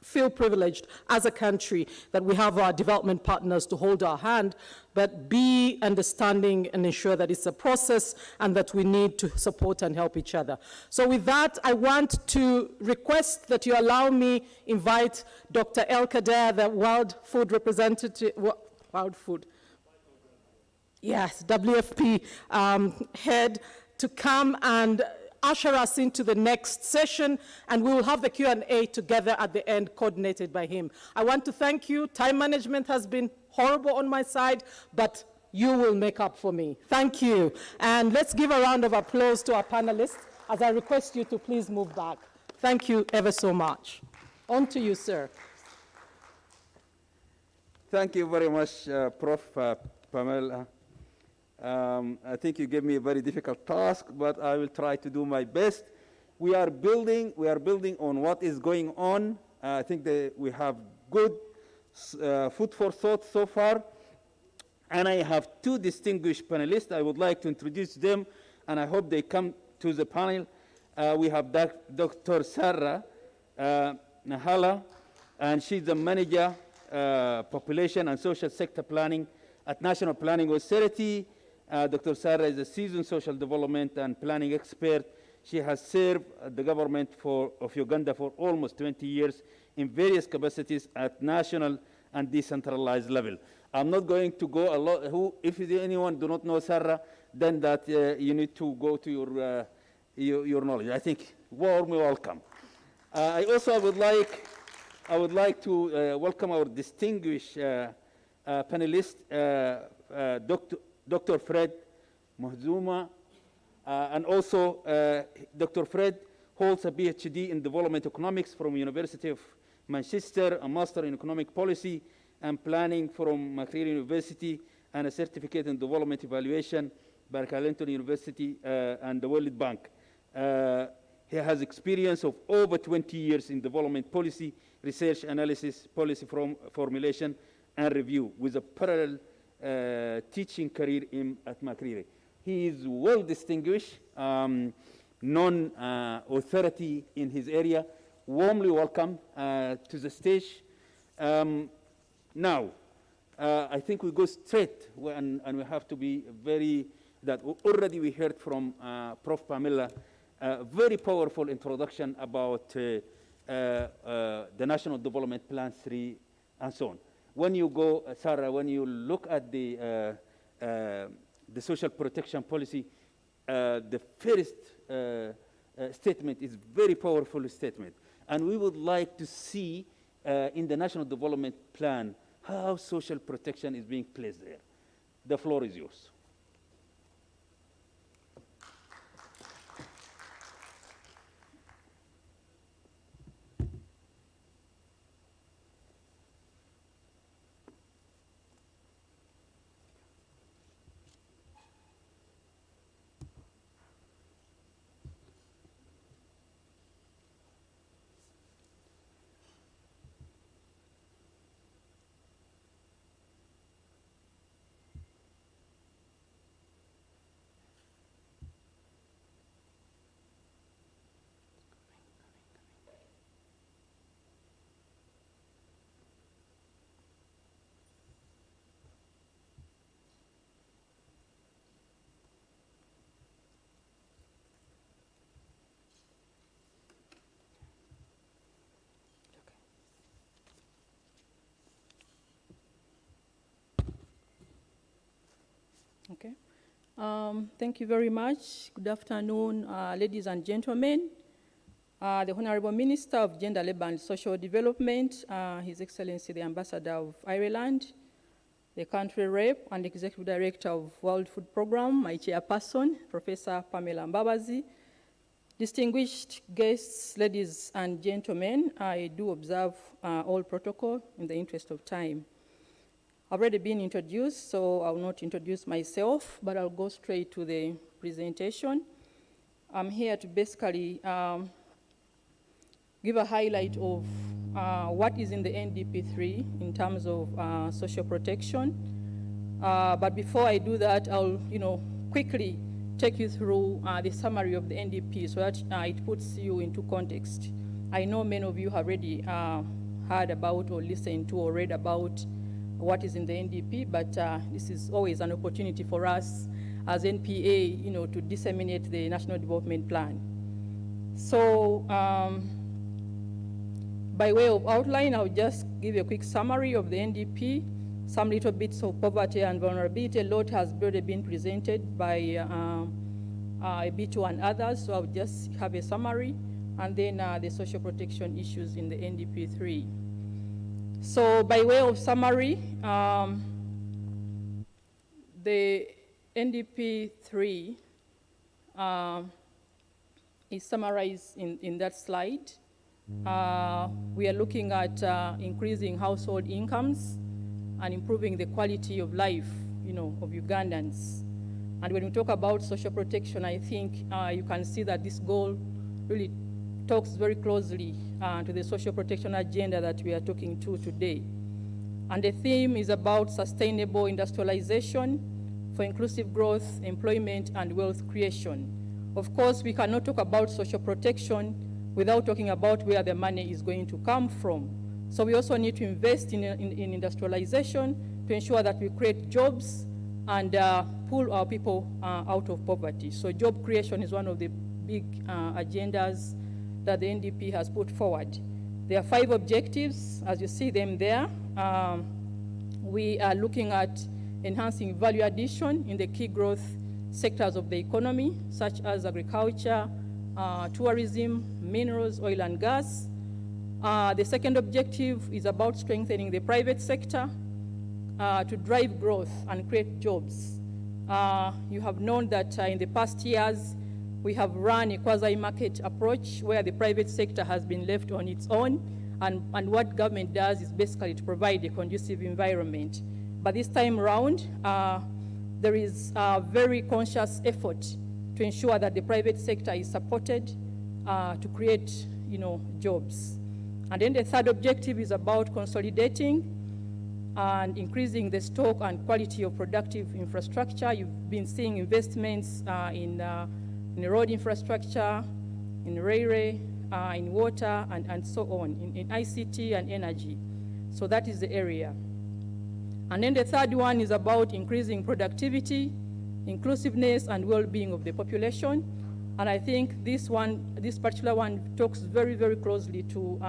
feel privileged as a country that we have our development partners to hold our hand, but be understanding and ensure that it's a process and that we need to support and help each other. So with that, I want to request that you allow me invite Dr. El Kader, the World Food Representative, WFP head, to come and usher us into the next session, and we will have the Q&A together at the end, coordinated by him. I want to thank you. Time management has been horrible on my side, but you will make up for me. Thank you. And let's give a round of applause to our panelists as I request you to please move back. Thank you ever so much. On to you, sir. Thank you very much, Prof. Pamela. I think you gave me a very difficult task, but I will try to do my best. We are building on what is going on. I think that we have good food for thought so far. And I have two distinguished panelists. I would like to introduce them, and I hope they come to the panel. We have Dr. Sarah Nahala, and she's the manager, population and social sector planning at National Planning Authority. Dr. Sarah is a seasoned social development and planning expert. She has served the government of Uganda for almost 20 years in various capacities at national and decentralized level. I'm not going to go a lot. If anyone do not know Sarah, then that you need to go to your knowledge. I think warmly welcome. I would like to welcome our distinguished panelist, Dr. Fred Muhzuma, and also Dr. Fred holds a PhD in development economics from University of Manchester, a master in economic policy and planning from Makerere University, and a certificate in development evaluation by Carleton University and the World Bank. He has experience of over 20 years in development policy, research analysis, policy formulation, and review, with a parallel teaching career at Makerere. He is well distinguished, non-authority in his area. Warmly welcome to the stage. Now, I think we go straight, and we have to be that already we heard from Prof. Pamela, a very powerful introduction about the National Development Plan 3 and so on. When you go, Sarah, when you look at the social protection policy, the first statement is very powerful statement. And we would like to see in the National Development Plan how social protection is being placed there. The floor is yours. Okay. Thank you very much. Good afternoon, ladies and gentlemen. The Honorable Minister of Gender, Labour and Social Development, His Excellency the Ambassador of Ireland, the country rep and Executive Director of World Food Programme, my chairperson, Professor Pamela Mbabazi, distinguished guests, ladies and gentlemen, I do observe all protocol in the interest of time. I've already been introduced, so I will not introduce myself, but I'll go straight to the presentation. I'm here to basically give a highlight of what is in the NDP3 in terms of social protection. But before I do that, I'll quickly take you through the summary of the NDP so that it puts you into context. I know many of you have already heard about or listened to or read about what is in the NDP, but this is always an opportunity for us as NPA, to disseminate the National Development Plan. So, by way of outline, I'll just give you a quick summary of the NDP, some little bits of poverty and vulnerability. A lot has already been presented by Bitu and others, so I'll just have a summary, and then the social protection issues in the NDP3. So by way of summary, the NDP3 is summarized in that slide. We are looking at increasing household incomes and improving the quality of life, of Ugandans. And when we talk about social protection, I think you can see that this goal really talks very closely to the social protection agenda that we are talking to today. And the theme is about sustainable industrialization for inclusive growth, employment, and wealth creation. Of course, we cannot talk about social protection without talking about where the money is going to come from. So we also need to invest in industrialization to ensure that we create jobs and pull our people out of poverty. So job creation is one of the big agendas that the NDP has put forward. There are 5 objectives, as you see them there. We are looking at enhancing value addition in the key growth sectors of the economy, such as agriculture, tourism, minerals, oil and gas. The second objective is about strengthening the private sector to drive growth and create jobs. You have known that in the past years, we have run a quasi-market approach where the private sector has been left on its own, and what government does is basically to provide a conducive environment. But this time around, there is a very conscious effort to ensure that the private sector is supported to create, jobs. And then the third objective is about consolidating and increasing the stock and quality of productive infrastructure. You've been seeing investments in road infrastructure, in railway, in water, and so on, in ICT and energy. So that is the area. And then the third one is about increasing productivity, inclusiveness, and well-being of the population. And I think this particular one talks very, very closely to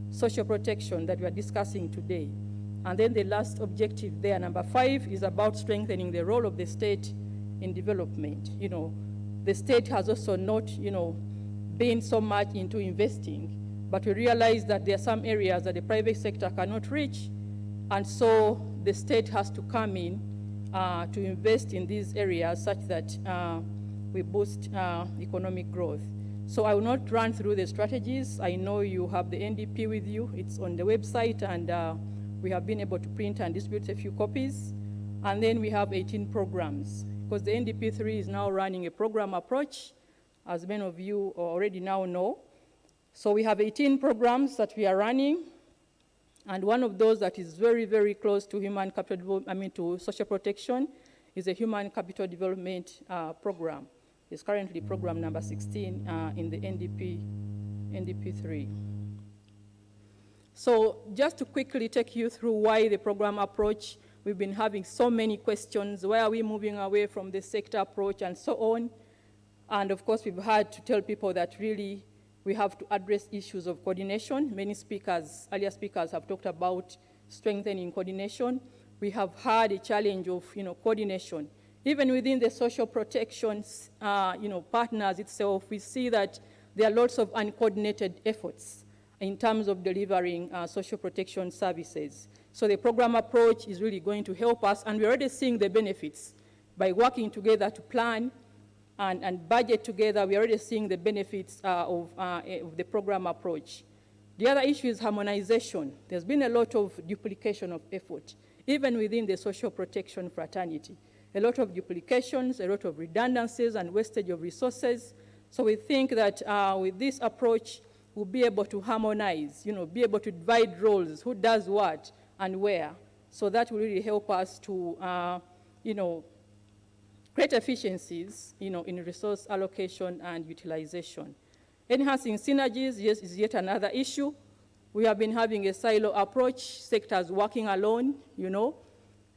social protection that we are discussing today. And then the last objective there, number 5, is about strengthening the role of the state in development. The state has also not, been so much into investing, but we realize that there are some areas that the private sector cannot reach, and so the state has to come in to invest in these areas such that we boost economic growth. So I will not run through the strategies. I know you have the NDP with you. It's on the website, and we have been able to print and distribute a few copies. And then we have 18 programs, because the NDP3 is now running a program approach, as many of you already now know. So we have 18 programs that we are running, and one of those that is very, very close to to social protection is a human capital development program. It's currently program number 16 in the NDP3. So just to quickly take you through why the program approach, we've been having so many questions. Why are we moving away from the sector approach and so on? And of course, we've had to tell people that really we have to address issues of coordination. Many speakers, earlier speakers, have talked about strengthening coordination. We have had a challenge of coordination Even within the social protections, partners itself, we see that there are lots of uncoordinated efforts in terms of delivering social protection services. So the program approach is really going to help us, and we're already seeing the benefits. By working together to plan and budget together, we're already seeing the benefits of the program approach. The other issue is harmonization. There's been a lot of duplication of effort, even within the social protection fraternity. A lot of duplications, a lot of redundancies and wastage of resources. So we think that with this approach, we'll be able to harmonize, be able to divide roles, who does what and where. So that will really help us to, create efficiencies, in resource allocation and utilization. Enhancing synergies is yet another issue. We have been having a silo approach, sectors working alone,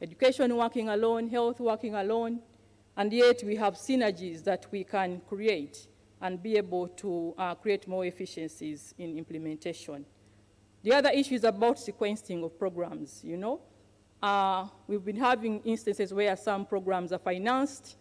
education working alone, health working alone, and yet we have synergies that we can create and be able to create more efficiencies in implementation. The other issue is about sequencing of programs, We've been having instances where some programs are financed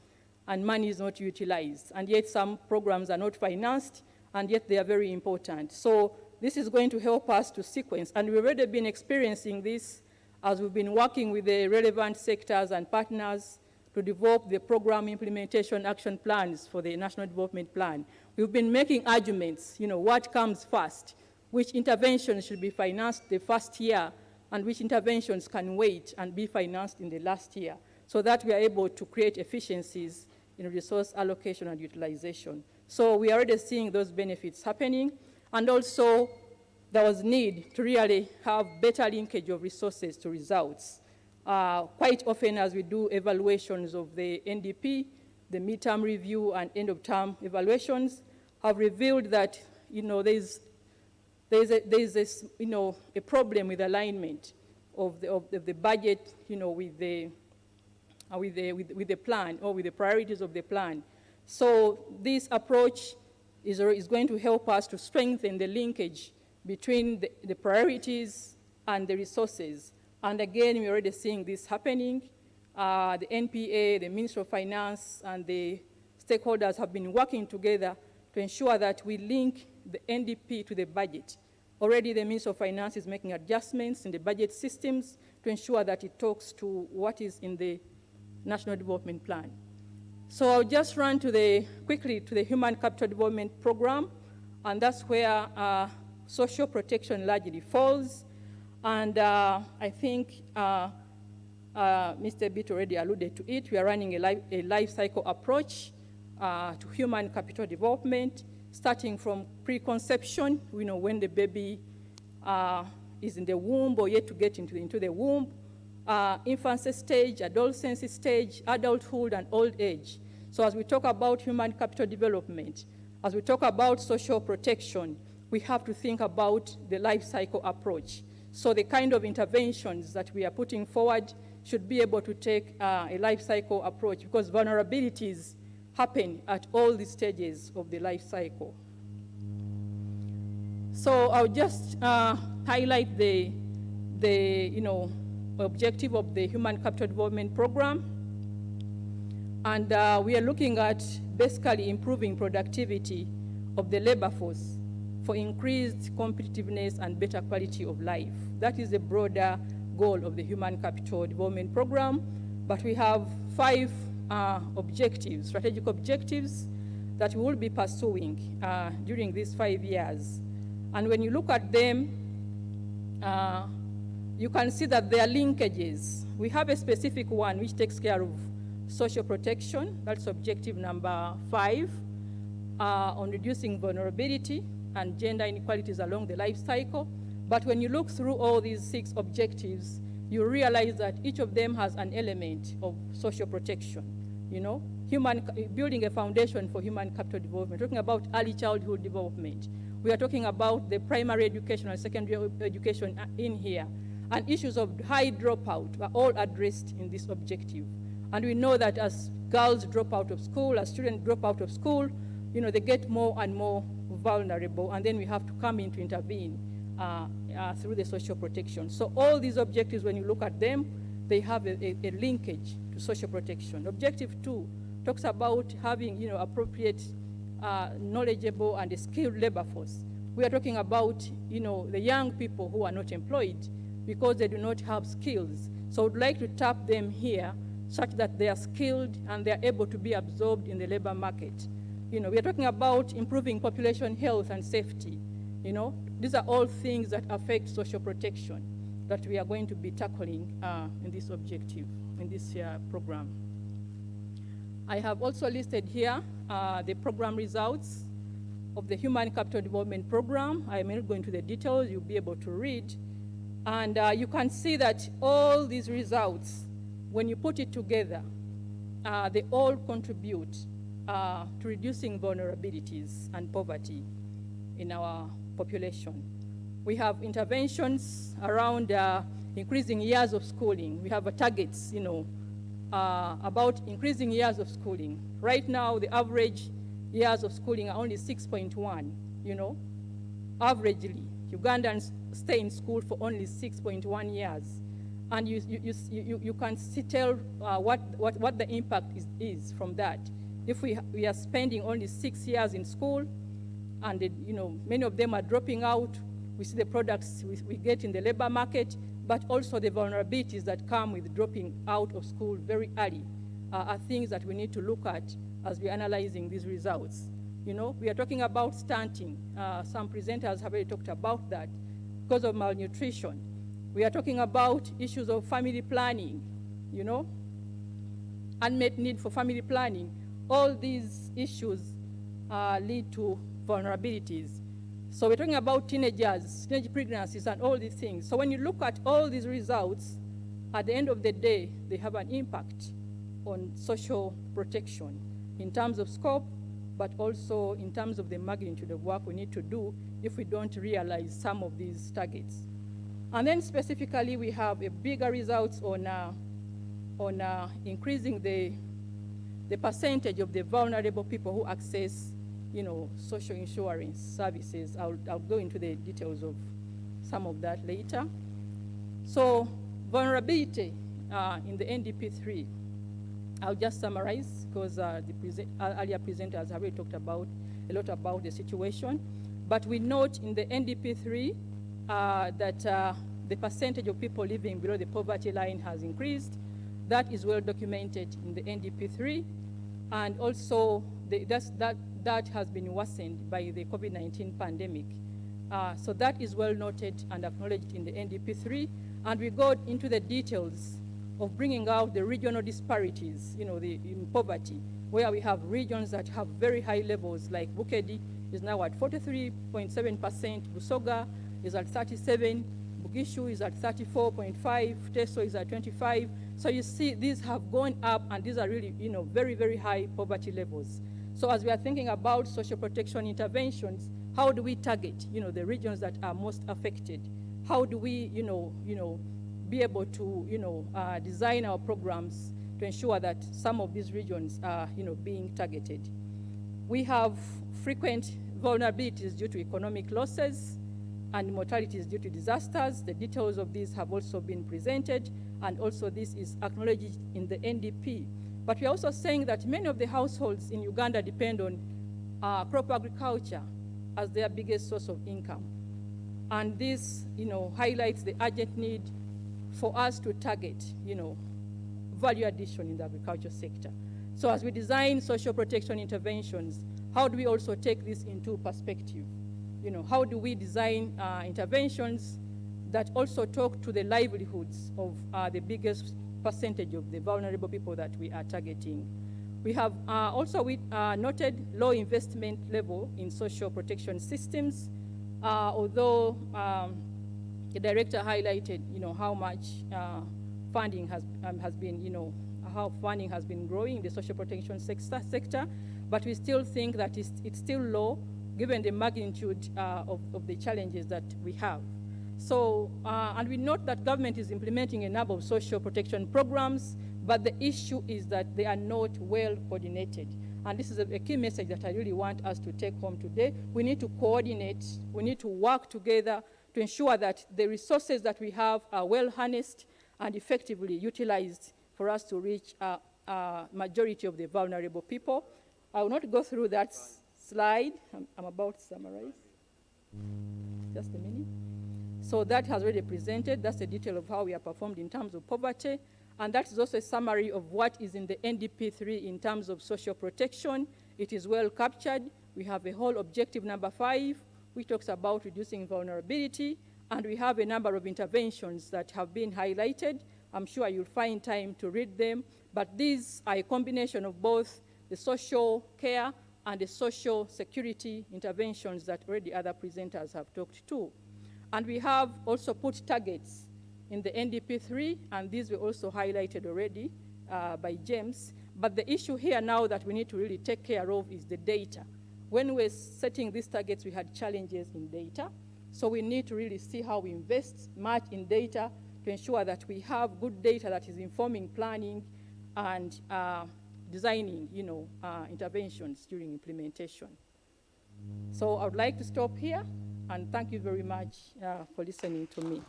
and money is not utilized, and yet some programs are not financed, and yet they are very important. So this is going to help us to sequence, and we've already been experiencing this as we've been working with the relevant sectors and partners to develop the program implementation action plans for the National Development Plan. We've been making arguments, what comes first, which interventions should be financed the first year, and which interventions can wait and be financed in the last year, so that we are able to create efficiencies in resource allocation and utilization. So we are already seeing those benefits happening, and also there was need to really have better linkage of resources to results. Quite often as we do evaluations of the NDP, the midterm review and end of term evaluations have revealed that, there's this, a problem with alignment of the budget, with the plan or with the priorities of the plan. So this approach is going to help us to strengthen the linkage between the priorities and the resources. And again, we're already seeing this happening. The NPA, the Ministry of Finance, and the stakeholders have been working together to ensure that we link the NDP to the budget. Already the Ministry of Finance is making adjustments in the budget systems to ensure that it talks to what is in the National Development Plan. So I'll just run quickly to the Human Capital Development Program, and that's where social protection largely falls. And I think Mr. Bitt already alluded to it. We are running a life cycle approach to human capital development, starting from preconception, when the baby is in the womb or yet to get into the womb, infancy stage, adolescence stage, adulthood, and old age. So as we talk about human capital development, as we talk about social protection, we have to think about the life cycle approach. So the kind of interventions that we are putting forward should be able to take a life cycle approach, because vulnerabilities happen at all the stages of the life cycle. So I'll just highlight the objective of the Human Capital Development Program. And we are looking at basically improving productivity of the labor force for increased competitiveness and better quality of life. That is the broader goal of the Human Capital Development Program. But we have 5 objectives, strategic objectives, that we will be pursuing during these 5 years. And when you look at them, you can see that there are linkages. We have a specific one which takes care of social protection. That's objective number 5, on reducing vulnerability and gender inequalities along the life cycle. But when you look through all these 6 objectives, you realize that each of them has an element of social protection. Building a foundation for human capital development, talking about early childhood development. We are talking about the primary education and secondary education in here. And issues of high dropout are all addressed in this objective. And we know that as girls drop out of school, as students drop out of school, they get more and more vulnerable, and then we have to come in to intervene through the social protection. So all these objectives, when you look at them, they have a linkage to social protection. Objective 2 talks about having, appropriate, knowledgeable and skilled labor force. We are talking about, the young people who are not employed because they do not have skills. So we'd like to tap them here such that they are skilled and they are able to be absorbed in the labor market. We are talking about improving population health and safety. These are all things that affect social protection that we are going to be tackling in this objective, in this program. I have also listed here the program results of the Human Capital Development Program. I am not going into the details, you'll be able to read. And you can see that all these results, when you put it together, they all contribute to reducing vulnerabilities and poverty in our population. We have interventions around increasing years of schooling. We have targets, about increasing years of schooling. Right now, the average years of schooling are only 6.1, averagely. Ugandans stay in school for only 6.1 years. And you can tell what the impact is from that. If we are spending only 6 years in school, and many of them are dropping out, we see the products we get in the labor market, but also the vulnerabilities that come with dropping out of school very early are things that we need to look at as we're analyzing these results. We are talking about stunting. Some presenters have already talked about that because of malnutrition. We are talking about issues of family planning, unmet need for family planning. All these issues lead to vulnerabilities. So we're talking about teenagers, teenage pregnancies, and all these things. So when you look at all these results, at the end of the day, they have an impact on social protection in terms of scope, but also in terms of the magnitude of work we need to do if we don't realize some of these targets. And then specifically, we have a bigger results on increasing the percentage of the vulnerable people who access social insurance services. I'll go into the details of some of that later. So vulnerability in the NDP3, I'll just summarize because the earlier presenters have already talked about a lot about the situation. But we note in the NDP3 that the percentage of people living below the poverty line has increased. That is well documented in the NDP3. And also that has been worsened by the COVID-19 pandemic. So that is well noted and acknowledged in the NDP3. And we got into the details of bringing out the regional disparities, in poverty, where we have regions that have very high levels, like Bukedi is now at 43.7%, Busoga is at 37%, Bugishu is at 34.5%, Teso is at 25%. So you see these have gone up, and these are really, very, very high poverty levels. So as we are thinking about social protection interventions, how do we target, the regions that are most affected? How do we, be able to, design our programs to ensure that some of these regions are, being targeted? We have frequent vulnerabilities due to economic losses and mortalities due to disasters. The details of these have also been presented, and also this is acknowledged in the NDP. But we're also saying that many of the households in Uganda depend on crop agriculture as their biggest source of income. And this, highlights the urgent need for us to target, value addition in the agriculture sector. So as we design social protection interventions, how do we also take this into perspective? How do we design interventions that also talk to the livelihoods of the biggest percentage of the vulnerable people that we are targeting? We have also noted low investment level in social protection systems, although the director highlighted, how much funding has been, how funding has been growing in the social protection sector, but we still think that it's still low given the magnitude of the challenges that we have. So, and we note that government is implementing a number of social protection programs, but the issue is that they are not well coordinated. And this is a key message that I really want us to take home today. We need to coordinate, we need to work together to ensure that the resources that we have are well harnessed and effectively utilized for us to reach a majority of the vulnerable people. I will not go through that slide. I'm about to summarize. Just a minute. So that has already presented. That's a detail of how we have performed in terms of poverty. And that is also a summary of what is in the NDP3 in terms of social protection. It is well captured. We have a whole objective number 5, which talks about reducing vulnerability. And we have a number of interventions that have been highlighted. I'm sure you'll find time to read them. But these are a combination of both the social care and the social security interventions that already other presenters have talked to. And we have also put targets in the NDP3, and these were also highlighted already by James. But the issue here now that we need to really take care of is the data. When we're setting these targets, we had challenges in data. So we need to really see how we invest much in data to ensure that we have good data that is informing planning and designing, interventions during implementation. So I would like to stop here, and thank you very much for listening to me.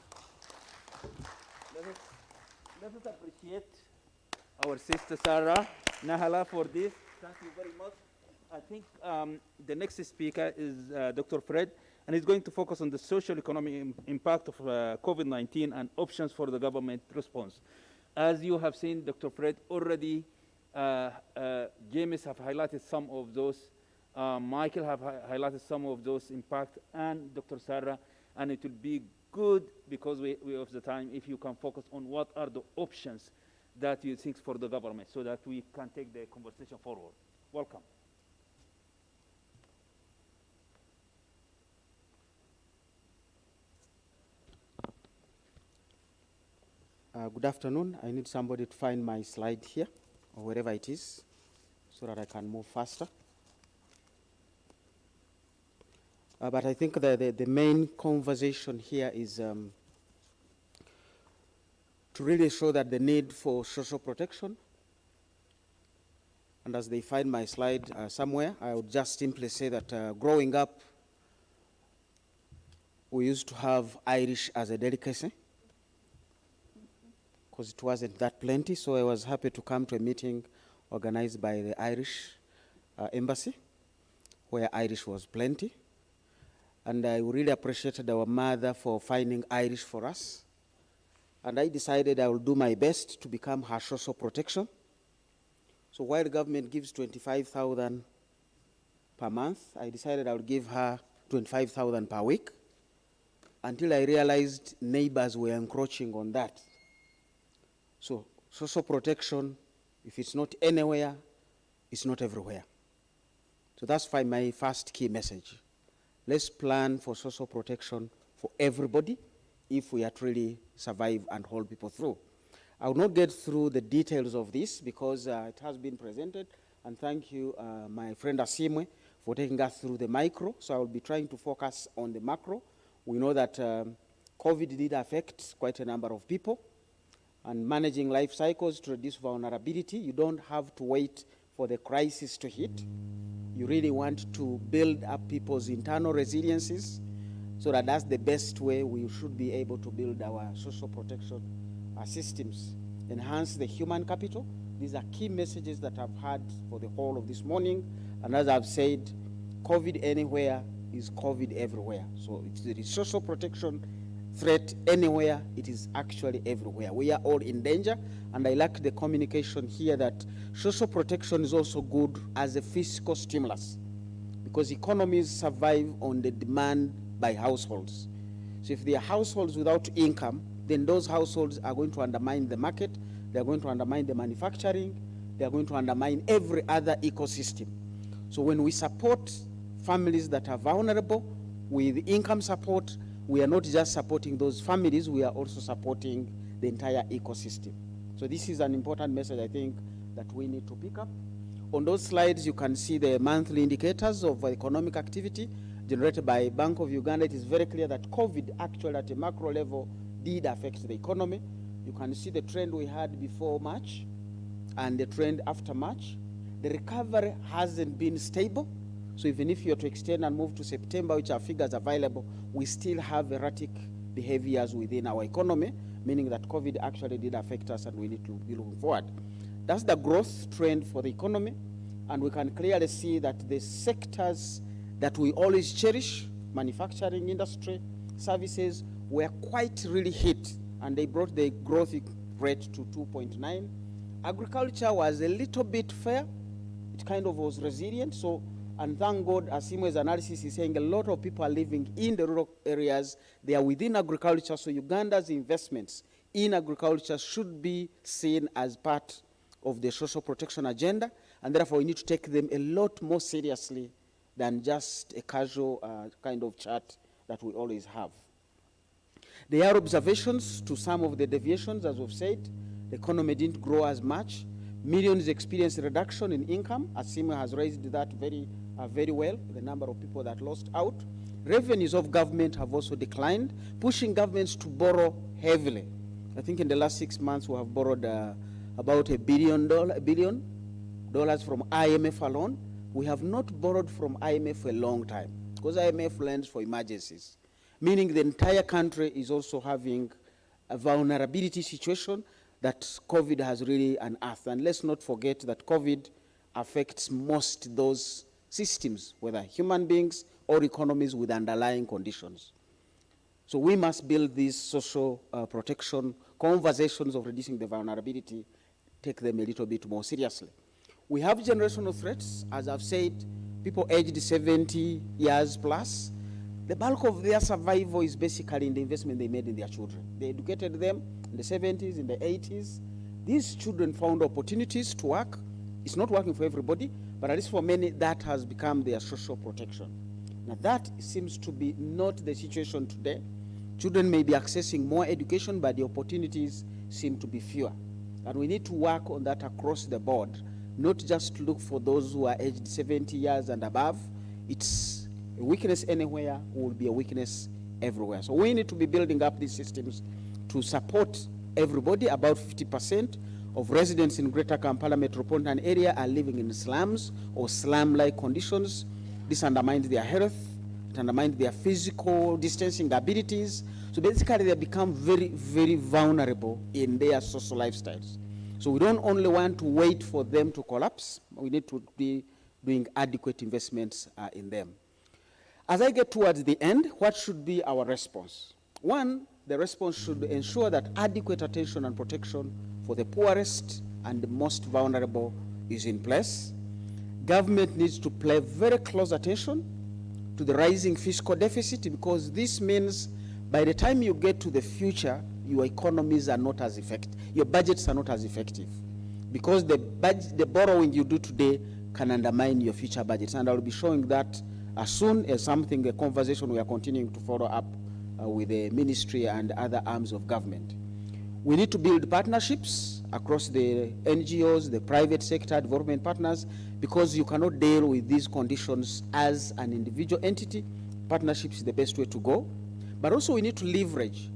Let us appreciate our sister Sarah Nahala for this. Thank you very much. I think the next speaker is Dr. Fred, and he's going to focus on the social economic impact of COVID-19 and options for the government response. As you have seen, Dr. Fred already, James have highlighted some of those, Michael have highlighted some of those impact, and Dr. Sarah, and it will be good because we have the time if you can focus on what are the options that you think for the government so that we can take the conversation forward. Welcome. Good afternoon. I need somebody to find my slide here, or wherever it is, so that I can move faster. But I think the main conversation here is to really show that the need for social protection. And as they find my slide somewhere, I would just simply say that growing up, we used to have Irish as a delicacy, because it wasn't that plenty. So I was happy to come to a meeting organized by the Irish embassy, where Irish was plenty. And I really appreciated our mother for finding Irish for us. And I decided I will do my best to become her social protection. So while the government gives 25,000 per month, I decided I would give her 25,000 per week, until I realized neighbors were encroaching on that. So social protection, if it's not anywhere, it's not everywhere. So that's my first key message. Let's plan for social protection for everybody if we are to really survive and hold people through. I will not get through the details of this because it has been presented, and thank you, my friend Asimwe, for taking us through the micro. So I will be trying to focus on the macro. We know that COVID did affect quite a number of people, and managing life cycles to reduce vulnerability, you don't have to wait for the crisis to hit. You really want to build up people's internal resiliences, so that that's the best way we should be able to build our social protection systems. Enhance the human capital. These are key messages that I've had for the whole of this morning. And as I've said, COVID anywhere is COVID everywhere. So if there is social protection threat anywhere, it is actually everywhere. We are all in danger, and I like the communication here that social protection is also good as a fiscal stimulus, because economies survive on the demand by households. So if there are households without income, then those households are going to undermine the market, they're going to undermine the manufacturing, they're going to undermine every other ecosystem. So when we support families that are vulnerable with income support, we are not just supporting those families, we are also supporting the entire ecosystem. So this is an important message, I think, that we need to pick up. On those slides, you can see the monthly indicators of economic activity generated by Bank of Uganda. It is very clear that COVID actually at a macro level did affect the economy. You can see the trend we had before March and the trend after March. The recovery hasn't been stable. So even if you're to extend and move to September, which are figures available, we still have erratic behaviors within our economy meaning that COVID actually did affect us and we need to be looking forward. That's the growth trend for the economy, and we can clearly see that the sectors that we always cherish, manufacturing industry, services, were quite really hit, and they brought the growth rate to 2.9. Agriculture was a little bit fair. It kind of was resilient. So, and thank God, as Simwe's analysis is saying, a lot of people are living in the rural areas. They are within agriculture. So Uganda's investments in agriculture should be seen as part of the social protection agenda. And therefore, we need to take them a lot more seriously than just a casual kind of chat that we always have. There are observations to some of the deviations, as we've said. The economy didn't grow as much. Millions experienced a reduction in income. Asima has raised that very well, the number of people that lost out. Revenues of government have also declined, pushing governments to borrow heavily. I think in the last 6 months we have borrowed about $1 billion from IMF alone. We have not borrowed from IMF for a long time, because IMF lends for emergencies, meaning the entire country is also having a vulnerability situation that COVID has really unearthed. And let's not forget that COVID affects most those systems, whether human beings or economies with underlying conditions. So we must build these social protection conversations of reducing the vulnerability, take them a little bit more seriously. We have generational threats. As I've said, people aged 70 years plus, the bulk of their survival is basically in the investment they made in their children. They educated them in the 70s, in the 80s. These children found opportunities to work. It's not working for everybody, but at least for many, that has become their social protection. Now that seems to be not the situation today. Children may be accessing more education, but the opportunities seem to be fewer. And we need to work on that across the board, not just look for those who are aged 70 years and above. It's a weakness anywhere will be a weakness everywhere. So we need to be building up these systems to support everybody. About 50% of residents in Greater Kampala metropolitan area are living in slums or slum-like conditions. This undermines their health, it undermines their physical distancing abilities. So basically they become very, very vulnerable in their social lifestyles. So we don't only want to wait for them to collapse, we need to be doing adequate investments in them. As I get towards the end, what should be our response? One, the response should ensure that adequate attention and protection for the poorest and the most vulnerable is in place. Government needs to pay very close attention to the rising fiscal deficit, because this means by the time you get to the future, your economies are not as effective, your budgets are not as effective, because the borrowing you do today can undermine your future budgets. And I'll be showing that as soon as a conversation we are continuing to follow up with the ministry and other arms of government. We need to build partnerships across the NGOs, the private sector, development partners, because you cannot deal with these conditions as an individual entity. Partnerships is the best way to go. But also we need to leverage.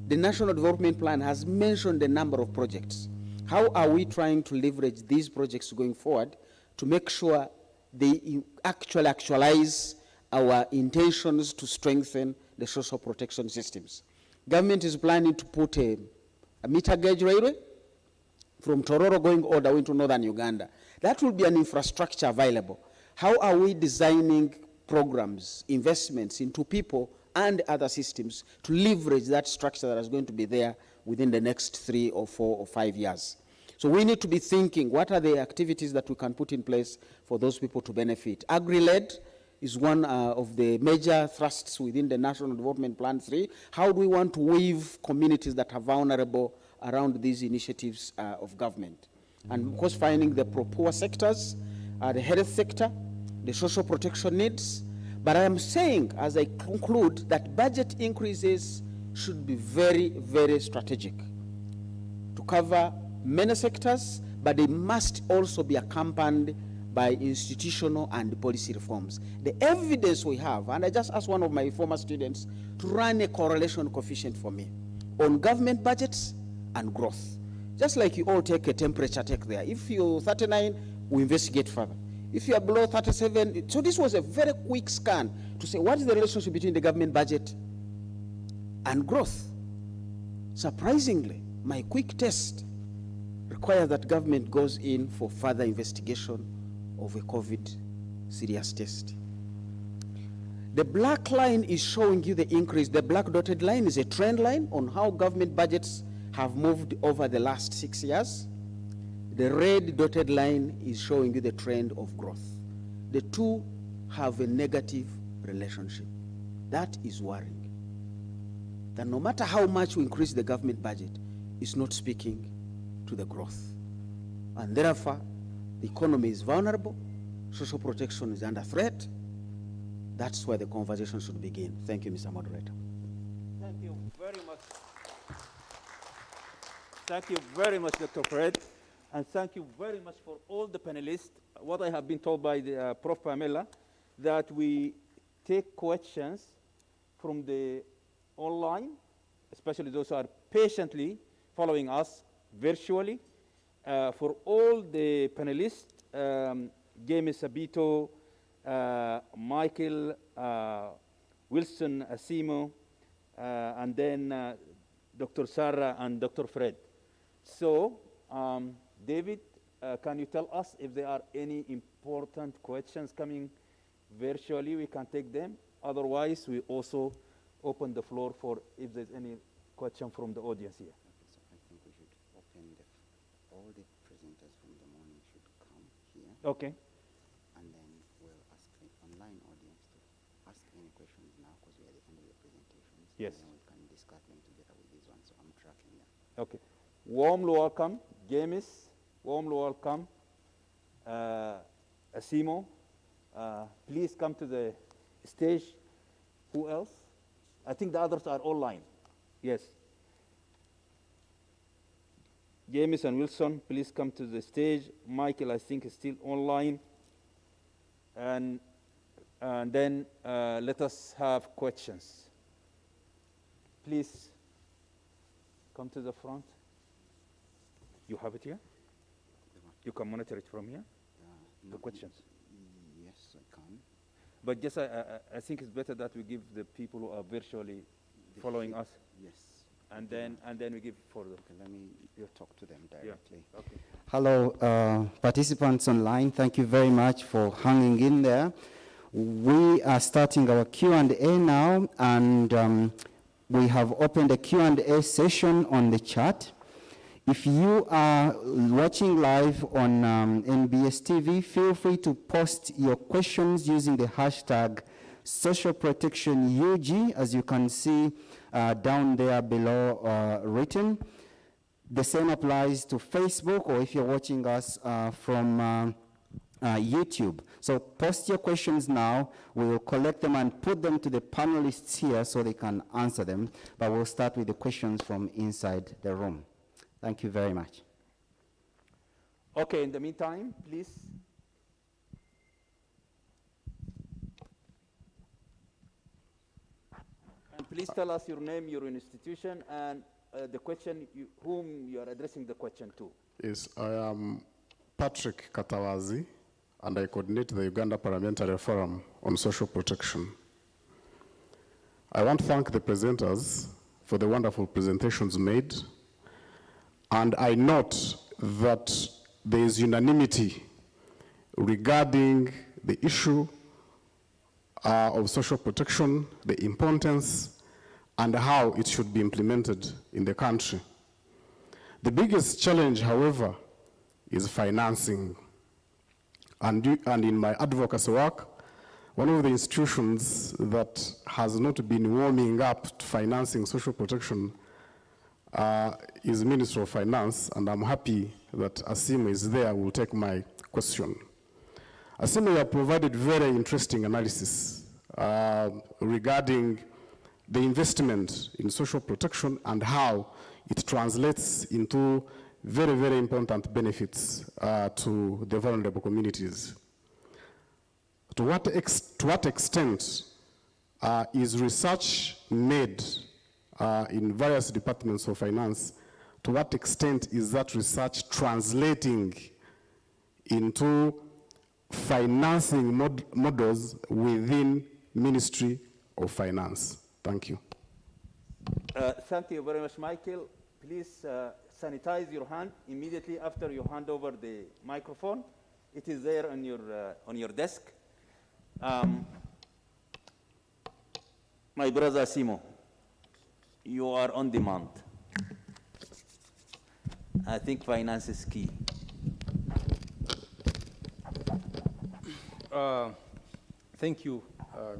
The National Development Plan has mentioned a number of projects. How are we trying to leverage these projects going forward to make sure they actualize our intentions to strengthen the social protection systems? Government is planning to put a meter gauge railway from Tororo going all the way to northern Uganda. That will be an infrastructure available. How are we designing programs, investments into people and other systems to leverage that structure that is going to be there within the next 3 or 4 or 5 years? So we need to be thinking, what are the activities that we can put in place for those people to benefit? Agri-led is one of the major thrusts within the National Development Plan 3. How do we want to weave communities that are vulnerable around these initiatives of government? And of course, finding the poor sectors, the health sector, the social protection needs. But I am saying, as I conclude, that budget increases should be very, very strategic to cover many sectors, but they must also be accompanied by institutional and policy reforms. The evidence we have, and I just asked one of my former students to run a correlation coefficient for me on government budgets and growth. Just like you all take a temperature take there. If you're 39, we investigate further. If you are below 37, so this was a very quick scan to say what is the relationship between the government budget and growth. Surprisingly, my quick test requires that government goes in for further investigation of a COVID serious test. The black line is showing you the increase. The black dotted line is a trend line on how government budgets have moved over the last 6 years. The red dotted line is showing you the trend of growth. The two have a negative relationship. That is worrying. That no matter how much we increase the government budget, it's not speaking to the growth. And therefore, the economy is vulnerable, social protection is under threat. That's where the conversation should begin. Thank you, Mr. Moderator. Thank you very much. Thank you very much, Dr. Fred. And thank you very much for all the panelists. What I have been told by the, Prof. Pamela, that we take questions from the online, especially those who are patiently following us virtually. For all the panelists, James Sabito, Michael, Wilson Asimo, and then Dr. Sarah and Dr. Fred. So, David, can you tell us if there are any important questions coming virtually? We can take them. Otherwise, we also open the floor for if there's any question from the audience here. Okay, so I think we should open all the presenters from the morning should come here. Okay. And then we'll ask the online audience to ask any questions now because we're at the end of the presentations. Yes. And then we can discuss them together with these ones. So I'm tracking them. Okay. Warmly welcome, James. Warmly welcome, Asimo. Please come to the stage. Who else? I think the others are online. Yes. James and Wilson, please come to the stage. Michael, I think, is still online. And then let us have questions. Please come to the front. You have it here? You can monitor it from here? The questions? Yes, I can. But just I think it's better that we give the people who are virtually following us. Yes. And then we give for them. Okay, let me talk to them directly. Yeah. Okay. Hello, participants online. Thank you very much for hanging in there. We are starting our Q&A now, and we have opened a Q&A session on the chat. If you are watching live on NBS TV, feel free to post your questions using the hashtag #SocialProtectionUG, as you can see down there below written. The same applies to Facebook, or if you're watching us from YouTube. So post your questions now. We will collect them and put them to the panelists here so they can answer them. But we'll start with the questions from inside the room. Thank you very much. Okay, in the meantime, please. And please tell us your name, your institution, and the question, whom you are addressing the question to. Yes, I am Patrick Katawazi, and I coordinate the Uganda Parliamentary Forum on Social Protection. I want to thank the presenters for the wonderful presentations made. And I note that there is unanimity regarding the issue of social protection, the importance, and how it should be implemented in the country. The biggest challenge, however, is financing. And in my advocacy work, one of the institutions that has not been warming up to financing social protection is Ministry of Finance, and I'm happy that Asimo is there, will take my question. Asimo, you have provided very interesting analysis regarding the investment in social protection and how it translates into very, very important benefits to the vulnerable communities. To what extent is research made in various departments of finance? To what extent is that research translating into financing models within Ministry of Finance? Thank you. Thank you very much, Michael. Please sanitize your hand immediately after you hand over the microphone. It is there on your desk. My brother Simo, you are on demand. I think finance is key. Thank you,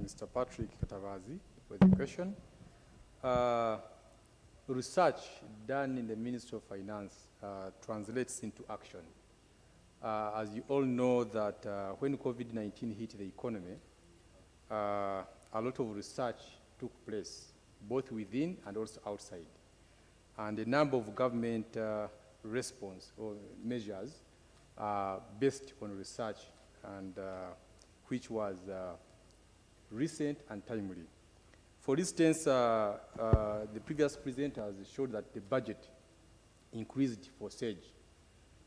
Mr. Patrick Katavazi, for the question. Research done in the Ministry of Finance translates into action. As you all know that when COVID-19 hit the economy, a lot of research took place, both within and also outside. And a number of government response or measures based on research and which was recent and timely. For instance, the previous presenters showed that the budget increased for SAGE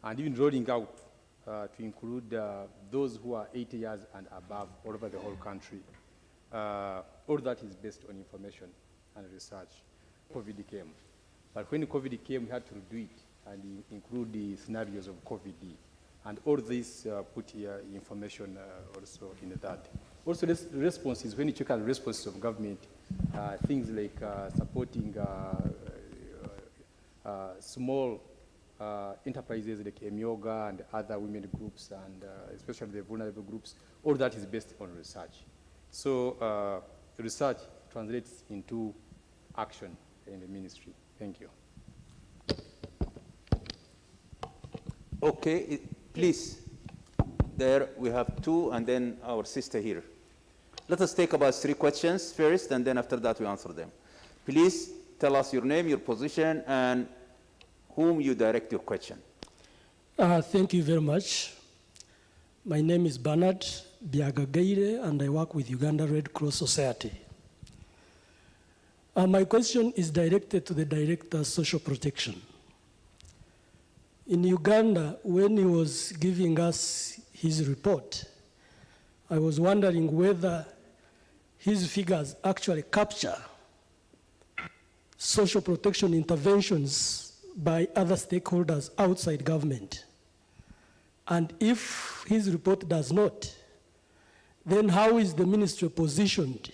and even rolling out to include those who are 80 years and above all over the whole country. All that is based on information and research. COVID came. But when COVID came, we had to do it and include the scenarios of COVID. And all this put here information also in that. Also, this responses, when you check out the responses of government, things like supporting small enterprises like Emyoga and other women groups, and especially the vulnerable groups, all that is based on research. So research translates into action in the ministry. Thank you. Okay, please. There we have two, and then our sister here. Let us take about 3 questions first, and then after that we answer them. Please tell us your name, your position, and whom you direct your question. Thank you very much. My name is Bernard Biagagaire, and I work with Uganda Red Cross Society. My question is directed to the Director of Social Protection. In Uganda, when he was giving us his report, I was wondering whether his figures actually capture social protection interventions by other stakeholders outside government. And if his report does not, then how is the ministry positioned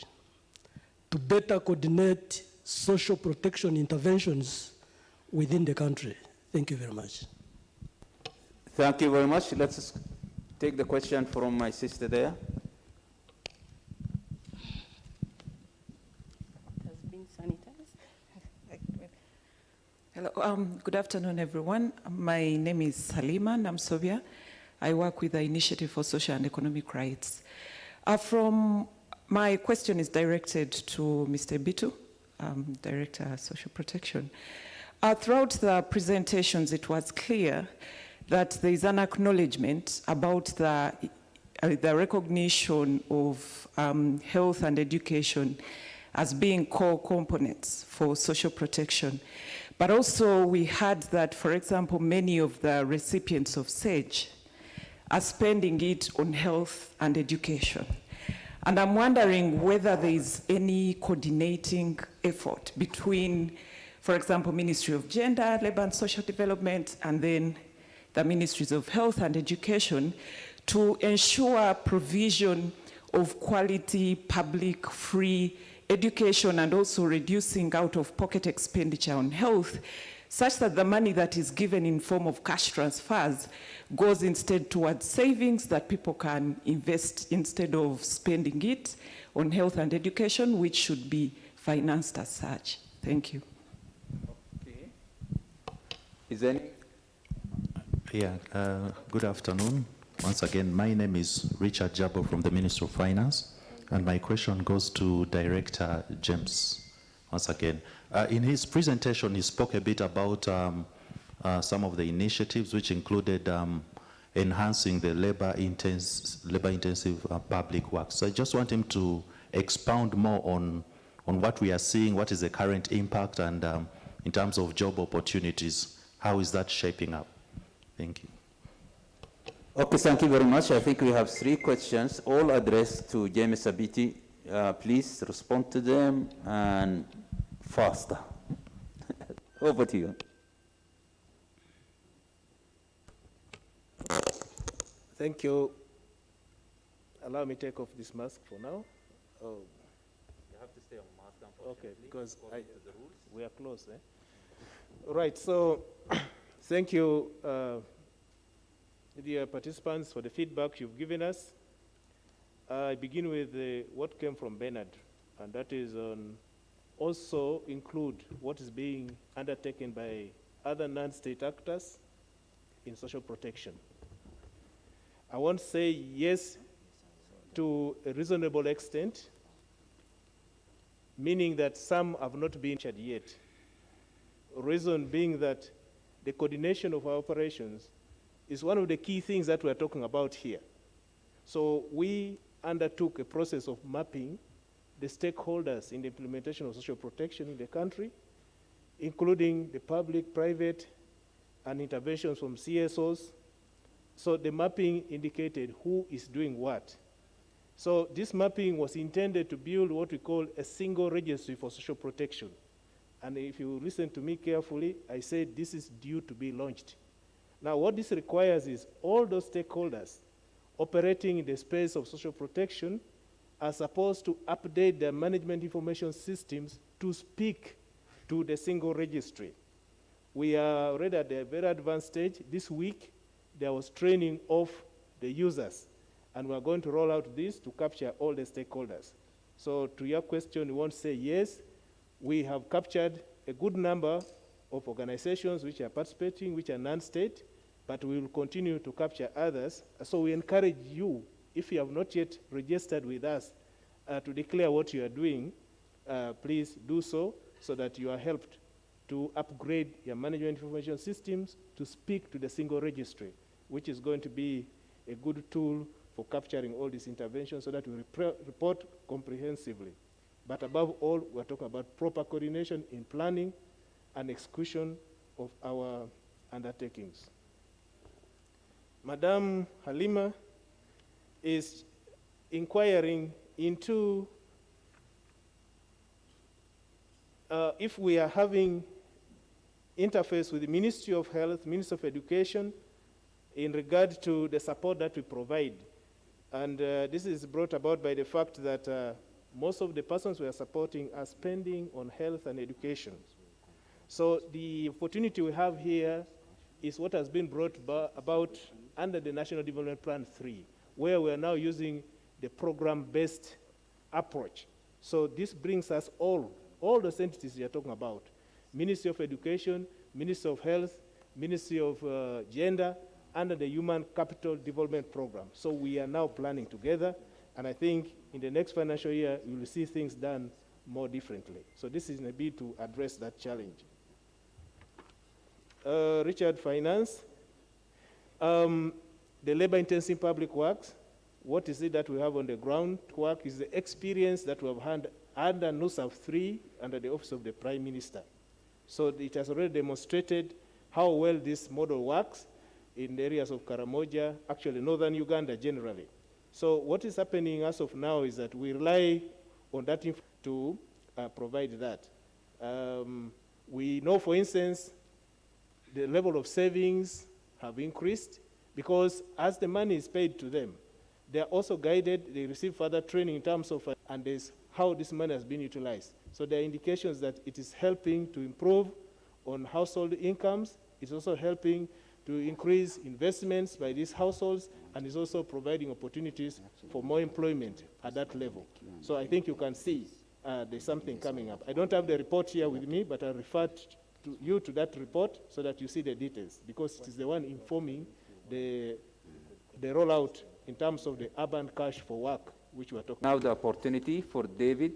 to better coordinate social protection interventions within the country? Thank you very much. Thank you very much. Let's take the question from my sister there. Hello, good afternoon, everyone. My name is Halima Namsovia. I work with the Initiative for Social and Economic Rights. My question is directed to Mr. Bitu, Director of Social Protection. Throughout the presentations, it was clear that there is an acknowledgement about the recognition of health and education as being core components for social protection. But also we heard that, for example, many of the recipients of SAGE are spending it on health and education. And I'm wondering whether there is any coordinating effort between, for example, Ministry of Gender, Labour and Social Development, and then the Ministries of Health and Education to ensure provision of quality, public, free education, and also reducing out-of-pocket expenditure on health, such that the money that is given in form of cash transfers goes instead towards savings that people can invest instead of spending it on health and education, which should be financed as such. Thank you. Okay. Is there any? Yeah, good afternoon. Once again, my name is Richard Jabo from the Ministry of Finance, and my question goes to Director James. Once again, in his presentation, he spoke a bit about some of the initiatives, which included enhancing the labor-intensive public works. So I just want him to expound more on what we are seeing, what is the current impact, and in terms of job opportunities, how is that shaping up? Thank you. Okay, thank you very much. I think we have 3 questions, all addressed to James Abiti. Please respond to them and faster. Over to you. Thank you. Allow me to take off this mask for now. Oh. You have to stay on mask, unfortunately. Okay, because we are close. Right, so thank you, dear participants, for the feedback you've given us. I begin with what came from Bernard, and that is also include what is being undertaken by other non-state actors in social protection. I won't say yes to a reasonable extent, meaning that some have not been checked yet. Reason being that the coordination of our operations is one of the key things that we're talking about here. So we undertook a process of mapping the stakeholders in the implementation of social protection in the country, including the public, private, and interventions from CSOs. So the mapping indicated who is doing what. So this mapping was intended to build what we call a single registry for social protection. And if you listen to me carefully, I said this is due to be launched. Now what this requires is all those stakeholders operating in the space of social protection are supposed to update their management information systems to speak to the single registry. We are already at a very advanced stage. This week, there was training of the users, and we're going to roll out this to capture all the stakeholders. So to your question, we won't say yes. We have captured a good number of organizations which are participating, which are non-state, but we will continue to capture others. So we encourage you, if you have not yet registered with us, to declare what you are doing, please do so that you are helped to upgrade your management information systems to speak to the single registry, which is going to be a good tool for capturing all these interventions so that we report comprehensively. But above all, we're talking about proper coordination in planning and execution of our undertakings. Madam Halima is inquiring into if we are having interface with the Ministry of Health, Ministry of Education, in regard to the support that we provide. And this is brought about by the fact that most of the persons we are supporting are spending on health and education. So the opportunity we have here is what has been brought about under the National Development Plan 3, where we are now using the program-based approach. So this brings us all those entities we are talking about: Ministry of Education, Ministry of Health, Ministry of Gender, under the Human Capital Development Program. So we are now planning together, and I think in the next financial year, you will see things done more differently. So this is in a bid to address that challenge. Richard, Finance. The labor-intensive public works, what is it that we have on the ground work is the experience that we have had under NUSAF 3 under the Office of the Prime Minister. So it has already demonstrated how well this model works in the areas of Karamoja, actually northern Uganda generally. So what is happening as of now is that we rely on that to provide that. We know, for instance, the level of savings have increased because as the money is paid to them, they are also guided, they receive further training in terms of and there's how this money has been utilized. So there are indications that it is helping to improve on household incomes. It's also helping to increase investments by these households, and is also providing opportunities for more employment at that level. So I think you can see there's something coming up. I don't have the report here with me, but I'll refer to you to that report so that you see the details, because it is the one informing the rollout in terms of the urban cash for work, which we're talking about. Now the opportunity for David.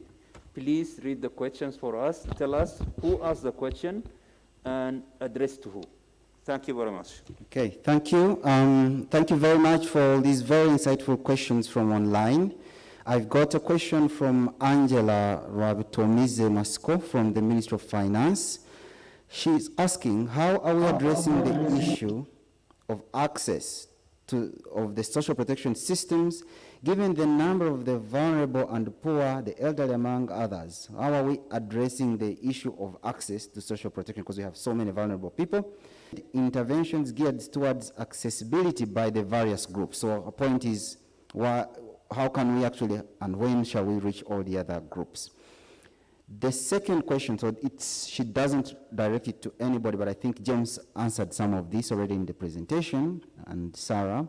Please read the questions for us. Tell us who asked the question and address to who. Thank you very much. Okay, thank you. Thank you very much for all these very insightful questions from online. I've got a question from Angela Rabitomize Masco from the Ministry of Finance. She's asking, how are we addressing the issue of access of the social protection systems, given the number of the vulnerable and poor, the elderly among others? How are we addressing the issue of access to social protection because we have so many vulnerable people? Interventions geared towards accessibility by the various groups. So our point is, how can we actually, and when shall we reach all the other groups? The second question, so she doesn't direct it to anybody, but I think James answered some of this already in the presentation, and Sarah.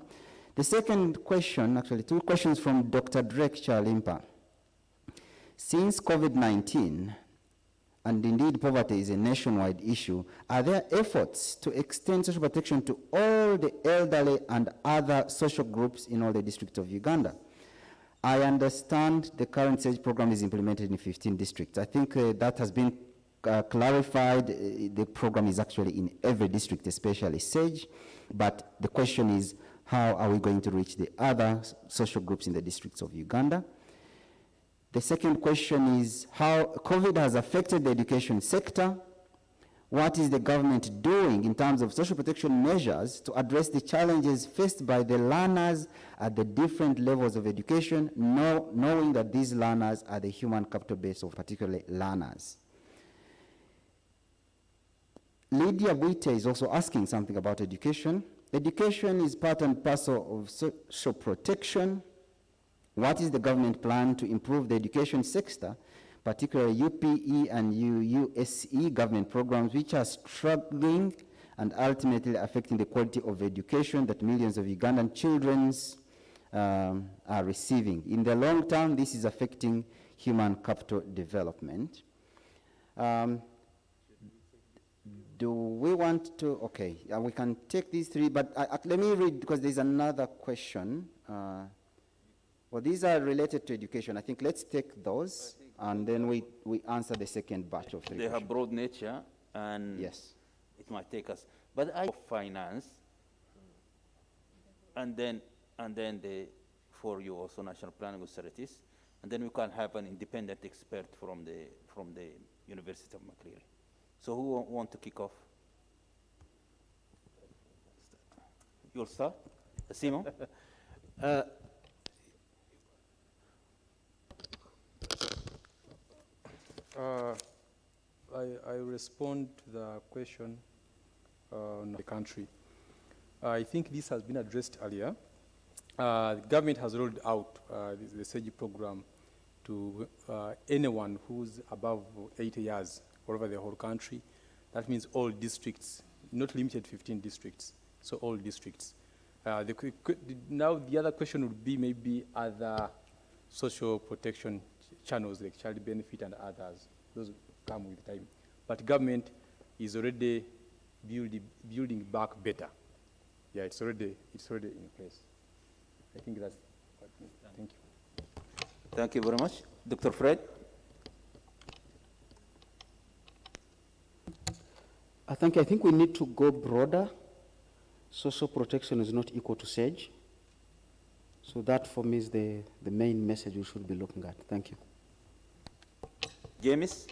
The second question, actually two questions from Dr. Drake Chalimpa. Since COVID-19, and indeed poverty is a nationwide issue, are there efforts to extend social protection to all the elderly and other social groups in all the districts of Uganda? I understand the current SAGE program is implemented in 15 districts. I think that has been clarified. The program is actually in every district, especially SAGE. But the question is, how are we going to reach the other social groups in the districts of Uganda? The second question is how COVID has affected the education sector. What is the government doing in terms of social protection measures to address the challenges faced by the learners at the different levels of education, knowing that these learners are the human capital base of particular learners? Lydia Buite is also asking something about education. Education is part and parcel of social protection. What is the government plan to improve the education sector, particularly UPE and USE government programs, which are struggling and ultimately affecting the quality of education that millions of Ugandan children are receiving? In the long term, this is affecting human capital development. Do we want to, okay, we can take these three, but let me read, because there's another question. Well, these are related to education. I think let's take those, and then we answer the second batch of three. They have broad nature, and yes, it might take us. But I finance, and then for you also national planning authorities, and then we can have an independent expert from the University of Makerere. So who want to kick off? You'll start, Simon. I respond to the question on the country. I think this has been addressed earlier. The government has rolled out the SAGE program to anyone who's above 80 years all over the whole country. That means all districts, not limited to 15 districts, so all districts. Now the other question would be maybe other social protection channels like child benefit and others. Those come with time. But government is already building back better. Yeah, it's already in place. I think that's what, thank you. Thank you very much. Dr. Fred? I think we need to go broader. Social protection is not equal to SAGE. So that for me is the main message we should be looking at. Thank you. James?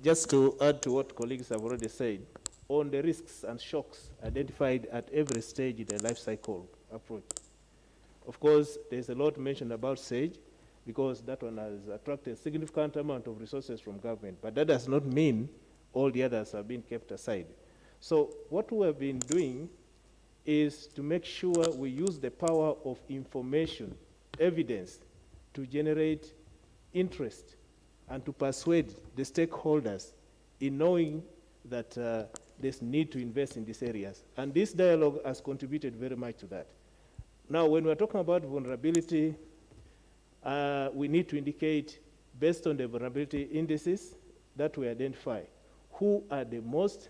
Just to add to what colleagues have already said, on the risks and shocks identified at every stage in the life cycle approach. Of course, there's a lot mentioned about SAGE because that one has attracted a significant amount of resources from government, but that does not mean all the others have been kept aside. So what we have been doing is to make sure we use the power of information, evidence, to generate interest and to persuade the stakeholders in knowing that there's need to invest in these areas. And this dialogue has contributed very much to that. Now, when we're talking about vulnerability, we need to indicate, based on the vulnerability indices that we identify, who are the most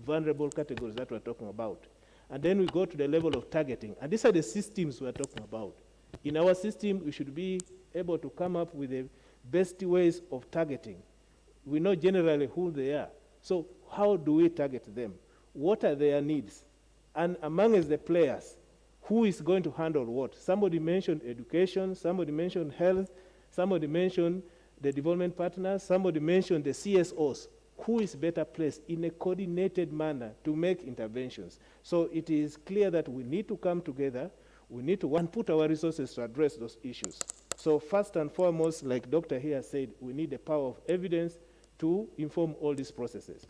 vulnerable categories that we're talking about. And then we go to the level of targeting. And these are the systems we're talking about. In our system, we should be able to come up with the best ways of targeting. We know generally who they are. So how do we target them? What are their needs? And among the players, who is going to handle what? Somebody mentioned education, somebody mentioned health, somebody mentioned the development partners, somebody mentioned the CSOs. who is better placed in a coordinated manner to make interventions. So it is clear that we need to come together, we need to put our resources to address those issues. So first and foremost, like Dr. here said, we need the power of evidence to inform all these processes.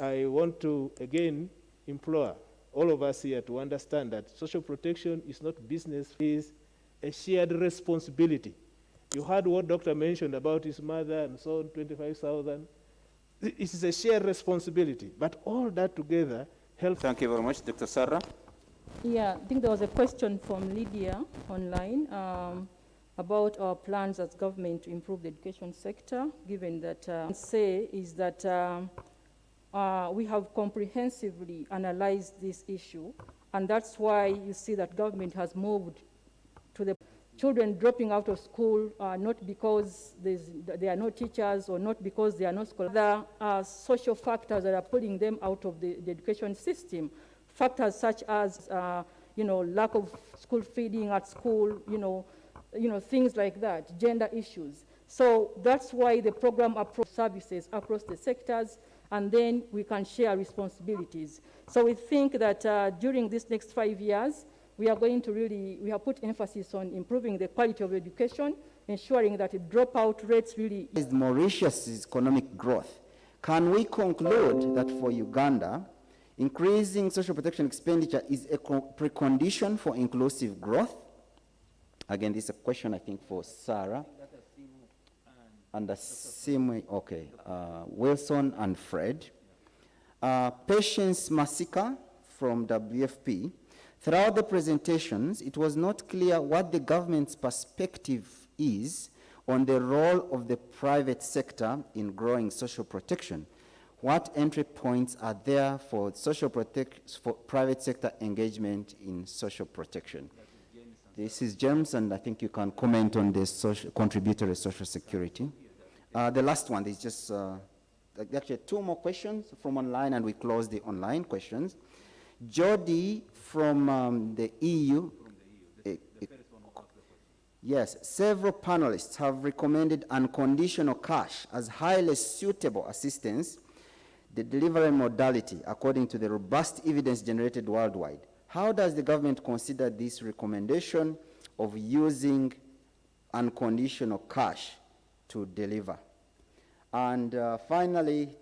I want to, again, implore all of us here to understand that social protection is not business, it is a shared responsibility. You heard what Doctor mentioned about his mother and so on, 25,000. It is a shared responsibility, but all that together helps. Thank you very much. Dr. Sarah? Yeah, I think there was a question from Lydia online about our plans as government to improve the education sector, given that we have comprehensively analyzed this issue, and that's why you see that government has moved to the children dropping out of school, not because there are no teachers or not because there are no scholars. There are social factors that are pulling them out of the education system. Factors such as, lack of school feeding at school, things like that, gender issues. So that's why the program approach services across the sectors, and then we can share responsibilities. So we think that during this next 5 years, we are going to we have put emphasis on improving the quality of education, ensuring that the dropout rates really... Is Mauritius' economic growth. Can we conclude that for Uganda, increasing social protection expenditure is a precondition for inclusive growth? Again, this is a question, I think, for Sarah. And Simwe, okay, Wilson and Fred. Patience Masika from WFP. Throughout the presentations, it was not clear what the government's perspective is on the role of the private sector in growing social protection. What entry points are there for private sector engagement in social protection? This is James, and I think you can comment on the contributory social security. The last one is just actually 2 more questions from online, and we close the online questions. Jody from the EU. Yes, several panelists have recommended unconditional cash as highly suitable assistance, the delivery modality, according to the robust evidence generated worldwide. How does the government consider this recommendation of using unconditional cash to deliver? And finally,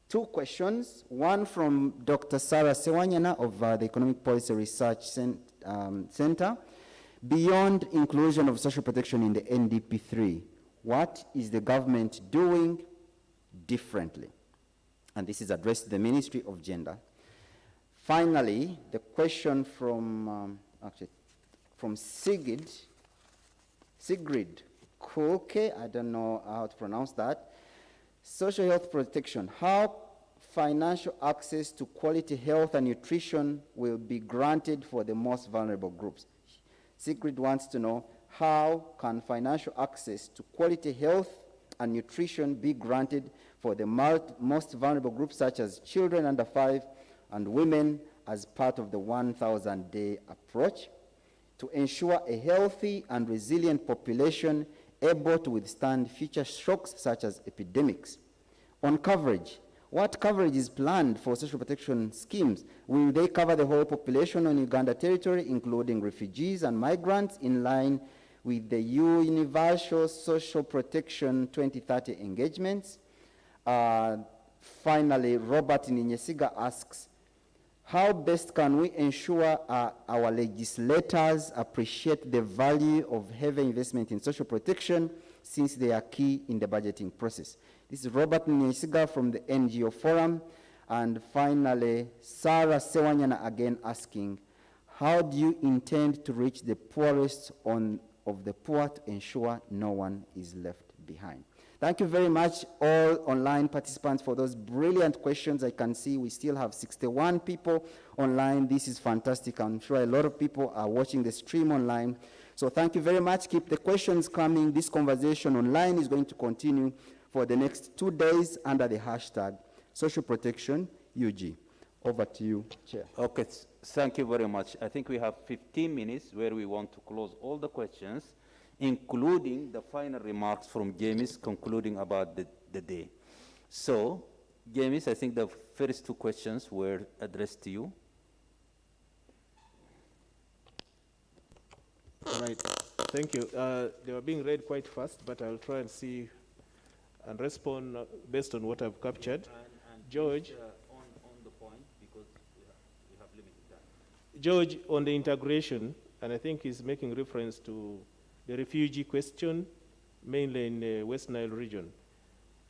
2 questions, one from Dr. Sarah Sewanyana of the Economic Policy Research Center. Beyond inclusion of social protection in the NDP3, what is the government doing differently? And this is addressed to the Ministry of Gender. Finally, the question from, from Sigrid Kulke, I don't know how to pronounce that. Social health protection, how financial access to quality health and nutrition will be granted for the most vulnerable groups. Sigrid wants to know, how can financial access to quality health and nutrition be granted for the most vulnerable groups, such as children under 5 and women, as part of the 1,000-day approach, to ensure a healthy and resilient population able to withstand future shocks such as epidemics. On coverage, what coverage is planned for social protection schemes? Will they cover the whole population on Uganda territory, including refugees and migrants, in line with the Universal Social Protection 2030 engagements? Finally, Robert Ninyesiga asks, how best can we ensure our legislators appreciate the value of heavy investment in social protection, since they are key in the budgeting process? This is Robert Ninyesiga from the NGO Forum. And finally, Sarah Sewanyana again asking, how do you intend to reach the poorest of the poor to ensure no one is left behind? Thank you very much, all online participants, for those brilliant questions. I can see we still have 61 people online. This is fantastic. I'm sure a lot of people are watching the stream online. So thank you very much. Keep the questions coming. This conversation online is going to continue for the next 2 days under the hashtag Social Protection UG. Over to you, Chair. Okay, thank you very much. I think we have 15 minutes where we want to close all the questions, including the final remarks from James concluding about the day. So James, I think the first two questions were addressed to you. Right. Thank you. They were being read quite fast, but I'll try and see and respond based on what I've captured. George. On the point, because we have limited time. George, on the integration, and I think he's making reference to the refugee question, mainly in the West Nile region.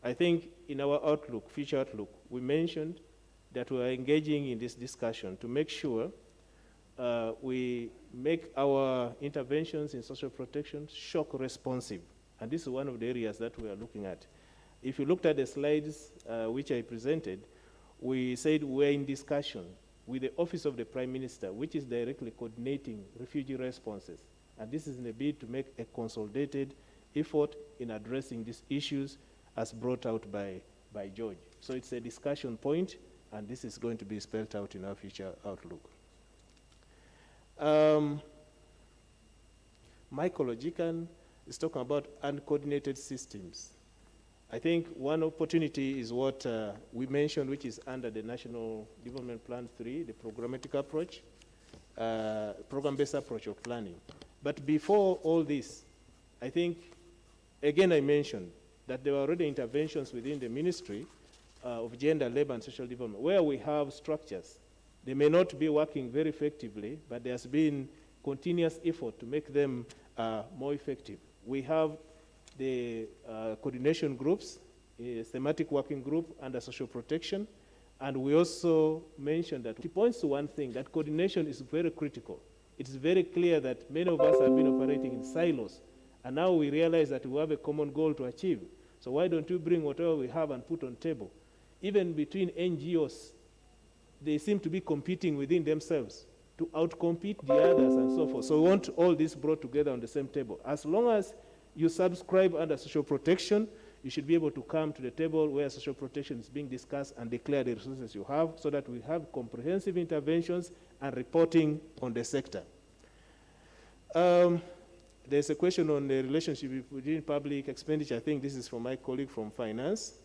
I think in our outlook, future outlook, we mentioned that we are engaging in this discussion to make sure we make our interventions in social protection shock responsive. And this is one of the areas that we are looking at. If you looked at the slides which I presented, we said we're in discussion with the Office of the Prime Minister, which is directly coordinating refugee responses. And this is in a bid to make a consolidated effort in addressing these issues as brought out by George. So it's a discussion point, and this is going to be spelled out in our future outlook. Michael Ojikan is talking about uncoordinated systems. I think one opportunity is what we mentioned, which is under the National Development Plan 3, the programmatic approach, program-based approach of planning. But before all this, I think, again, I mentioned that there were already interventions within the Ministry of Gender, Labor and Social Development, where we have structures. They may not be working very effectively, but there's been continuous effort to make them more effective. We have the coordination groups, a thematic working group under social protection, and we also mentioned that it points to one thing, that coordination is very critical. It's very clear that many of us have been operating in silos, and now we realize that we have a common goal to achieve. So why don't you bring whatever we have and put on table? Even between NGOs, they seem to be competing within themselves to outcompete the others and so forth. So we want all this brought together on the same table. As long as you subscribe under social protection, you should be able to come to the table where social protection is being discussed and declare the resources you have so that we have comprehensive interventions and reporting on the sector. There's a question on the relationship within public expenditure. I think this is from my colleague from finance.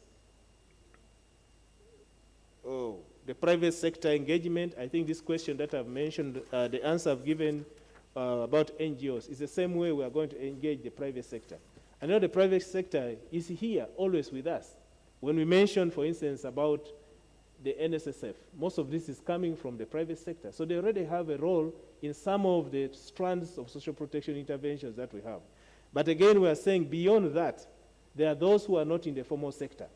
Oh, the private sector engagement. I think this question that I've mentioned, the answer I've given about NGOs is the same way we are going to engage the private sector. I know the private sector is here always with us. When we mention, for instance, about the NSSF, most of this is coming from the private sector. So they already have a role in some of the strands of social protection interventions that we have. But again, we are saying beyond that, there are those who are not in the formal sector.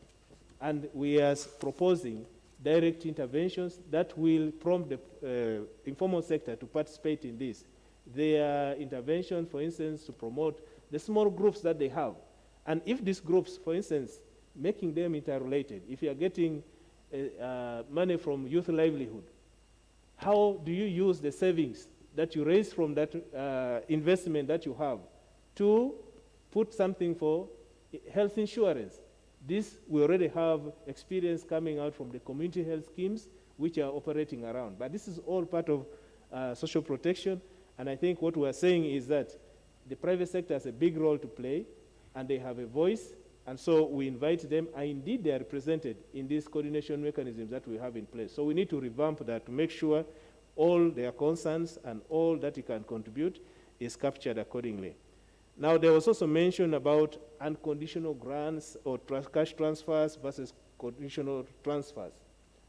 And we are proposing direct interventions that will prompt the informal sector to participate in this. There are interventions, for instance, to promote the small groups that they have. And if these groups, for instance, making them interrelated, if you are getting money from youth livelihood, how do you use the savings that you raise from that investment that you have to put something for health insurance? This, we already have experience coming out from the community health schemes which are operating around. But this is all part of social protection. And I think what we are saying is that the private sector has a big role to play, and they have a voice. And so we invite them, and indeed they are represented in these coordination mechanisms that we have in place. So we need to revamp that to make sure all their concerns and all that it can contribute is captured accordingly. Now, there was also mention about unconditional grants or cash transfers versus conditional transfers.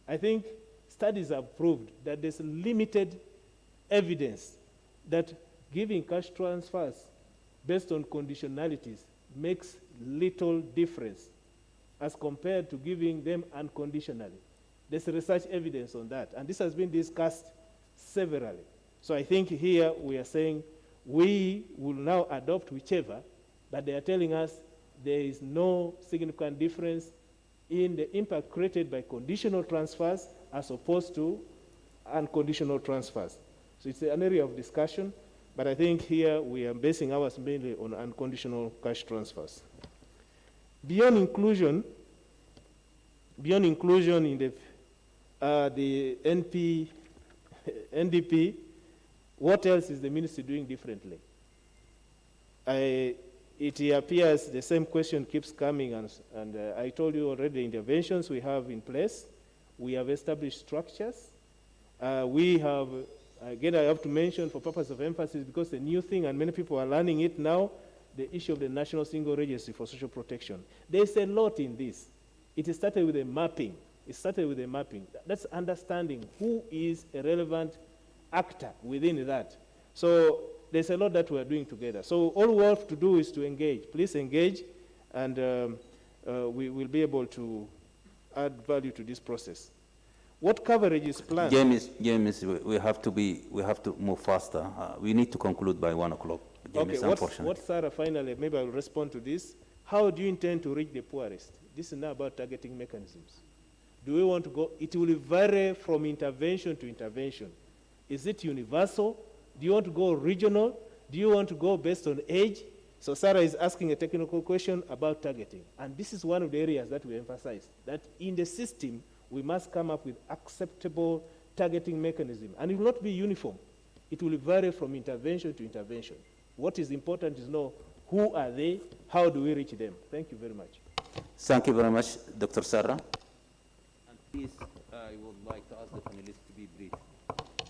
I think studies have proved that there's limited evidence that giving cash transfers based on conditionalities makes little difference as compared to giving them unconditionally. There's research evidence on that, and this has been discussed severally. So I think here we are saying we will now adopt whichever, but they are telling us there is no significant difference in the impact created by conditional transfers as opposed to unconditional transfers. So it's an area of discussion, but I think here we are basing ours mainly on unconditional cash transfers. Beyond inclusion in the NDP, what else is the ministry doing differently? it appears the same question keeps coming, and I told you already the interventions we have in place. We have established structures. We have, again, I have to mention for purpose of emphasis, because the new thing, and many people are learning it now, the issue of the National Single Registry for Social Protection. There's a lot in this. It started with a mapping. It started with a mapping. That's understanding who is a relevant actor within that. So there's a lot that we're doing together. So all we have to do is to engage. Please engage, and we will be able to add value to this process. What coverage is planned? James, we have to move faster. We need to conclude by 1 o'clock. James, Okay, unfortunately. what Sarah, finally, maybe I'll respond to this. How do you intend to reach the poorest? This is now about targeting mechanisms. Do we want to go, it will vary from intervention to intervention. Is it universal? Do you want to go regional? Do you want to go based on age? So Sarah is asking a technical question about targeting. And this is one of the areas that we emphasize, that in the system, we must come up with acceptable targeting mechanism. And it will not be uniform. It will vary from intervention to intervention. What is important is know who are they, how do we reach them. Thank you very much. Thank you very much, Dr. Sarah. And please, I would like to ask the panelists to be brief.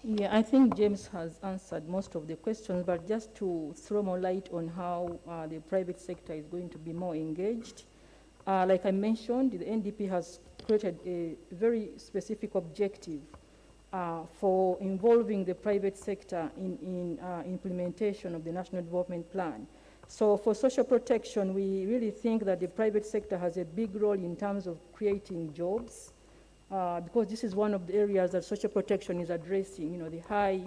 Yeah, I think James has answered most of the questions, but just to throw more light on how the private sector is going to be more engaged. Like I mentioned, the NDP has created a very specific objective for involving the private sector in implementation of the National Development Plan. So for social protection, we really think that the private sector has a big role in terms of creating jobs, because this is one of the areas that social protection is addressing, the high,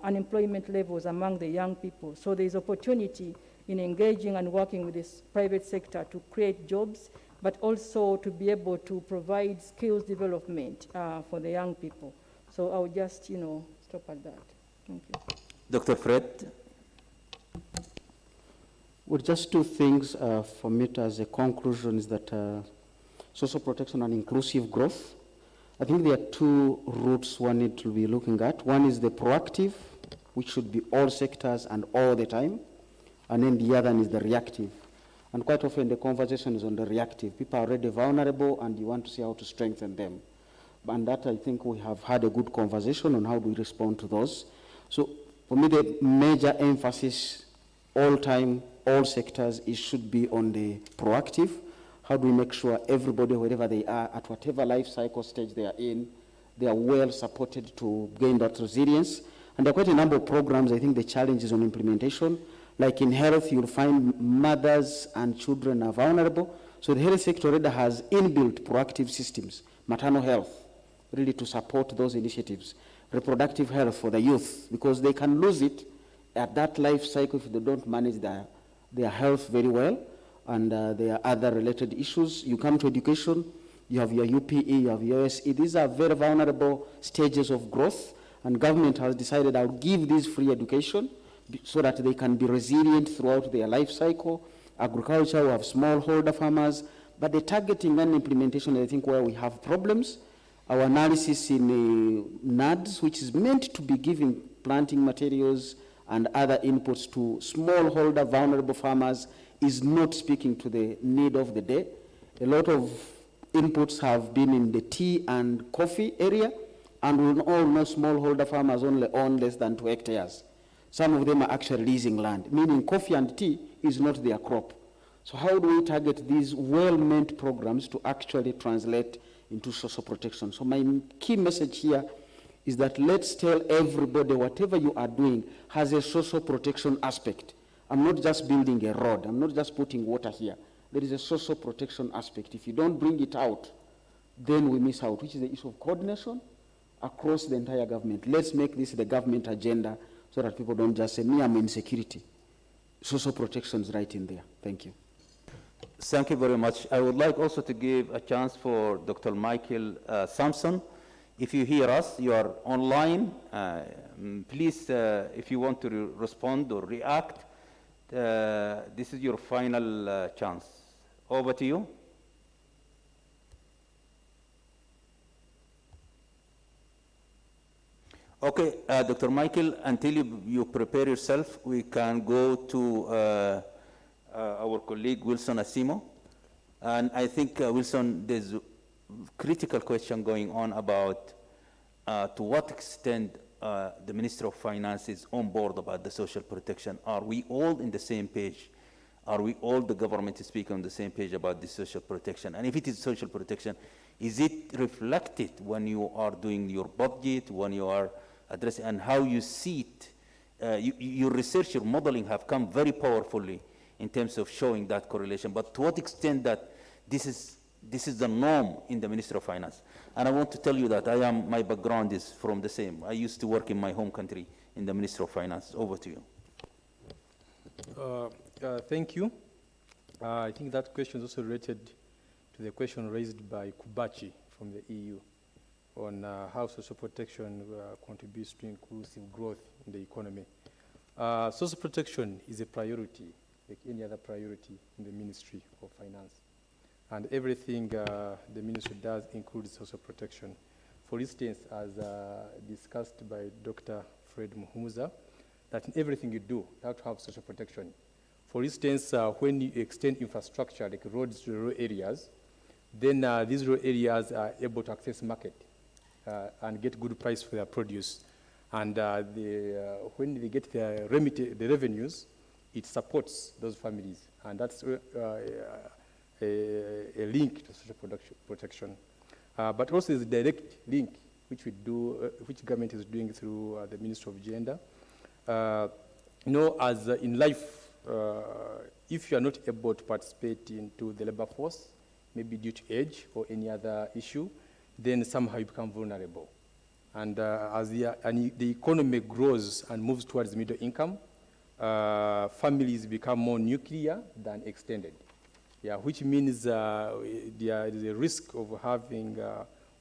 unemployment levels among the young people. So there's opportunity in engaging and working with this private sector to create jobs, but also to be able to provide skills development for the young people. So I'll just, stop at that. Thank you. Dr. Fred? Well, just two things for me as a conclusion is that social protection and inclusive growth. I think there are two routes one need to be looking at. One is the proactive, which should be all sectors and all the time. And then the other is the reactive. And quite often the conversation is on the reactive. People are already vulnerable and you want to see how to strengthen them. And that, I think we have had a good conversation on how do we respond to those. So for me, the major emphasis all time, all sectors, it should be on the proactive. How do we make sure everybody, wherever they are, at whatever life cycle stage they are in, they are well supported to gain that resilience. And there are quite a number of programs. I think the challenge is on implementation. Like in health, you'll find mothers and children are vulnerable. So the health sector already has inbuilt proactive systems, maternal health, really to support those initiatives. Reproductive health for the youth, because they can lose it at that life cycle if they don't manage their health very well. And there are other related issues. You come to education, you have your UPE, you have your OSE. These are very vulnerable stages of growth. And government has decided I'll give these free education so that they can be resilient throughout their life cycle. Agriculture, we have smallholder farmers, but the targeting and implementation, I think, where we have problems. Our analysis in NADS, which is meant to be giving planting materials and other inputs to smallholder vulnerable farmers, is not speaking to the need of the day. A lot of inputs have been in the tea and coffee area, and we all know smallholder farmers only own less than 2 hectares. Some of them are actually leasing land, meaning coffee and tea is not their crop. So how do we target these well-meant programs to actually translate into social protection? So my key message here is that let's tell everybody whatever you are doing has a social protection aspect. I'm not just building a road. I'm not just putting water here. There is a social protection aspect. If you don't bring it out, then we miss out, which is the issue of coordination across the entire government. Let's make this the government agenda so that people don't just say, me, I'm in security. Social protection is right in there. Thank you. Thank you very much. I would like also to give a chance for Dr. Michael Sampson. If you hear us, you are online. Please, if you want to respond or react, this is your final chance. Over to you. Okay, Dr. Michael, until you prepare yourself, we can go to our colleague Wilson Asimo. And I think, Wilson, there's a critical question going on about to what extent the Minister of Finance is on board about the social protection. Are we all in the same page? Are we all, the government is speaking on the same page about the social protection? And if it is social protection, is it reflected when you are doing your budget, when you are addressing, and how you see it? Your research, your modeling have come very powerfully in terms of showing that correlation, but to what extent that this is the norm in the Ministry of Finance? And I want to tell you that my background is from the same. I used to work in my home country in the Ministry of Finance. Over to you. Thank you. I think that question is also related to the question raised by Kubachi from the EU on how social protection contributes to inclusive growth in the economy. Social protection is a priority, like any other priority in the Ministry of Finance. And everything the ministry does includes social protection. For instance, as discussed by Dr. Fred Muhumuza, that in everything you do, you have to have social protection. For instance, when you extend infrastructure like roads to rural areas, then these rural areas are able to access market and get good price for their produce. And when they get the revenues, it supports those families. And that's a link to social protection. But also there's a direct link, which we do, which government is doing through the Ministry of Gender. As in life, if you are not able to participate into the labor force, maybe due to age or any other issue, then somehow you become vulnerable. And as the economy grows and moves towards middle income, families become more nuclear than extended. Yeah, which means there is a risk of having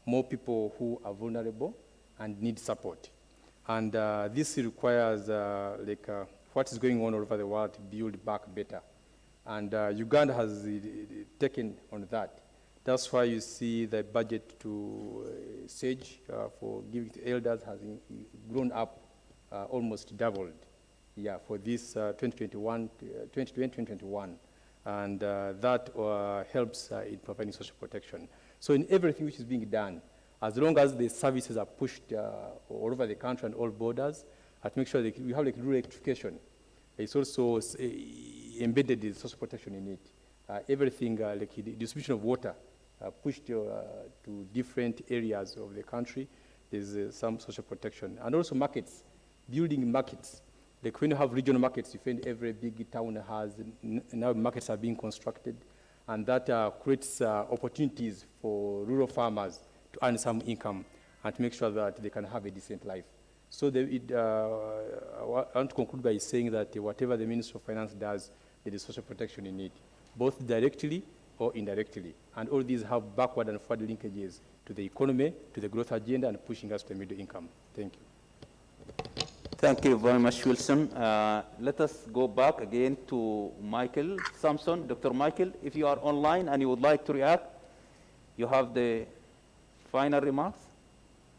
more people who are vulnerable and need support. And this requires what is going on all over the world to build back better. And Uganda has taken on that. That's why you see the budget to SAGE for giving to elders has grown up, almost doubled, for this 2020-2021. And that helps in providing social protection. So in everything which is being done, as long as the services are pushed all over the country and all borders, to make sure that we have rural electrification. It's also embedded in social protection in it. Everything like the distribution of water pushed to different areas of the country, there's some social protection. And also markets, building markets. Like when you have regional markets, you find every big town has, now markets are being constructed, and that creates opportunities for rural farmers to earn some income and to make sure that they can have a decent life. So I want to conclude by saying that whatever the Ministry of Finance does, there is social protection in it, both directly or indirectly. And all these have backward and forward linkages to the economy, to the growth agenda, and pushing us to middle income. Thank you. Thank you very much, Wilson. Let us go back again to Michael Sampson. Dr. Michael, if you are online and you would like to react, you have the final remarks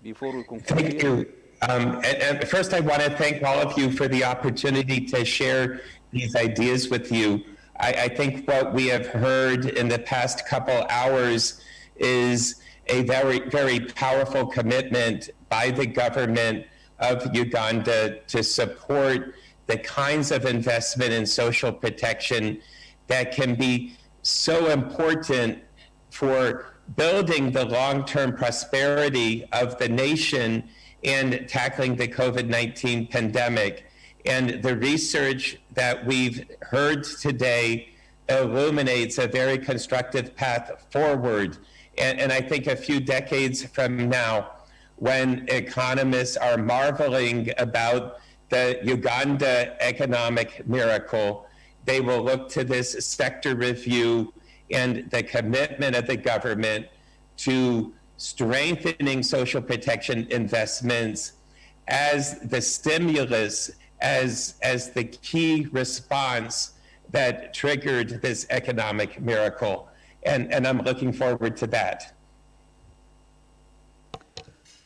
before we conclude. Thank you. And first, I want to thank all of you for the opportunity to share these ideas with you. I think what we have heard in the past couple hours is a very, very powerful commitment by the government of Uganda to support the kinds of investment in social protection that can be so important for building the long-term prosperity of the nation and tackling the COVID-19 pandemic. And the research that we've heard today illuminates a very constructive path forward. And I think a few decades from now, when economists are marveling about the Uganda economic miracle, they will look to this sector review and the commitment of the government to strengthening social protection investments as the stimulus, as the key response that triggered this economic miracle. And I'm looking forward to that.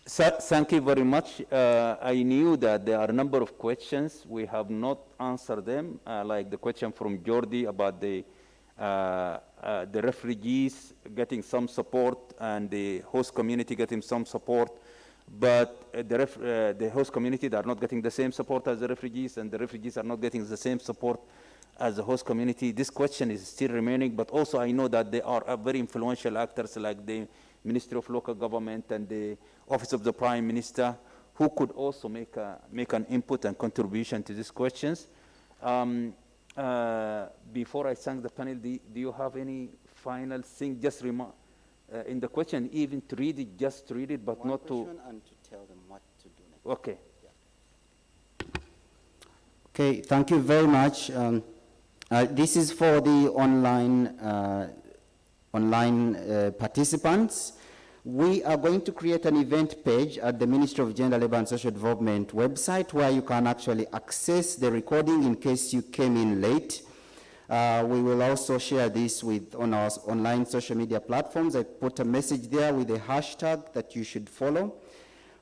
Thank you very much. I knew that there are a number of questions. We have not answered them, like the question from Jordi about the refugees getting some support and the host community getting some support. But the host community, they are not getting the same support as the refugees, and the refugees are not getting the same support as the host community. This question is still remaining, but also I know that there are very influential actors like the Ministry of Local Government and the Office of the Prime Minister who could also make an input and contribution to these questions. Before I thank the panel, do you have any final thing? Just in the question, even to read it, just to read it, but not to... and to tell them what to do next. Okay. Okay, thank you very much. This is for the online participants. We are going to create an event page at the Ministry of Gender, Labour and Social Development website where you can actually access the recording in case you came in late. We will also share this on our online social media platforms. I put a message there with a hashtag that you should follow.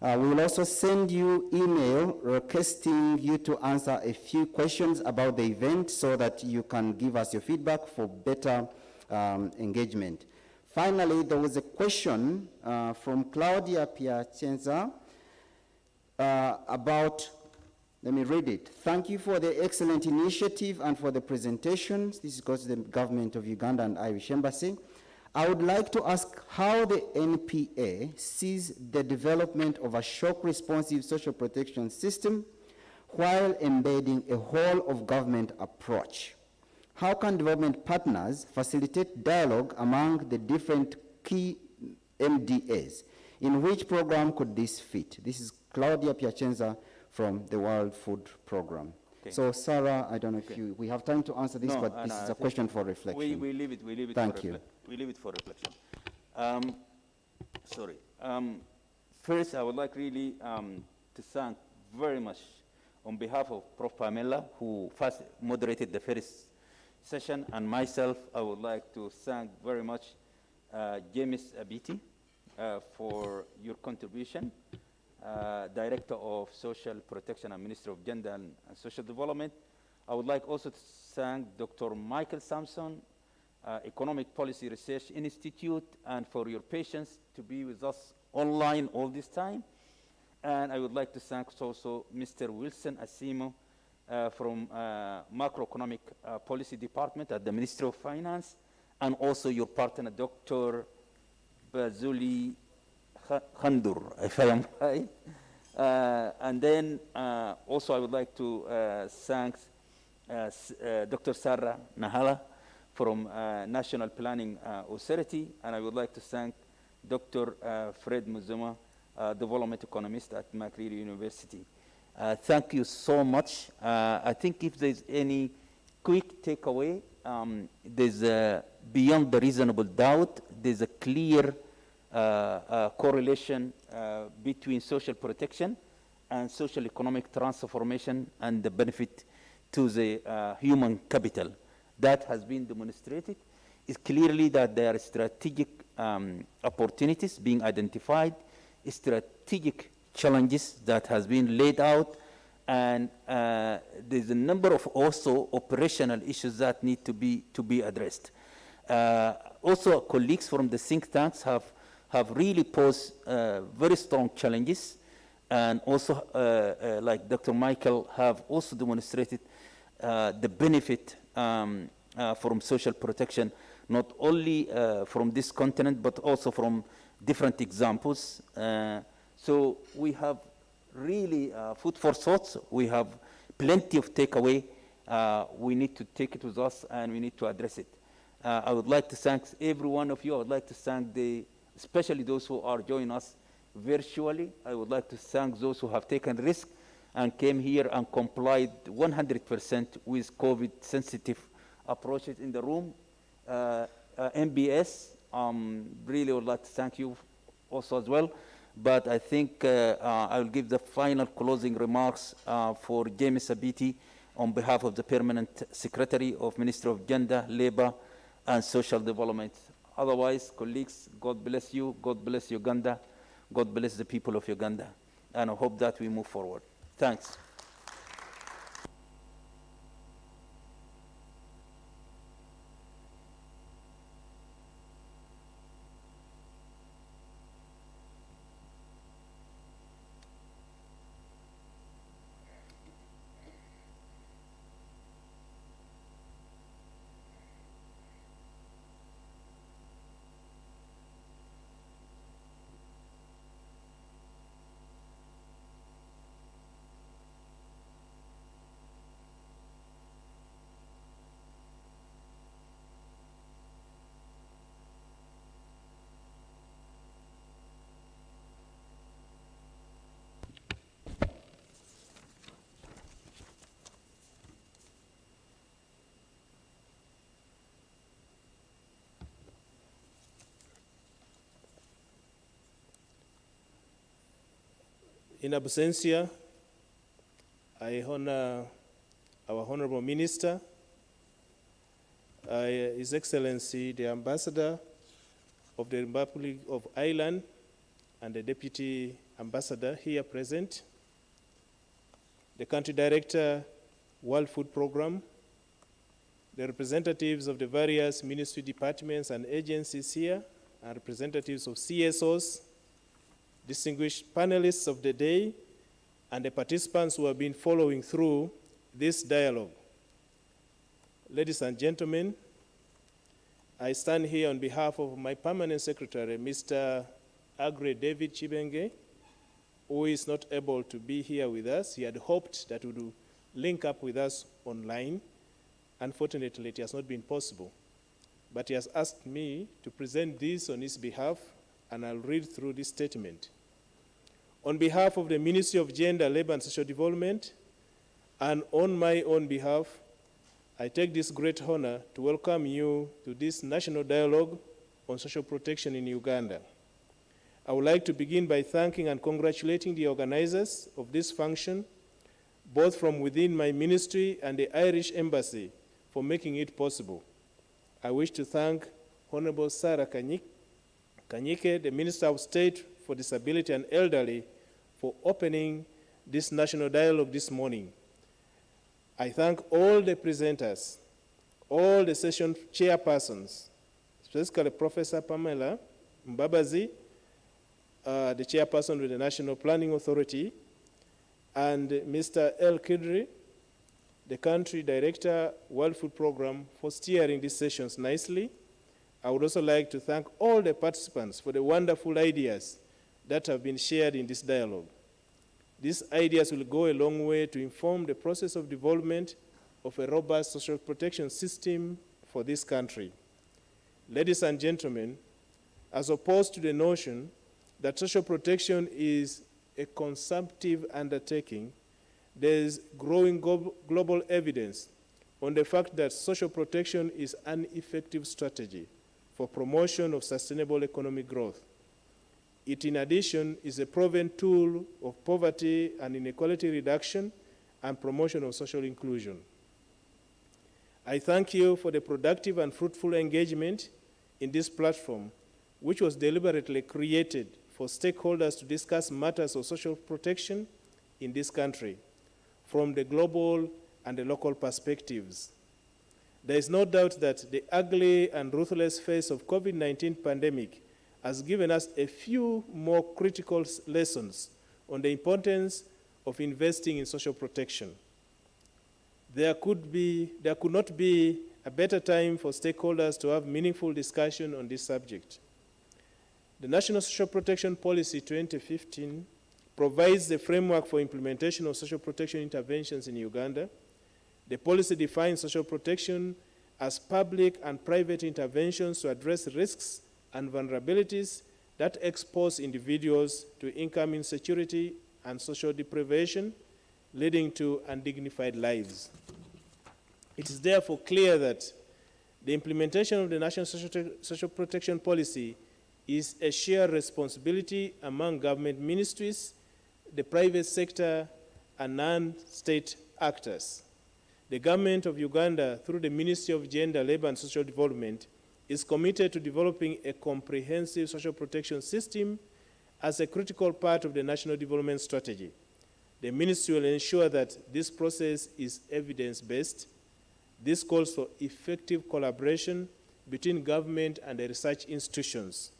We will also send you email requesting you to answer a few questions about the event so that you can give us your feedback for better engagement. Finally, there was a question from Claudia Piacenza about, let me read it. Thank you for the excellent initiative and for the presentations. This goes to the government of Uganda and Irish Embassy. I would like to ask how the NPA sees the development of a shock-responsive social protection system while embedding a whole-of-government approach. How can development partners facilitate dialogue among the different key MDAs? In which program could this fit? This is Claudia Piacenza from the World Food Program. Okay. So, Sarah, I don't know if we have time to answer this, but this is a question for reflection. We leave it. Thank you. We leave it for reflection. Sorry. First, I would like really to thank very much on behalf of Prof. Pamela, who first moderated the first session, and myself, I would like to thank very much James Abiti for your contribution, Director of Social Protection and Minister of Gender and Social Development. I would like also to thank Dr. Michael Sampson, Economic Policy Research Institute, and for your patience to be with us online all this time. And I would like to thank also Mr. Wilson Asimo, from Macroeconomic Policy Department at the Ministry of Finance, and also your partner, Dr. Bazuli Khandur, if I am right. And then also I would like to thank Dr. Sarah Nahala from National Planning Authority, and I would like to thank Dr. Fred Muzuma, Development Economist at Makerere University. Thank you so much. I think if there's any quick takeaway, there's beyond the reasonable doubt, there's a clear correlation between social protection and social economic transformation and the benefit to the human capital. That has been demonstrated. It's clearly that there are strategic opportunities being identified, strategic challenges that has been laid out, and there's a number of also operational issues that need to be addressed. Also, colleagues from the think tanks have really posed very strong challenges, and also, like Dr. Michael, have also demonstrated the benefit from social protection, not only from this continent, but also from different examples. So we have really food for thought. We have plenty of takeaway. We need to take it with us, and we need to address it. I would like to thank every one of you. I would like to thank especially those who are joining us virtually. I would like to thank those who have taken risk and came here and complied 100% with COVID-sensitive approaches in the room. MBS, really would like to thank you also as well. But I think I will give the final closing remarks for James Abiti on behalf of the Permanent Secretary of Ministry of Gender, Labour and Social Development. Otherwise, colleagues, God bless you, God bless Uganda, God bless the people of Uganda. And I hope that we move forward. Thanks. In absentia, I honor our Honorable Minister, His Excellency the Ambassador of the Republic of Ireland and the Deputy Ambassador here present, the Country Director, World Food Programme, the representatives of the various ministry departments and agencies here, and representatives of CSOs, distinguished panelists of the day, and the participants who have been following through this dialogue. Ladies and gentlemen, I stand here on behalf of my permanent secretary, Mr. Agre David Chibenge, who is not able to be here with us. He had hoped that he would link up with us online. Unfortunately, it has not been possible. But he has asked me to present this on his behalf, and I'll read through this statement. On behalf of the Ministry of Gender, Labor and Social Development, and on my own behalf, I take this great honor to welcome you to this national dialogue on social protection in Uganda. I would like to begin by thanking and congratulating the organizers of this function, both from within my ministry and the Irish Embassy, for making it possible. I wish to thank Honorable Sarah Kanyike, the Minister of State for Disability and Elderly, for opening this national dialogue this morning. I thank all the presenters, all the session chairpersons, specifically Professor Pamela Mbabazi, the chairperson of the National Planning Authority, and Mr. El Kidri, the Country Director, World Food Programme, for steering these sessions nicely. I would also like to thank all the participants for the wonderful ideas that have been shared in this dialogue. These ideas will go a long way to inform the process of development of a robust social protection system for this country. Ladies and gentlemen, as opposed to the notion that social protection is a consumptive undertaking, there is growing global evidence on the fact that social protection is an effective strategy for promotion of sustainable economic growth. It, in addition, is a proven tool of poverty and inequality reduction and promotion of social inclusion. I thank you for the productive and fruitful engagement in this platform, which was deliberately created for stakeholders to discuss matters of social protection in this country from the global and the local perspectives. There is no doubt that the ugly and ruthless face of COVID-19 pandemic has given us a few more critical lessons on the importance of investing in social protection. There could not be a better time for stakeholders to have meaningful discussion on this subject. The National Social Protection Policy 2015 provides the framework for implementation of social protection interventions in Uganda. The policy defines social protection as public and private interventions to address risks and vulnerabilities that expose individuals to income insecurity and social deprivation, leading to undignified lives. It is therefore clear that the implementation of the National Social Protection Policy is a shared responsibility among government ministries, the private sector, and non-state actors. The government of Uganda, through the Ministry of Gender, Labor and Social Development, is committed to developing a comprehensive social protection system as a critical part of the national development strategy. The ministry will ensure that this process is evidence-based. This calls for effective collaboration between government and the research institutions.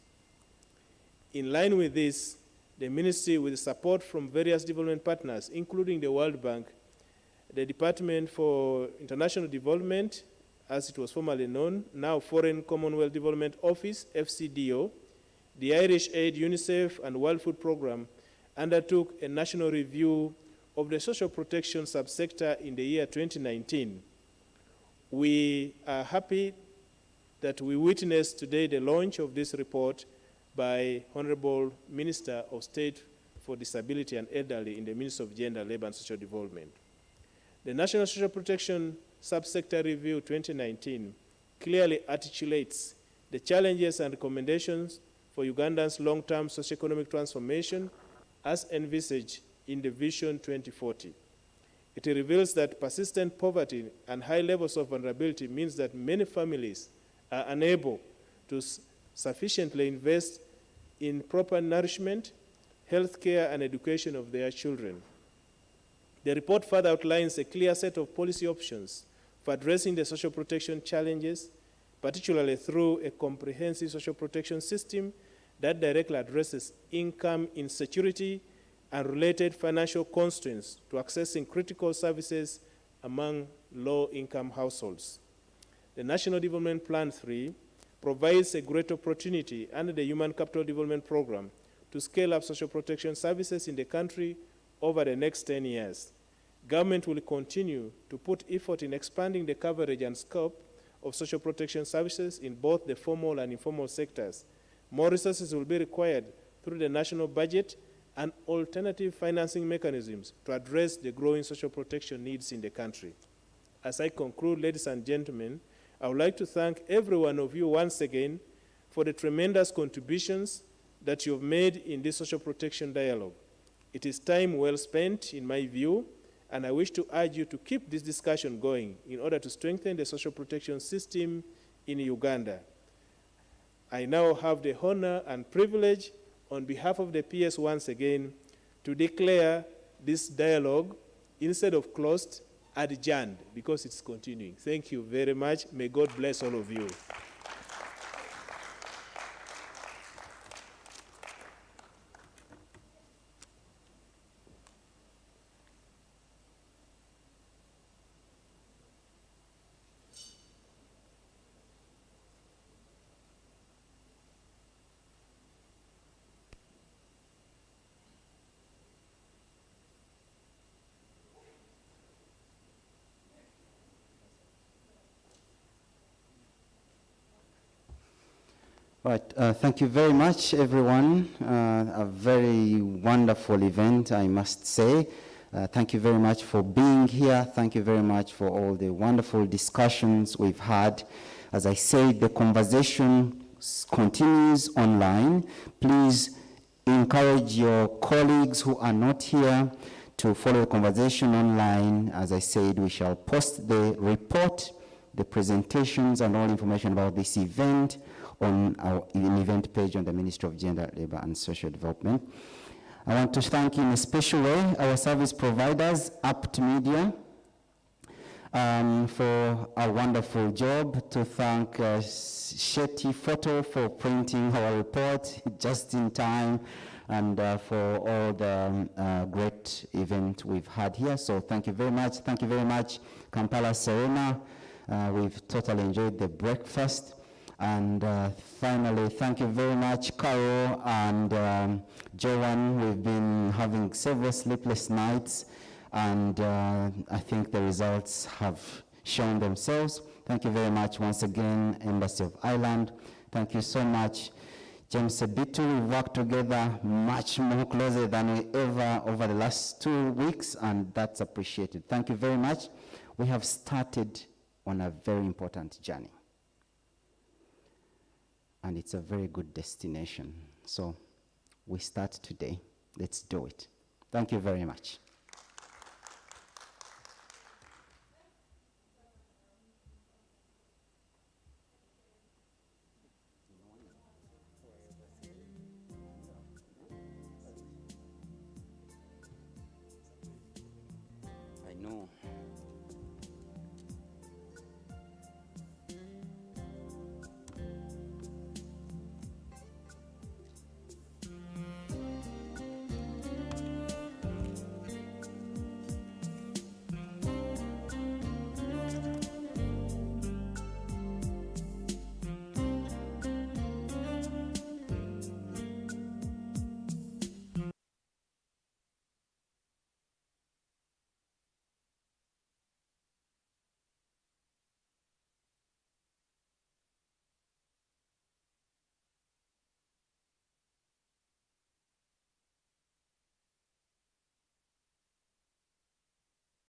In line with this, the ministry, with support from various development partners, including the World Bank, the Department for International Development, as it was formerly known, now Foreign Commonwealth Development Office, FCDO, the Irish Aid, UNICEF, and World Food Programme, undertook a national review of the social protection subsector in the year 2019. We are happy that we witnessed today the launch of this report by Honorable Minister of State for Disability and Elderly in the Ministry of Gender, Labour and Social Development. The National Social Protection Subsector Review 2019 clearly articulates the challenges and recommendations for Uganda's long-term socioeconomic transformation as envisaged in the Vision 2040. It reveals that persistent poverty and high levels of vulnerability means that many families are unable to sufficiently invest in proper nourishment, health care, and education of their children. The report further outlines a clear set of policy options for addressing the social protection challenges, particularly through a comprehensive social protection system that directly addresses income insecurity and related financial constraints to accessing critical services among low-income households. The National Development Plan 3 provides a great opportunity under the Human Capital Development Program to scale up social protection services in the country over the next 10 years. Government will continue to put effort in expanding the coverage and scope of social protection services in both the formal and informal sectors. More resources will be required through the national budget and alternative financing mechanisms to address the growing social protection needs in the country. As I conclude, ladies and gentlemen, I would like to thank every one of you once again for the tremendous contributions that you have made in this social protection dialogue. It is time well spent, in my view, and I wish to urge you to keep this discussion going in order to strengthen the social protection system in Uganda. I now have the honor and privilege, on behalf of the PS once again, to declare this dialogue, instead of closed, adjourned, because it's continuing. Thank you very much. May God bless all of you. Right, thank you very much, everyone. A very wonderful event, I must say. Thank you very much for being here. Thank you very much for all the wonderful discussions we've had. As I said, the conversation continues online. Please encourage your colleagues who are not here to follow the conversation online. As I said, we shall post the report, the presentations, and all information about this event on our event page on the Ministry of Gender, Labour and Social Development. I want to thank in a special way our service providers, Apt Media, for a wonderful job, to thank Shetty Photo for printing our report just in time, and for all the great event we've had here. So thank you very much. Thank you very much, Kampala Serena. We've totally enjoyed the breakfast. And finally, thank you very much, Carol and Joanne. We've been having several sleepless nights, and I think the results have shown themselves. Thank you very much once again, Embassy of Ireland. Thank you so much, James Sebitu. We've worked together much more closely than ever over the last 2 weeks, and that's appreciated. Thank you very much. We have started on a very important journey, and it's a very good destination. So we start today. Let's do it. Thank you very much.